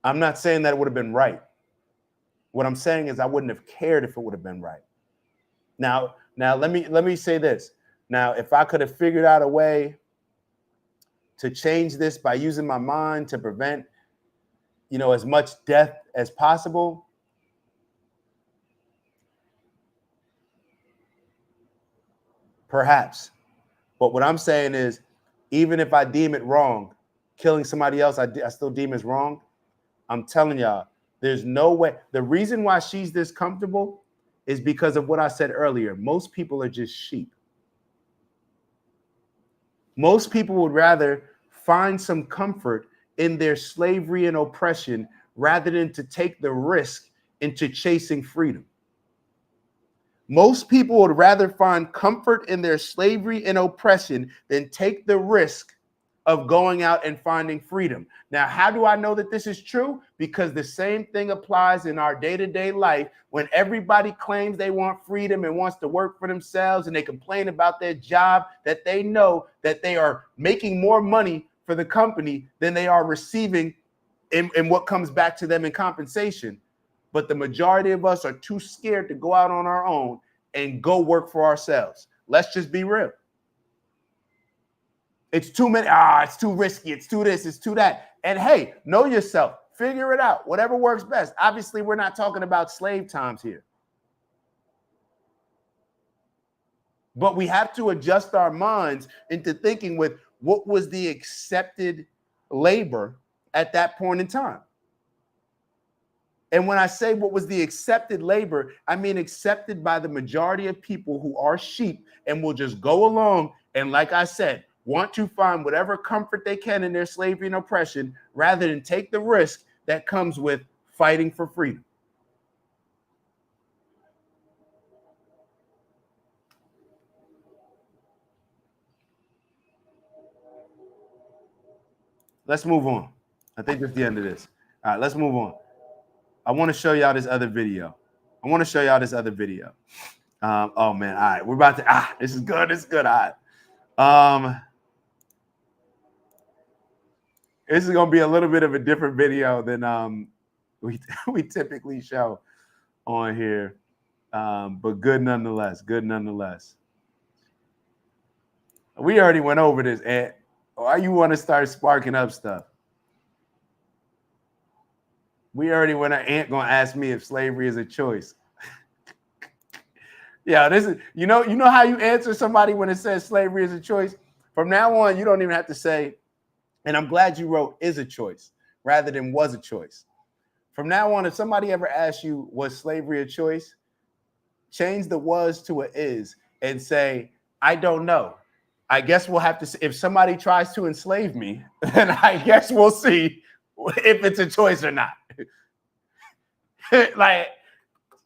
I'm not saying that it would have been right. What I'm saying is I wouldn't have cared if it would have been right. Now let me say this. Now, if I could have figured out a way to change this by using my mind to prevent, as much death as possible, perhaps. But what I'm saying is, even if I deem it wrong, killing somebody else, I still deem as wrong. I'm telling y'all, there's no way. The reason why she's this comfortable is because of what I said earlier. Most people are just sheep. Most people would rather find some comfort in their slavery and oppression rather than to take the risk into chasing freedom. Most people would rather find comfort in their slavery and oppression than take the risk of going out and finding freedom. Now, how do I know that this is true? Because the same thing applies in our day-to-day life when everybody claims they want freedom and wants to work for themselves and they complain about their job, that they know that they are making more money for the company than they are receiving in what comes back to them in compensation. But the majority of us are too scared to go out on our own and go work for ourselves. Let's just be real. It's too many. It's too risky. It's too this. It's too that. And hey, know yourself. Figure it out. Whatever works best. Obviously, we're not talking about slave times here. But we have to adjust our minds into thinking with what was the accepted labor at that point in time. And when I say what was the accepted labor, I mean accepted by the majority of people who are sheep and will just go along and, like I said, want to find whatever comfort they can in their slavery and oppression rather than take the risk that comes with fighting for freedom. Let's move on. I think that's the end of this. All right, let's move on. I want to show y'all this other video. Oh, man. All right. We're about to, this is good. This is good. All right. This is going to be a little bit of a different video than we typically show on here. But good nonetheless. We already went over this, and why you want to start sparking up stuff? We already went. An ant gonna ask me if slavery is a choice. Yeah, this is you know how you answer somebody when it says slavery is a choice. From now on, you don't even have to say, and I'm glad you wrote is a choice rather than was a choice. From now on, if somebody ever asks you was slavery a choice, change the was to a is and say, I don't know. I guess we'll have to see. If somebody tries to enslave me, then I guess we'll see if it's a choice or not. Like,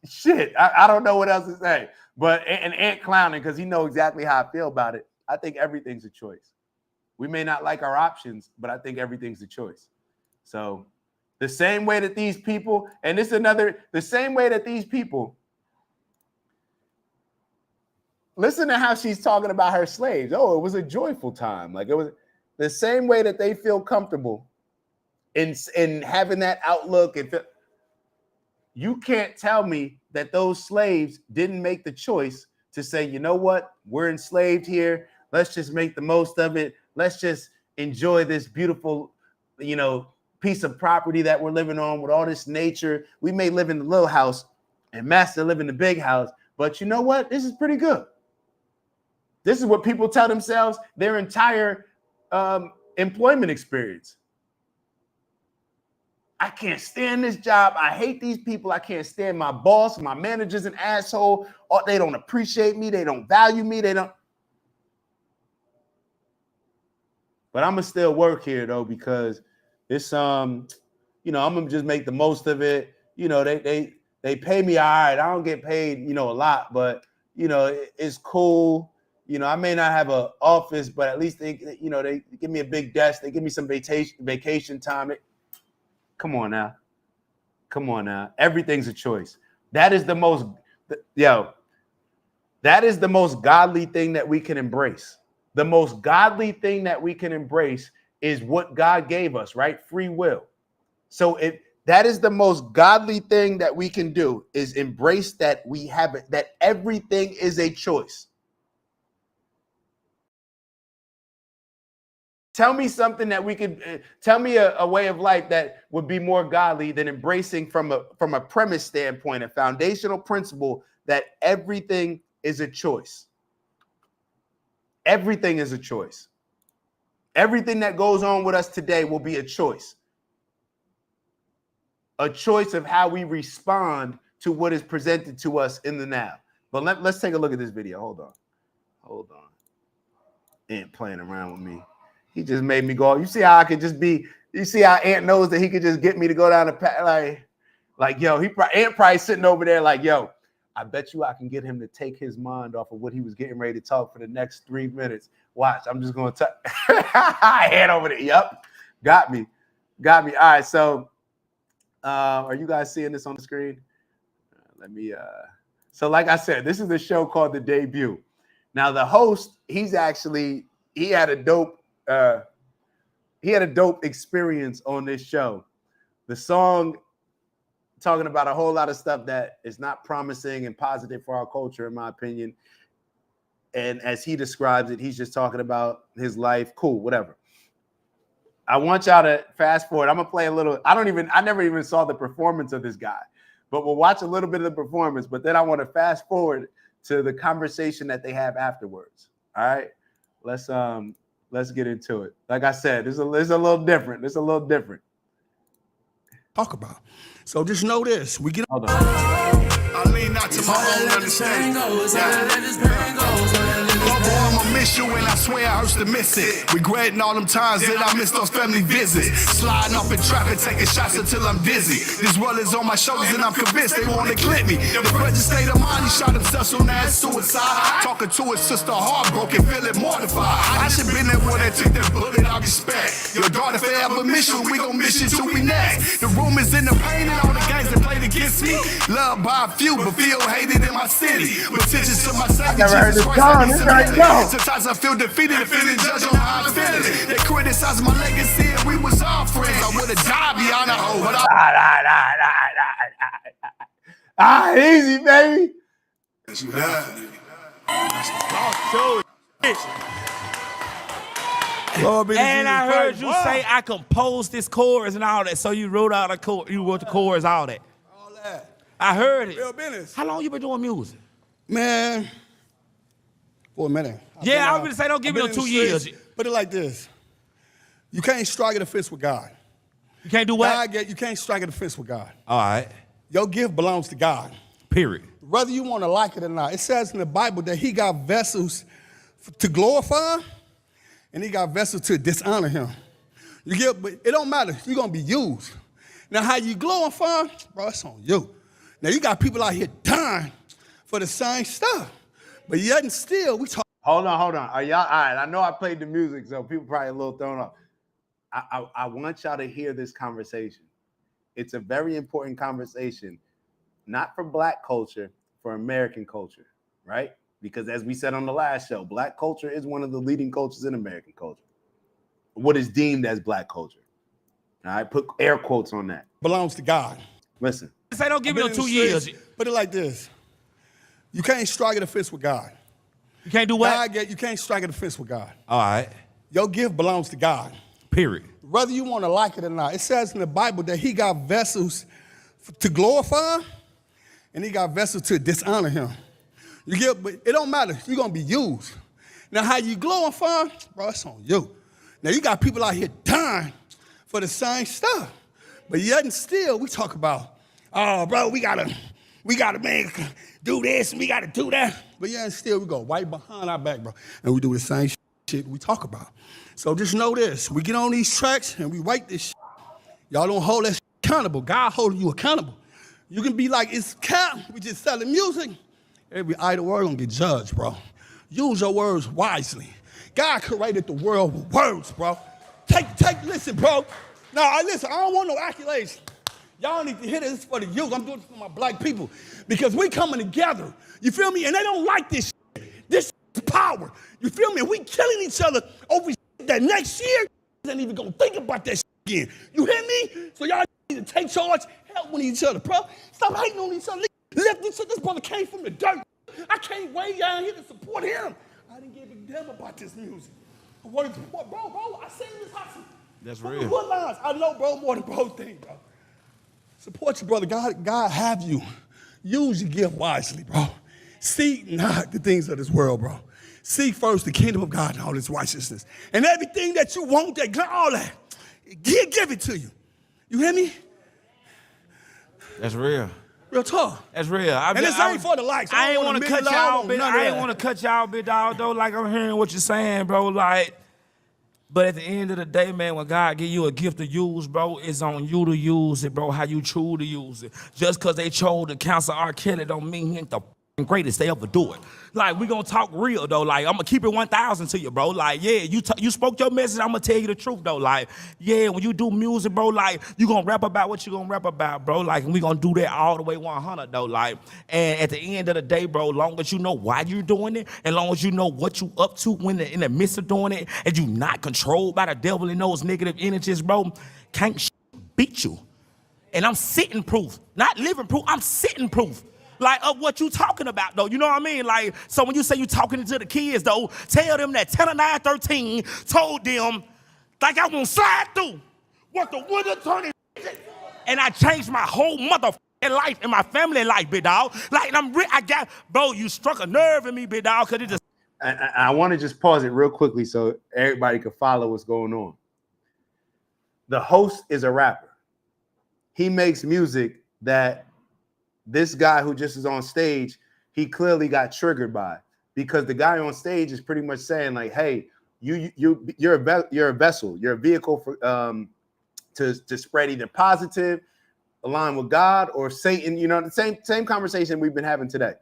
shit, I don't know what else to say. But an ant clowning because he knows exactly how I feel about it. I think everything's a choice. We may not like our options, but I think everything's a choice. So the same way that these people, and this is the same way that these people, listen to how she's talking about her slaves. Oh, it was a joyful time. Like it was the same way that they feel comfortable in having that outlook. You can't tell me that those slaves didn't make the choice to say, you know what, we're enslaved here. Let's just make the most of it. Let's just enjoy this beautiful, piece of property that we're living on with all this nature. We may live in the little house and master live in the big house, but you know what? This is pretty good. This is what people tell themselves their entire employment experience. I can't stand this job. I hate these people. I can't stand my boss. My manager's an asshole. Or they don't appreciate me. They don't value me. They don't. But I'm gonna still work here though because it's I'm gonna just make the most of it. They pay me all right. I don't get paid a lot, but it's cool. I may not have an office, but at least they give me a big desk. They give me some vacation time. Come on now. Everything's a choice. That is the most godly thing that we can embrace. The most godly thing that we can embrace is what God gave us, right? Free will. So that is the most godly thing that we can do is embrace that we have it, that everything is a choice. Tell me something that we could tell me a way of life that would be more godly than embracing from a premise standpoint, a foundational principle that everything is a choice. Everything is a choice. Everything that goes on with us today will be a choice. A choice of how we respond to what is presented to us in the now. But let's take a look at this video. Hold on. Ain't playing around with me. He just made me go. You see how I could just be. You see how Ant knows that he could just get me to go down the path. Like yo, Ant probably sitting over there like, yo, I bet you I can get him to take his mind off of what he was getting ready to talk for the next 3 minutes. Watch, I'm just going to head over there. Yep, got me. All right, so are you guys seeing this on the screen? Let me. So like I said, this is a show called The Debut. Now the host, he had a dope experience on this show. The song talking about a whole lot of stuff that is not promising and positive for our culture, in my opinion. And as he describes it, he's just talking about his life. Cool, whatever. I want y'all to fast forward. I'm gonna play a little. I never even saw the performance of this guy, but we'll watch a little bit of the performance. But then I want to fast forward to the conversation that they have afterwards. All right, let's get into it. Like I said, it's a little different. Talk about. So just know this. We get. Hold on. I lean not to my own understanding. I'ma miss you and I swear I hurts to miss it. Regretting all them times that I missed those family visits. Sliding off in traffic, taking shots until I'm dizzy. This world is on my shoulders and I'm convinced they wanna clip me. The present state of mind, he shot himself soon as suicide. Talking to his sister heartbroken, feeling mortified. I should been there when they took that bullet, I respect. Your daughter forever miss you, we gon' miss you till we next. The rumors in the pain and all the games that played against me. Loved by a few, but feel hated in my city. With attention to my Savior, Jesus Christ. Sometimes I feel defeated and feeling judged on how I'm feeling. They criticize my legacy and we was all friends. I would have died beyond a hoe, but Easy, baby. Lord be to And Jesus I heard Christ. you Wow. say I composed this chorus and all that. So you wrote out you wrote the chorus, all that. All that. I heard it. Real business. How long you been doing music? Man, for a minute. Yeah, I was gonna say don't give me no 2 years. Put it like this. You can't strike at a fist with God. You can't do what? You can't strike at a fist with God. All right. Your gift belongs to God. Period. Whether you want to like it or not. It says in the Bible that he got vessels to glorify and he got vessels to dishonor him. But it don't matter. You're going to be used. Now, how you glorify, bro, it's on you. Now, you got people out here dying for the same stuff. But yet and still, we talk. Hold on. Are y'all all right? I know I played the music, so people probably a little thrown off. I want y'all to hear this conversation. It's a very important conversation, not for Black culture, for American culture, right? Because as we said on the last show, Black culture is one of the leading cultures in American culture. What is deemed as Black culture. All right, put air quotes on that. Belongs to God. Listen. Say don't give me no 2 years. Put it like this. You can't strike at a fist with God. You can't do what? You can't strike at a fist with God. All right. Your gift belongs to God. Period. Whether you want to like it or not. It says in the Bible that he got vessels to glorify and he got vessels to dishonor him. But it don't matter. You're going to be used. Now, how you glorify, bro, it's on you. Now, you got people out here dying for the same stuff. But yet and still, we talk about, oh, bro, we gotta man, do this and we gotta do that. But yet and still, we go right behind our back, bro. And we do the same shit we talk about. So just know this. We get on these tracks and we write this shit. Y'all don't hold that shit accountable. God holding you accountable. You can be like, it's cap. We just selling music. Every idle word gonna get judged, bro. Use your words wisely. God created the world with words, bro. Listen, bro. Now, listen, I don't want no accolades. Y'all need to hear this for the youth. I'm doing this for my Black people. Because we coming together. You feel me? And they don't like this shit. This is power. You feel me? And we killing each other over shit that next year ain't even gonna think about that shit again. You hear me? So y'all need to take charge, help with each other, bro. Stop hating on each other. Lift this shit. This brother came from the dirt. I can't wait y'all here to support him. I didn't give a damn about this music. I wanted to support, bro. I seen this hustle. That's From real. the hoodlines. I know, bro, more than bro thing, bro. Support your brother. God have you. Use your gift wisely, bro. Seek not the things of this world, bro. Seek first the kingdom of God and all its righteousness. And everything that you want, all that, give it to you. You hear me? That's real. Real talk. That's real. And this ain't for the likes. I ain't want to cut y'all, big. I ain't want want to cut y'all, big dog. Though, like I'm hearing what you're saying, bro. Like, but at the end of the day, man, when God give you a gift to use, bro, it's on you to use it, bro. How you choose to use it. Just because they chose to cancel R. Kelly don't mean he ain't the greatest they ever do it. Like, we gonna talk real though. Like, I'm gonna keep it 1,000 to you, bro. Like, yeah, you spoke your message. I'm gonna tell you the truth though. Like, yeah, when you do music, bro, like you gonna rap about what you gonna rap about, bro. Like, and we gonna do that all the way 100 though. Like, and at the end of the day, bro, long as you know why you're doing it, and long as you know what you up to when in the midst of doing it, and you not controlled by the devil and those negative energies, bro, can't beat you. And I'm sitting proof, not living proof. I'm sitting proof. Like, of what you talking about, though. You know what I mean? Like, so when you say you talking to the kids, though, tell them that 10 or 9, 13 told them, like, I won't slide through what the wood attorney and I changed my whole motherfucking life and my family life, big dog. Like, bro, you struck a nerve in me, big dog, because it just. I want to just pause it real quickly so everybody can follow what's going on. The host is a rapper. He makes music that this guy who just is on stage, he clearly got triggered by, because the guy on stage is pretty much saying like, "Hey, you're a vessel, you're a vehicle for to spread either positive, align with God, or Satan." You know, the same conversation we've been having today.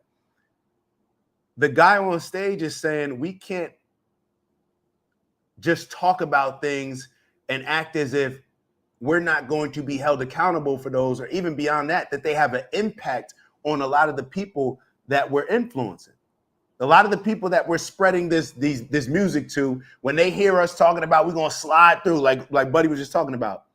The guy on stage is saying we can't just talk about things and act as if we're not going to be held accountable for those, or even beyond that they have an impact on a lot of the people that we're influencing. A lot of the people that we're spreading this music to, when they hear us talking about we're going to slide through, like Buddy was just talking about,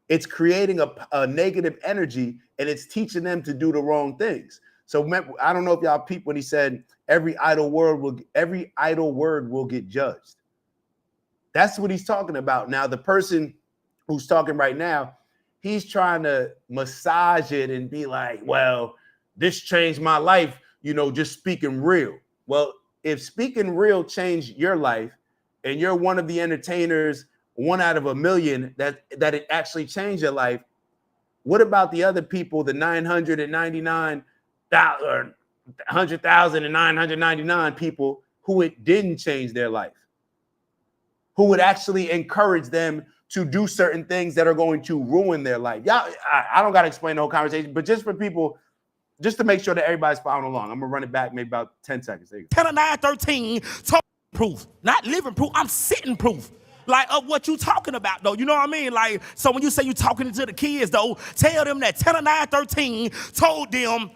it's creating a negative energy, and it's teaching them to do the wrong things. So I don't know if y'all peeped when he said every idle word will get judged. That's what he's talking about. Now, the person who's talking right now, he's trying to massage it and be like, well, this changed my life, just speaking real. Well, if speaking real changed your life and you're one of the entertainers, 1 out of a million that it actually changed your life, what about the other people, the 999,000 or 100,999 people who it didn't change their life, who would actually encourage them to do certain things that are going to ruin their life? Yeah, I don't got to explain the whole conversation, but just for people, just to make sure that everybody's following along, I'm going to run it back maybe about 10 seconds. 10 of 9, 13, total proof, not living proof, I'm sitting proof. Like, of what you talking about, though. You know what I mean? Like, so when you say you talking to the kids, though, tell them that 10 of 9, 13 told them,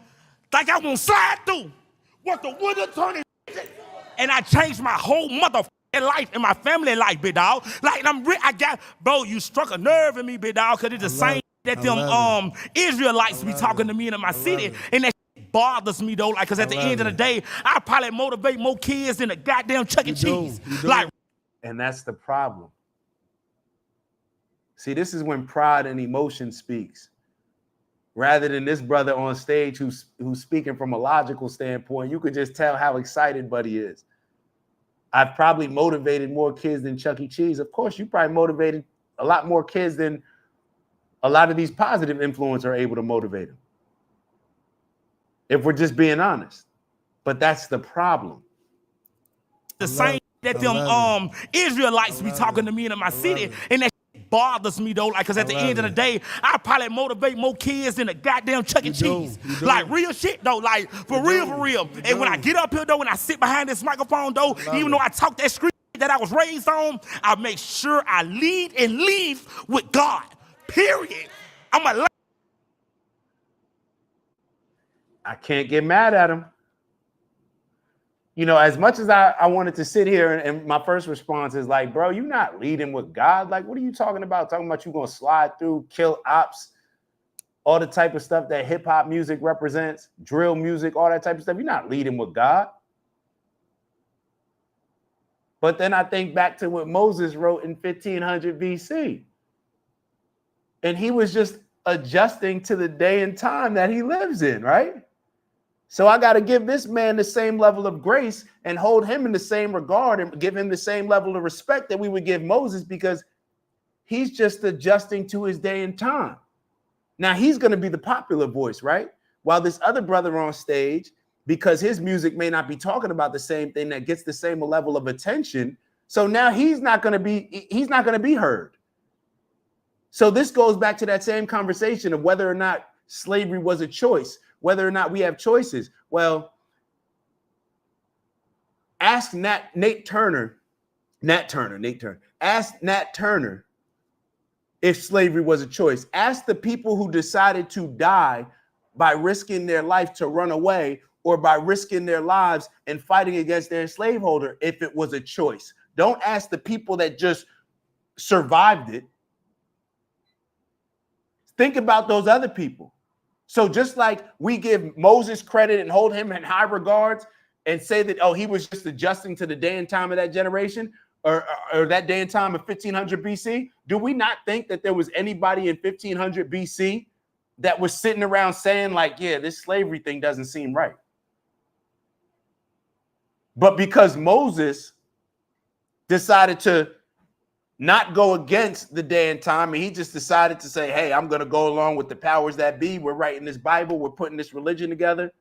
like, I won't slide through what the winter turning, and I changed my whole motherfucking life and my family life, big dog. Like, bro, you struck a nerve in me, big dog, because it's the same that them Israelites be talking to me in my city, and that bothers me, though, like, because at the end of the day, I probably motivate more kids than a goddamn Chuck E. Cheese. Like, and that's the problem. See, this is when pride and emotion speaks. Rather than this brother on stage who's speaking from a logical standpoint, you could just tell how excited Buddy is. I've probably motivated more kids than Chuck E. Cheese. Of course, you probably motivated a lot more kids than a lot of these positive influencers are able to motivate them, if we're just being honest. But that's the problem. The same that them Israelites be talking to me in my city, and that bothers me, though, like, because at the end of the day, I probably motivate more kids than a goddamn Chuck E. Cheese. Like, real shit, though, like, for real. And when I get up here, though, and I sit behind this microphone, though, even though I talk that street that I was raised on, I make sure I lead and leave with God, period. I can't get mad at him. As much as I wanted to sit here and my first response is like, bro, you're not leading with God. Like, what are you talking about? Talking about you going to slide through, kill ops, all the type of stuff that hip hop music represents, drill music, all that type of stuff. You're not leading with God. But then I think back to what Moses wrote in 1500 BC. And he was just adjusting to the day and time that he lives in, right? So I got to give this man the same level of grace and hold him in the same regard and give him the same level of respect that we would give Moses, because he's just adjusting to his day and time. Now he's going to be the popular voice, right? While this other brother on stage, because his music may not be talking about the same thing that gets the same level of attention. So now he's not going to be heard. So this goes back to that same conversation of whether or not slavery was a choice, whether or not we have choices. Well, ask Nat Turner. Ask Nat Turner if slavery was a choice. Ask the people who decided to die by risking their life to run away, or by risking their lives and fighting against their slaveholder, if it was a choice. Don't ask the people that just survived it. Think about those other people. So just like we give Moses credit and hold him in high regards and say that, oh, he was just adjusting to the day and time of that generation, or that day and time of 1500 BC, do we not think that there was anybody in 1500 BC that was sitting around saying like, yeah, this slavery thing doesn't seem right? But because Moses decided to not go against the day and time, and he just decided to say, hey, I'm going to go along with the powers that be. We're writing this Bible. We're putting this religion together.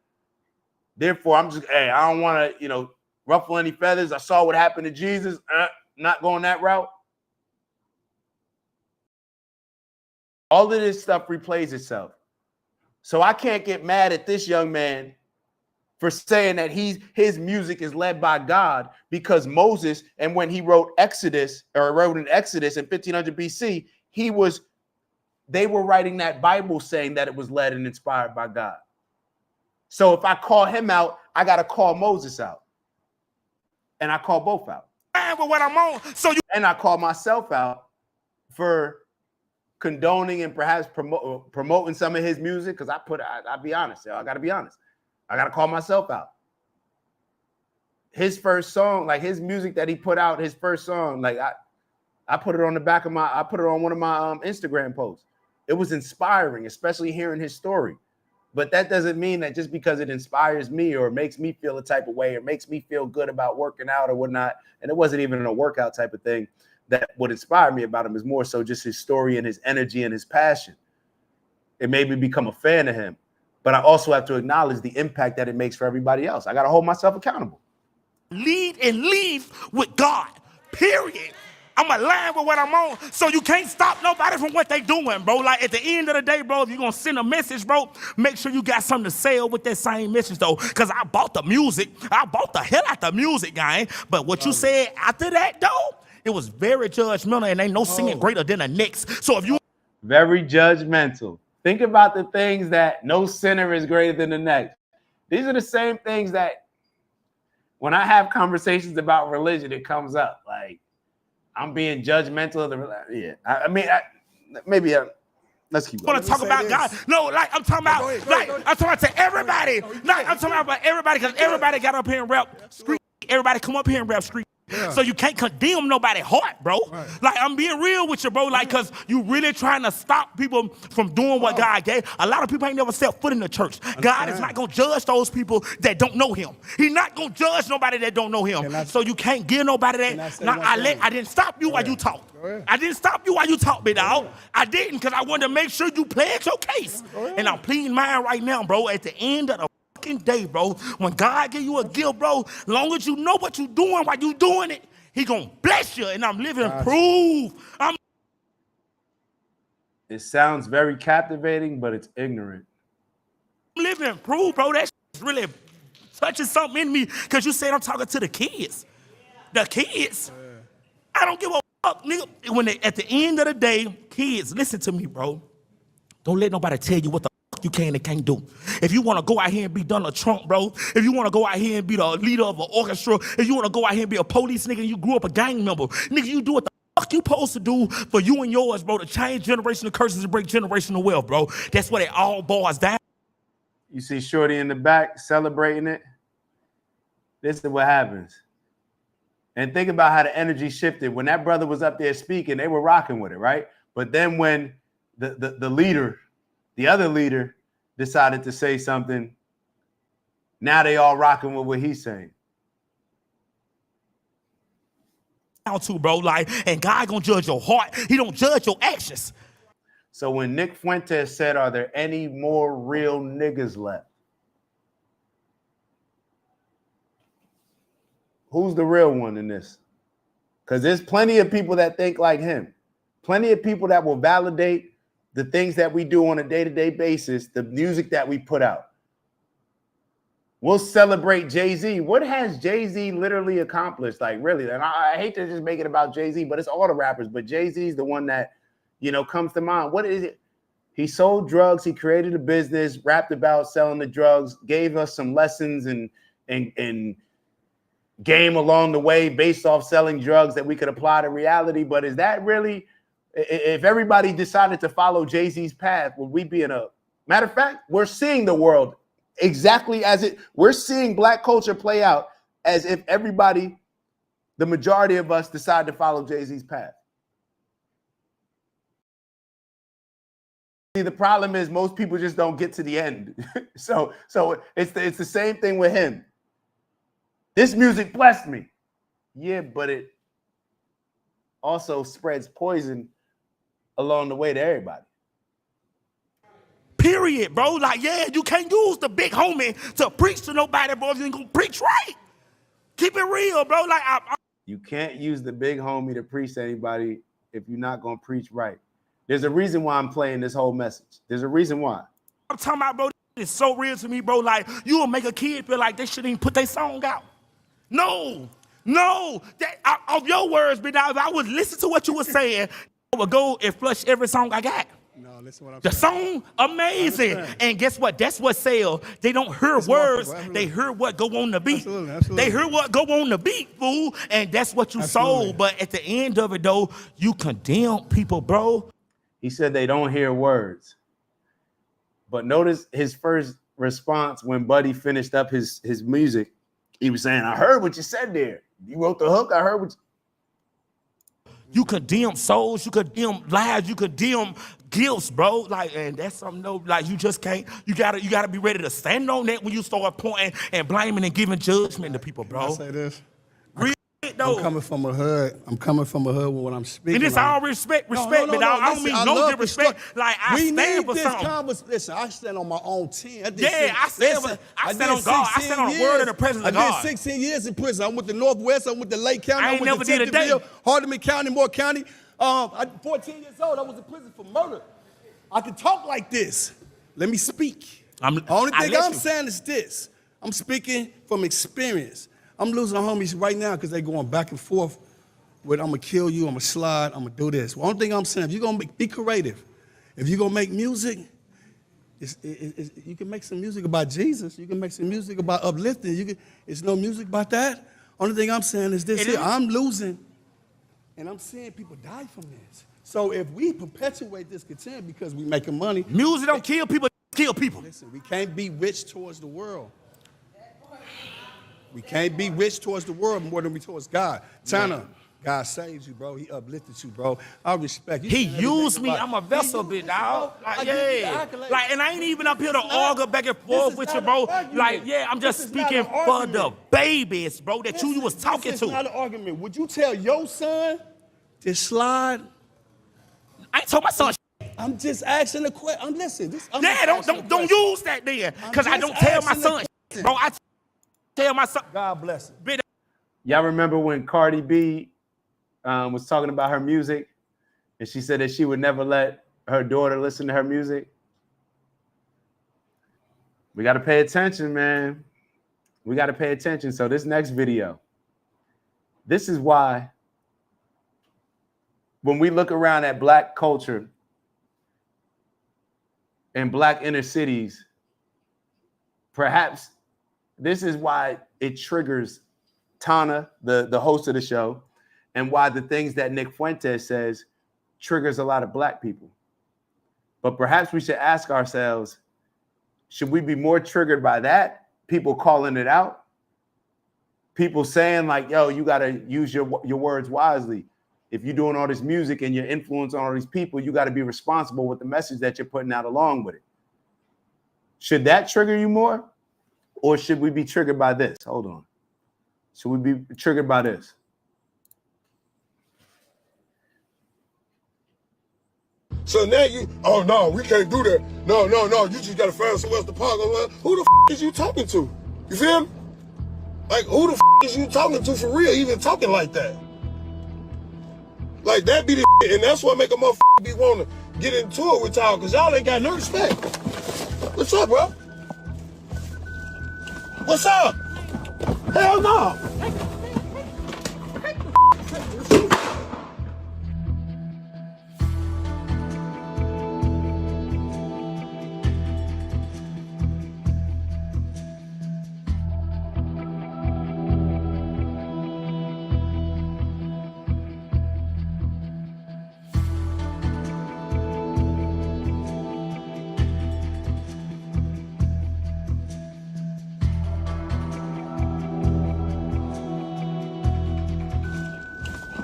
Therefore, I don't want to, ruffle any feathers. I saw what happened to Jesus. Not going that route. All of this stuff replays itself. So I can't get mad at this young man for saying that his music is led by God, because Moses, and when he wrote in Exodus in 1500 BC, they were writing that Bible saying that it was led and inspired by God. So if I call him out, I got to call Moses out. And I call both out. But what I'm on, and I call myself out for condoning and perhaps promoting some of his music, because I'll be honest, I got to be honest. I got to call myself out. His first song, like his music that he put out, his first song, like I put it on the back of I put it on one of my Instagram posts. It was inspiring, especially hearing his story. But that doesn't mean that just because it inspires me or makes me feel a type of way or makes me feel good about working out or whatnot, and it wasn't even a workout type of thing, that what inspired me about him is more so just his story and his energy and his passion. It made me become a fan of him. But I also have to acknowledge the impact that it makes for everybody else. I got to hold myself accountable. Lead and leave with God, period. I'm aligned with what I'm on, so you can't stop nobody from what they doing, bro. Like, at the end of the day, bro, if you're going to send a message, bro, make sure you got something to sell with that same message, though, because I bought the music. I bought the hell out the music, gang. But what you said after that, though, it was very judgmental, and ain't no singing greater than the next. So if you... Very judgmental. Think about the things that no sinner is greater than the next. These are the same things that when I have conversations about religion, it comes up. Like, I'm being judgmental of the let's keep going. Want to talk about God? No, like I'm talking about, I'm talking about to everybody. Like I'm talking about everybody, because everybody got up here and rap street. Everybody come up here and rap street. Yeah. So you can't condemn nobody's heart, bro. Right. Like, I'm being real with you, bro. Like, because you really trying to stop people from doing what God gave. A lot of people ain't never set foot in the church. God is not going to judge those people that don't know him. He's not going to judge nobody that don't know him. So you can't give nobody that. Now, I didn't stop you while you talk. I didn't stop you while you talk, big dog. I didn't, because I wanted to make sure you pledged your case. And I'm pleading mine right now, bro. At the end of the day, bro, when God give you a gift, bro, long as you know what you doing while you doing it, he gonna bless you. And I'm living proof. It sounds very captivating, but it's ignorant. I'm living proof, bro. That's really touching something in me, because you said I'm talking to the kids. The kids. I don't give a fuck, nigga. At the end of the day, kids, listen to me, bro. Don't let nobody tell you what the you can and can't do. If you want to go out here and be Donald Trump, bro, if you want to go out here and be the leader of an orchestra, if you want to go out here and be a police nigga and you grew up a gang member, nigga, you do what the fuck you supposed to do for you and yours, bro, to change generational curses and break generational wealth, bro. That's what it all boils down. You see Shorty in the back celebrating it. This is what happens. And think about how the energy shifted. When that brother was up there speaking, they were rocking with it, right? But then when the leader, the other leader, decided to say something, now they all rocking with what he's saying. Too, bro, like, and God gonna judge your heart. He don't judge your actions. So when Nick Fuentes said, "Are there any more real niggas left?" Who's the real one in this? Because there's plenty of people that think like him. Plenty of people that will validate the things that we do on a day-to-day basis, the music that we put out. We'll celebrate Jay-Z. What has Jay-Z literally accomplished? Like, really? And I hate to just make it about Jay-Z, but it's all the rappers. But Jay-Z is the one that, you know, comes to mind. What is it? He sold drugs. He created a business, rapped about selling the drugs, gave us some lessons and game along the way based off selling drugs that we could apply to reality. But is that really... If everybody decided to follow Jay-Z's path, would we be in a... Matter of fact, we're seeing the world exactly as it... We're seeing Black culture play out as if everybody, the majority of us, decide to follow Jay-Z's path. See, the problem is most people just don't get to the end. So it's the same thing with him. This music blessed me. Yeah, but it also spreads poison along the way to everybody. Period, bro. Like, yeah, you can't use the big homie to preach to nobody, bro, if you ain't gonna preach right. Keep it real, bro. Like, you can't use the big homie to preach to anybody if you're not gonna preach right. There's a reason why I'm playing this whole message. There's a reason why. I'm talking about, bro, it's so real to me, bro. Like, you will make a kid feel like they shouldn't even put their song out. No, of your words, but now if I would listen to what you were saying, I would go and flush every song I got. No, listen what I'm the saying. Song, amazing. And guess what? That's what sells. They don't hear words. They hear what go on the beat. Absolutely. They hear what go on the beat, fool. And that's what you sold. But at the end of it, though, you condemn people, bro. He said they don't hear words. But notice his first response when Buddy finished up his music. He was saying, I heard what you said there. You wrote the hook. I heard what You condemn souls, you condemn lives, you condemn gifts, bro. Like, and that's something though, like you just can't, you gotta be ready to stand on that when you start pointing and blaming and giving judgment to people, bro. Can I say this? Real I'm coming from a hood. I'm coming from a hood when I'm speaking. And it's all respect, but I don't mean no disrespect. Like, I stand for something. Listen, I stand on my own 10. I stand on God. I stand on the word of the presence of God. I did 16 years in prison. I went to Northwest. I went to Lake County. I ain't never did a day. Hardeman County, Moore County. I'm 14 years old. I was in prison for murder. I can talk like this. Let me speak. The only thing I'm saying is this. I'm speaking from experience. I'm losing homies right now because they're going back and forth with, I'm going to kill you, I'm going to slide, I'm going to do this. One thing I'm saying, if you're going to be creative, if you're going to make music, you can make some music about Jesus. You can make some music about uplifting. It's no music about that. Only thing I'm saying is this here. I'm losing, and I'm seeing people die from this. So if we perpetuate this content because we making money. Music don't kill people, kill people. Listen, we can't be rich towards the world. We can't be rich towards the world more than we towards God. China, God saves you, bro. He uplifted you, bro. I respect you. He used me. I'm a vessel, bit dog. Like, yeah. Like, and I ain't even up here to argue back and forth with you, bro. Like, yeah, I'm just speaking for the babies, bro, that you was talking to. It's not an argument. Would you tell your son to slide? I ain't told my son. I'm just asking a question. I'm listening. Don't use that then, because I don't tell my son, bro. I tell my son. God bless him. Y'all remember when Cardi B was talking about her music, and she said that she would never let her daughter listen to her music? We got to pay attention, man. We got to pay attention. So this next video, this is why when we look around at Black culture and Black inner cities, perhaps this is why it triggers Tana, the host of the show, and why the things that Nick Fuentes says triggers a lot of Black people. But perhaps we should ask ourselves, should we be more triggered by that? People calling it out? People saying like, yo, you got to use your words wisely. If you're doing all this music and you're influencing all these people, you got to be responsible with the message that you're putting out along with it. Should that trigger you more? Or should we be triggered by this? Hold on. Should we be triggered by this? So now oh no, we can't do that. No, you just gotta find somewhere else to park. Who the is you talking to? You feel me? Like, who the is you talking to for real, even talking like that? Like, that be the and that's what make a motherfucker be wanting to get into it with y'all, because y'all ain't got no respect. What's up, bro? What's up? Hell no.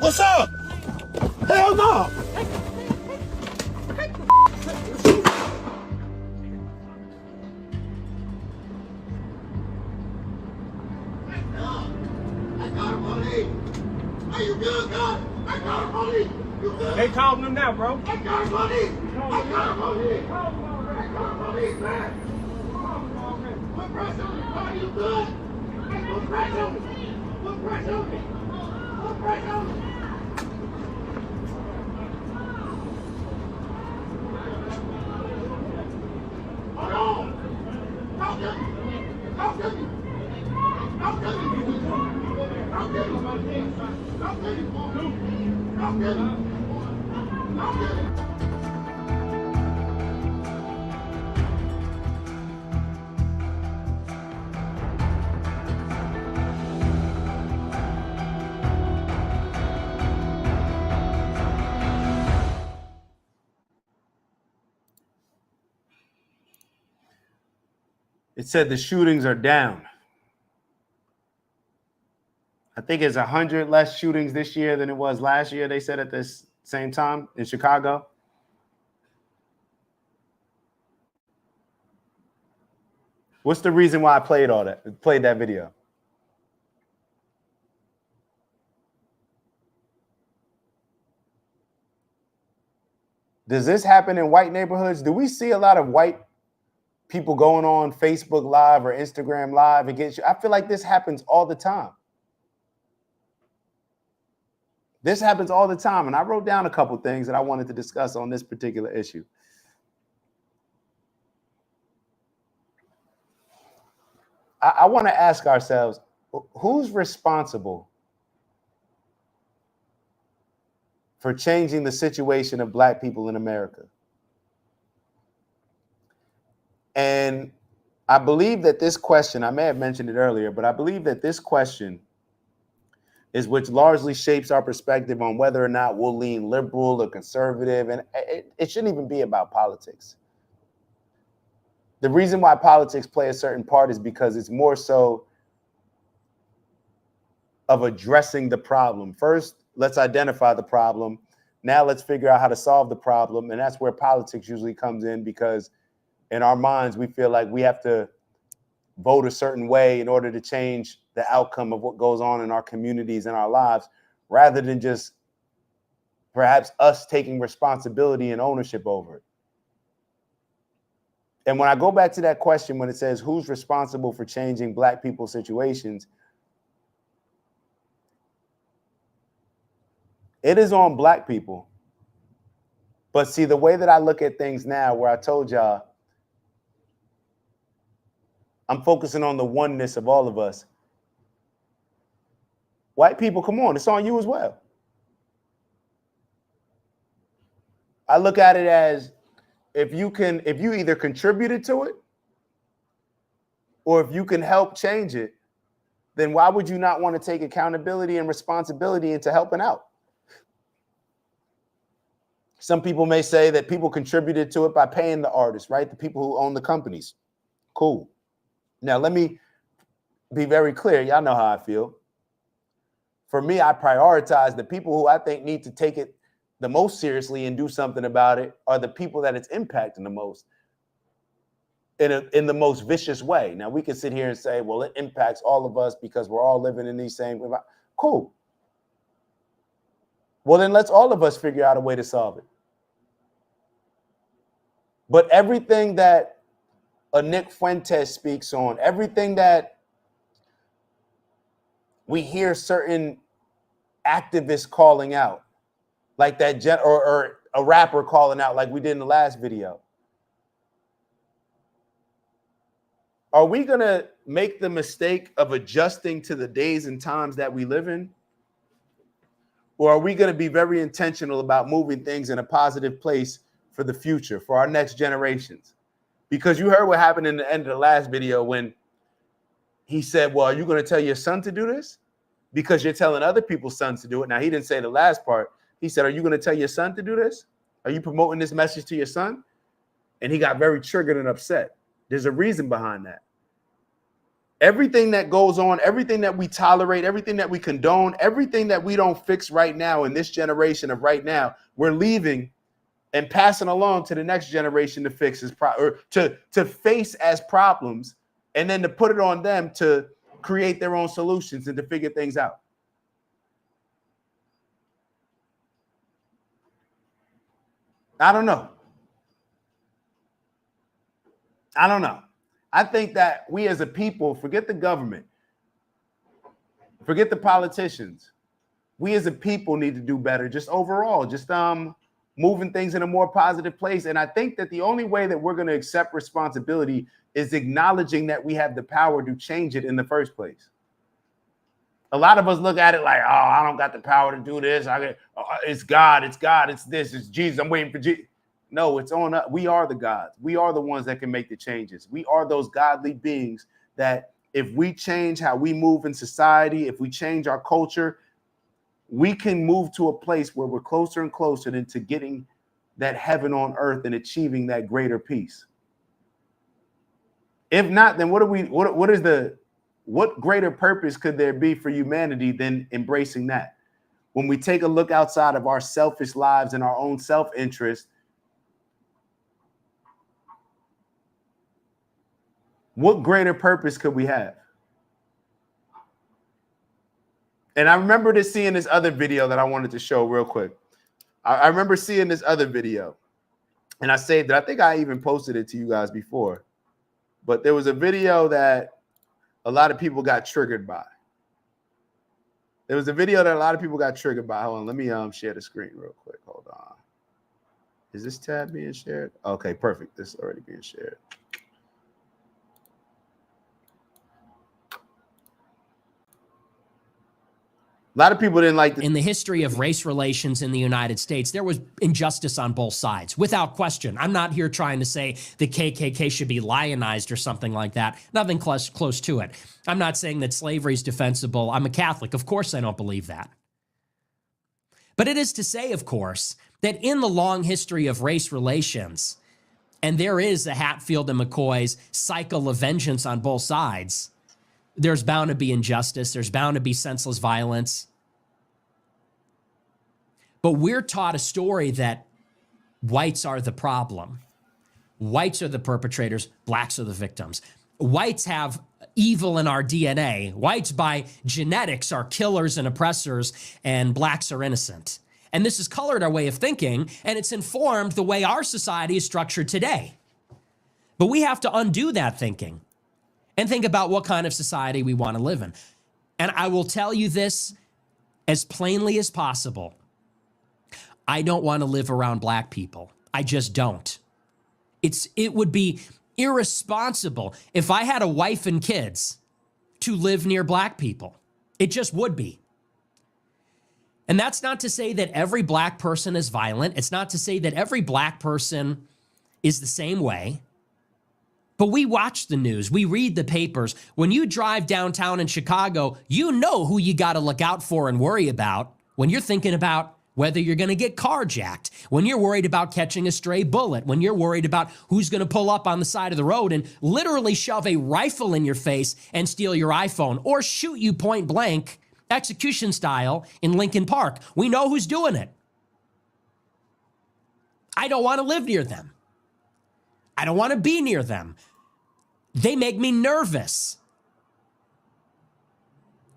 What's up? Hell no. They calling them now, bro. I got money. I got money. I got money, man. Put pressure on me. Are you good? Put pressure on me. Put pressure on me. Put pressure on me. Hold on. Talk to me. Talk to me. Talk to me. Talk to me. Talk to me. Talk to me. Talk to me. It said the shootings are down. I think it's 100 less shootings this year than it was last year, they said at this same time in Chicago. What's the reason why I played that video? Does this happen in white neighborhoods? Do we see a lot of white people going on Facebook Live or Instagram Live against you? I feel like this happens all the time. This happens all the time. And I wrote down a couple things that I wanted to discuss on this particular issue. I want to ask ourselves, who's responsible for changing the situation of Black people in America? And I believe that this question, I may have mentioned it earlier, but I believe that this question is which largely shapes our perspective on whether or not we'll lean liberal or conservative. And it shouldn't even be about politics. The reason why politics play a certain part is because it's more so of addressing the problem. First, let's identify the problem. Now let's figure out how to solve the problem. And that's where politics usually comes in, because in our minds, we feel like we have to vote a certain way in order to change the outcome of what goes on in our communities and our lives, rather than just perhaps us taking responsibility and ownership over it. And when I go back to that question, when it says who's responsible for changing Black people's situations, it is on Black people. But see, the way that I look at things now, where I told y'all, I'm focusing on the oneness of all of us. White people, come on, it's on you as well. I look at it as if you either contributed to it or if you can help change it, then why would you not want to take accountability and responsibility into helping out? Some people may say that people contributed to it by paying the artists, right? The people who own the companies. Cool. Now, let me be very clear. Y'all know how I feel. For me, I prioritize the people who I think need to take it the most seriously and do something about it are the people that it's impacting the most in the most vicious way. Now, we can sit here and say, well, it impacts all of us because we're all living in these same. Cool. Well, then let's all of us figure out a way to solve it. But everything that a Nick Fuentes speaks on, everything that we hear certain activists calling out, like that or a rapper calling out like we did in the last video. Are we going to make the mistake of adjusting to the days and times that we live in? Or are we going to be very intentional about moving things in a positive place for the future, for our next generations? Because you heard what happened in the end of the last video when he said, well, are you going to tell your son to do this? Because you're telling other people's sons to do it. Now, he didn't say the last part. He said, are you going to tell your son to do this? Are you promoting this message to your son? And he got very triggered and upset. There's a reason behind that. Everything that goes on, everything that we tolerate, everything that we condone, everything that we don't fix right now in this generation of right now, we're leaving and passing along to the next generation to fix or to face as problems, and then to put it on them to create their own solutions and to figure things out. I don't know. I think that we as a people, forget the government, forget the politicians. We as a people need to do better, just overall, just moving things in a more positive place. And I think that the only way that we're going to accept responsibility is acknowledging that we have the power to change it in the first place. A lot of us look at it like, oh, I don't got the power to do this. It's God, it's this, it's Jesus. I'm waiting for Jesus. No, it's on us. We are the gods. We are the ones that can make the changes. We are those godly beings that if we change how we move in society, if we change our culture, we can move to a place where we're closer and closer into getting that heaven on earth and achieving that greater peace. If not, then what is the What greater purpose could there be for humanity than embracing that? When we take a look outside of our selfish lives and our own self-interest, what greater purpose could we have? And I remember seeing this other video that I wanted to show real quick. I remember seeing this other video, and I saved it. I think I even posted it to you guys before. But there was a video that a lot of people got triggered by. There was a video that a lot of people got triggered by. Hold on, let me share the screen real quick. Hold on. Is this tab being shared? Okay, perfect. This is already being shared. A lot of people didn't like this. In the history of race relations in the United States, there was injustice on both sides, without question. I'm not here trying to say the KKK should be lionized or something like that. Nothing close to it. I'm not saying that slavery is defensible. I'm a Catholic. Of course, I don't believe that. But it is to say, of course, that in the long history of race relations, and there is the Hatfield and McCoy's cycle of vengeance on both sides, there's bound to be injustice. There's bound to be senseless violence. But we're taught a story that whites are the problem. Whites are the perpetrators. Blacks are the victims. Whites have evil in our DNA. Whites by genetics are killers and oppressors, and blacks are innocent. And this has colored our way of thinking, and it's informed the way our society is structured today. But we have to undo that thinking and think about what kind of society we want to live in. And I will tell you this as plainly as possible. I don't want to live around black people. I just don't. It would be irresponsible if I had a wife and kids to live near black people. It just would be. And that's not to say that every black person is violent. It's not to say that every black person is the same way. But we watch the news. We read the papers. When you drive downtown in Chicago, you know who you got to look out for and worry about when you're thinking about whether you're going to get carjacked, when you're worried about catching a stray bullet, when you're worried about who's going to pull up on the side of the road and literally shove a rifle in your face and steal your iPhone or shoot you point blank, execution style, in Lincoln Park. We know who's doing it. I don't want to live near them. I don't want to be near them. They make me nervous.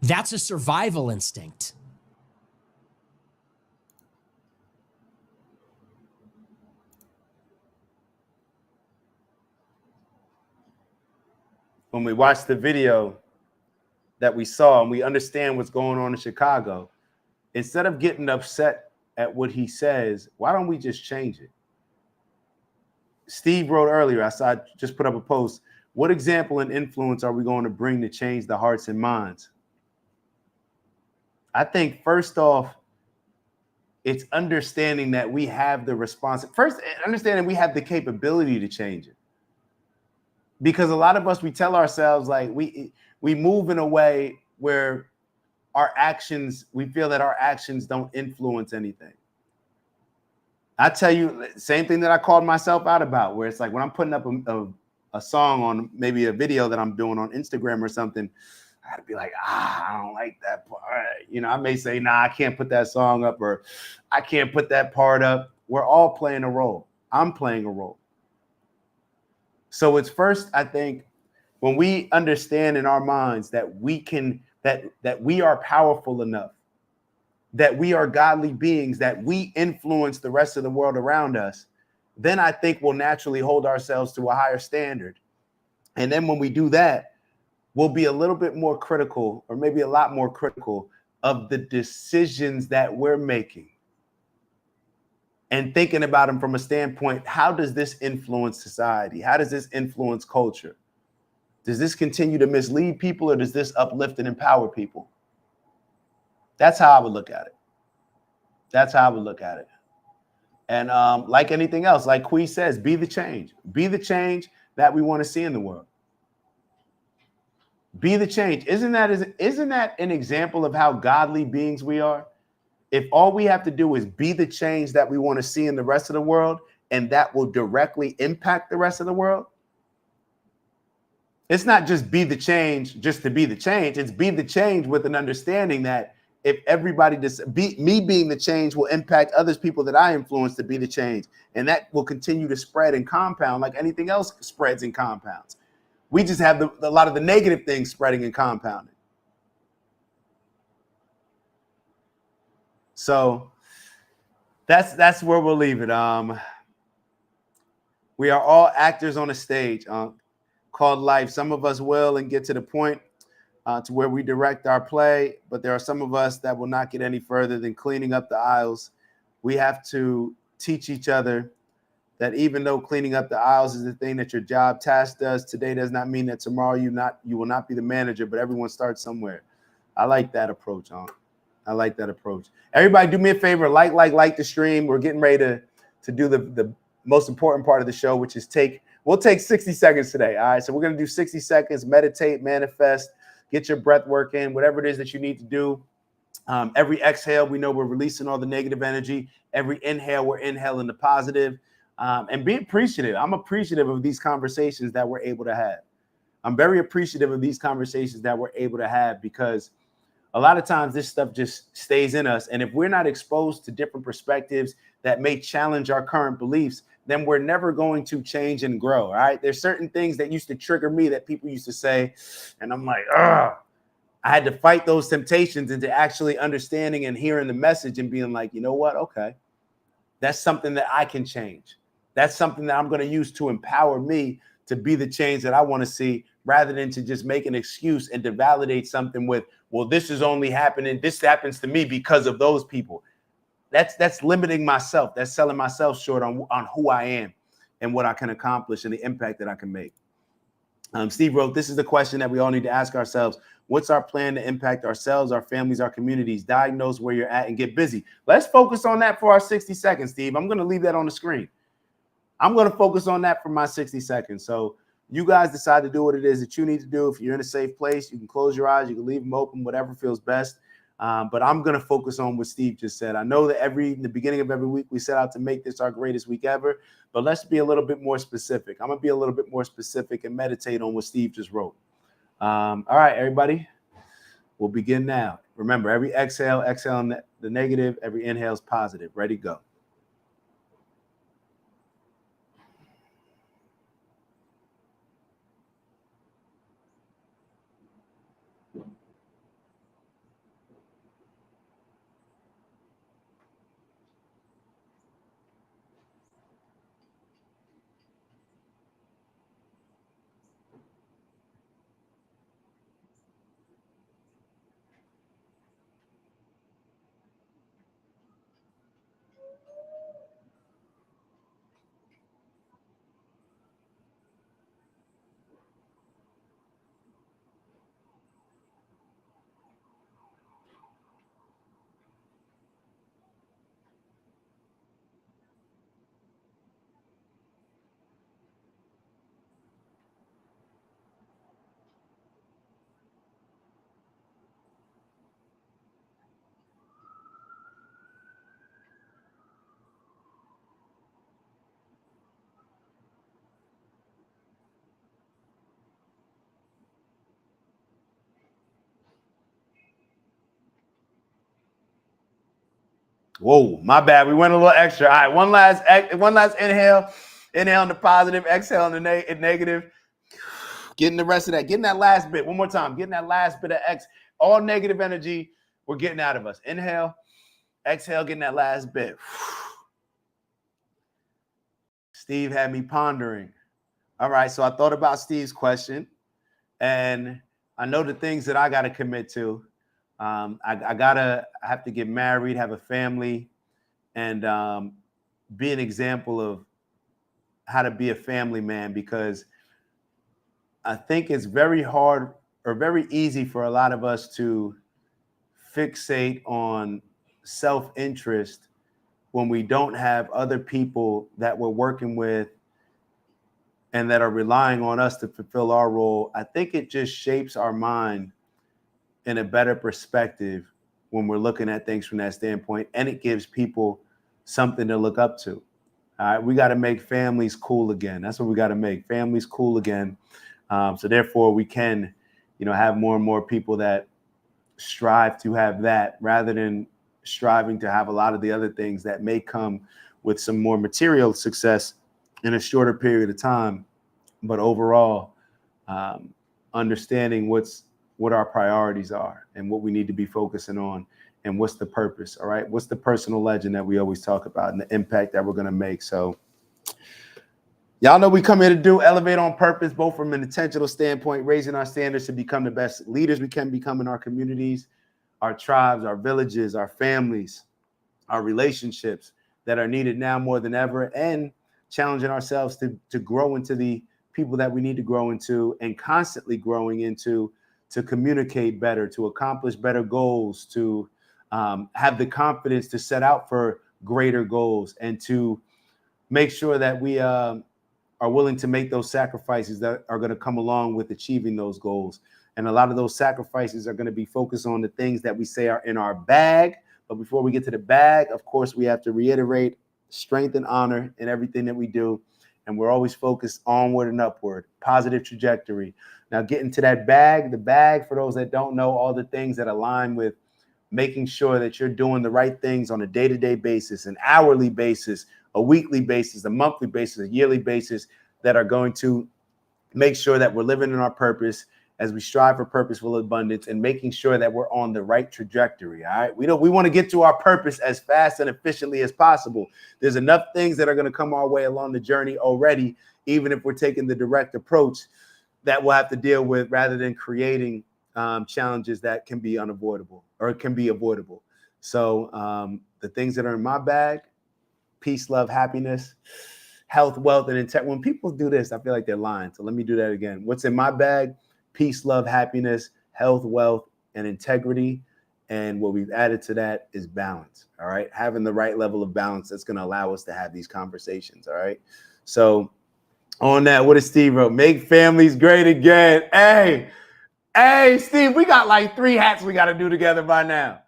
That's a survival instinct. When we watch the video that we saw and we understand what's going on in Chicago, instead of getting upset at what he says, why don't we just change it? Steve wrote earlier, I just put up a post. What example and influence are we going to bring to change the hearts and minds? I think first off, it's understanding that we have the response. First, understanding we have the capability to change it. Because a lot of us, we tell ourselves like we move in a way where our actions, we feel that our actions don't influence anything. I tell you, same thing that I called myself out about, where it's like when I'm putting up a song on maybe a video that I'm doing on Instagram or something, I gotta be like, I don't like that part. You know, I may say, nah, I can't put that song up, or I can't put that part up. We're all playing a role. I'm playing a role. So it's first, I think, when we understand in our minds that we can, that we are powerful enough, that we are godly beings, that we influence the rest of the world around us, then I think we'll naturally hold ourselves to a higher standard. And then when we do that, we'll be a little bit more critical, or maybe a lot more critical, of the decisions that we're making. And thinking about them from a standpoint, how does this influence society? How does this influence culture? Does this continue to mislead people, or does this uplift and empower people? That's how I would look at it. That's how I would look at it. And like anything else, like Quee says, be the change. Be the change that we want to see in the world. Be the change. Isn't that an example of how godly beings we are? If all we have to do is be the change that we want to see in the rest of the world, and that will directly impact the rest of the world. It's not just be the change just to be the change. It's be the change with an understanding that if everybody me being the change will impact others people that I influence to be the change. And that will continue to spread and compound like anything else spreads and compounds. We just have a lot of the negative things spreading and compounding. So that's where we'll leave it. We are all actors on a stage called life. Some of us will and get to the point to where we direct our play, but there are some of us that will not get any further than cleaning up the aisles. We have to teach each other that even though cleaning up the aisles is the thing that your job task does, today does not mean that tomorrow you will not be the manager, but everyone starts somewhere. I like that approach, I like that approach. Everybody do me a favor, like the stream. We're getting ready to do the most important part of the show, which is we'll take 60 seconds today. All right, so we're going to do 60 seconds, meditate, manifest, get your breath work in, whatever it is that you need to do. Every exhale, we know we're releasing all the negative energy. Every inhale, we're inhaling the positive. And be appreciative. I'm appreciative of these conversations that we're able to have. I'm very appreciative of these conversations that we're able to have because a lot of times this stuff just stays in us. And if we're not exposed to different perspectives that may challenge our current beliefs, then we're never going to change and grow. All right. There's certain things that used to trigger me that people used to say, and I'm like, I had to fight those temptations into actually understanding and hearing the message and being like, you know what? Okay. That's something that I can change. That's something that I'm going to use to empower me to be the change that I want to see, rather than to just make an excuse and to validate something with, well, this is only happening. This happens to me because of those people. That's limiting myself. That's selling myself short on who I am and what I can accomplish and the impact that I can make. Steve wrote, this is the question that we all need to ask ourselves. What's our plan to impact ourselves, our families, our communities? Diagnose where you're at and get busy. Let's focus on that for our 60 seconds, Steve. I'm going to leave that on the screen. I'm going to focus on that for my 60 seconds. So you guys decide to do what it is that you need to do. If you're in a safe place, you can close your eyes, you can leave them open, whatever feels best. But I'm going to focus on what Steve just said. I know that in the beginning of every week, we set out to make this our greatest week ever, but let's be a little bit more specific. I'm going to be a little bit more specific and meditate on what Steve just wrote. All right, everybody, we'll begin now. Remember, every exhale the negative, every inhale is positive. Ready, go. Whoa, my bad. We went a little extra. All right, one last inhale. Inhale in the positive, exhale in the negative. Getting the rest of that. Getting that last bit. One more time. Getting that last bit of all negative energy we're getting out of us. Inhale, exhale, getting that last bit. Steve had me pondering. All right, so I thought about Steve's question, and I know the things that I got to commit to. I have to get married, have a family, and be an example of how to be a family man, because I think it's very hard or very easy for a lot of us to fixate on self-interest when we don't have other people that we're working with and that are relying on us to fulfill our role. I think it just shapes our mind in a better perspective when we're looking at things from that standpoint, and it gives people something to look up to. All right, we got to make families cool again. That's what we got to make families cool again. So therefore, we can, have more and more people that strive to have that rather than striving to have a lot of the other things that may come with some more material success in a shorter period of time. But overall, understanding what our priorities are and what we need to be focusing on and what's the purpose. All right. What's the personal legend that we always talk about and the impact that we're going to make. So y'all know we come here to do elevate on purpose, both from an intentional standpoint, raising our standards to become the best leaders we can become in our communities, our tribes, our villages, our families, our relationships that are needed now more than ever, and challenging ourselves to grow into the people that we need to grow into and constantly growing into, to communicate better, to accomplish better goals, to have the confidence to set out for greater goals, and to make sure that we are willing to make those sacrifices that are going to come along with achieving those goals. And a lot of those sacrifices are going to be focused on the things that we say are in our bag. But before we get to the bag, of course, we have to reiterate strength and honor in everything that we do. And we're always focused onward and upward, positive trajectory. Now, getting to that bag, the bag, for those that don't know, all the things that align with making sure that you're doing the right things on a day-to-day basis, an hourly basis, a weekly basis, a monthly basis, a yearly basis, that are going to make sure that we're living in our purpose as we strive for purposeful abundance and making sure that we're on the right trajectory. All right. We want to get to our purpose as fast and efficiently as possible. There's enough things that are going to come our way along the journey already, even if we're taking the direct approach, that we'll have to deal with rather than creating challenges that can be unavoidable or can be avoidable. So the things that are in my bag: peace, love, happiness, health, wealth, and integrity. When people do this, I feel like they're lying. So let me do that again. What's in my bag? Peace, love, happiness, health, wealth, and integrity. And what we've added to that is balance. All right. Having the right level of balance that's going to allow us to have these conversations. All right. So on that, what does Steve wrote? Make families great again. Hey, Steve, we got like 3 hats we got to do together by now.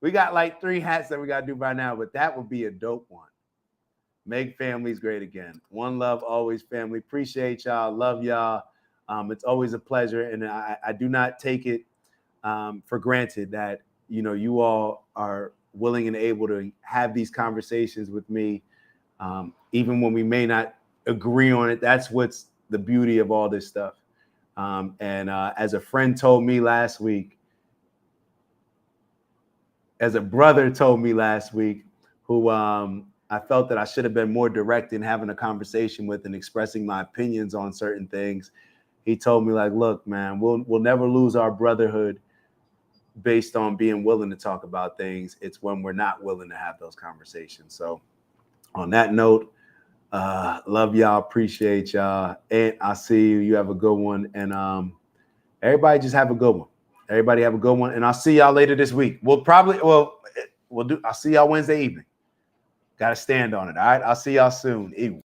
We got like 3 hats that we got to do by now, but that would be a dope one. Make families great again. One love, always, family. Appreciate y'all. Love y'all. It's always a pleasure. And I do not take it for granted that, you all are willing and able to have these conversations with me, even when we may not agree on it. That's what's the beauty of all this stuff. And as a friend told me last week, as a brother told me last week, who I felt that I should have been more direct in having a conversation with and expressing my opinions on certain things. He told me, like, look, man, we'll never lose our brotherhood based on being willing to talk about things. It's when we're not willing to have those conversations. So on that note, love y'all, appreciate y'all. And I'll see you. You have a good one. And everybody just have a good one. Everybody have a good one. And I'll see y'all later this week. I'll see y'all Wednesday evening. Got to stand on it. All right. I'll see y'all soon. Ew.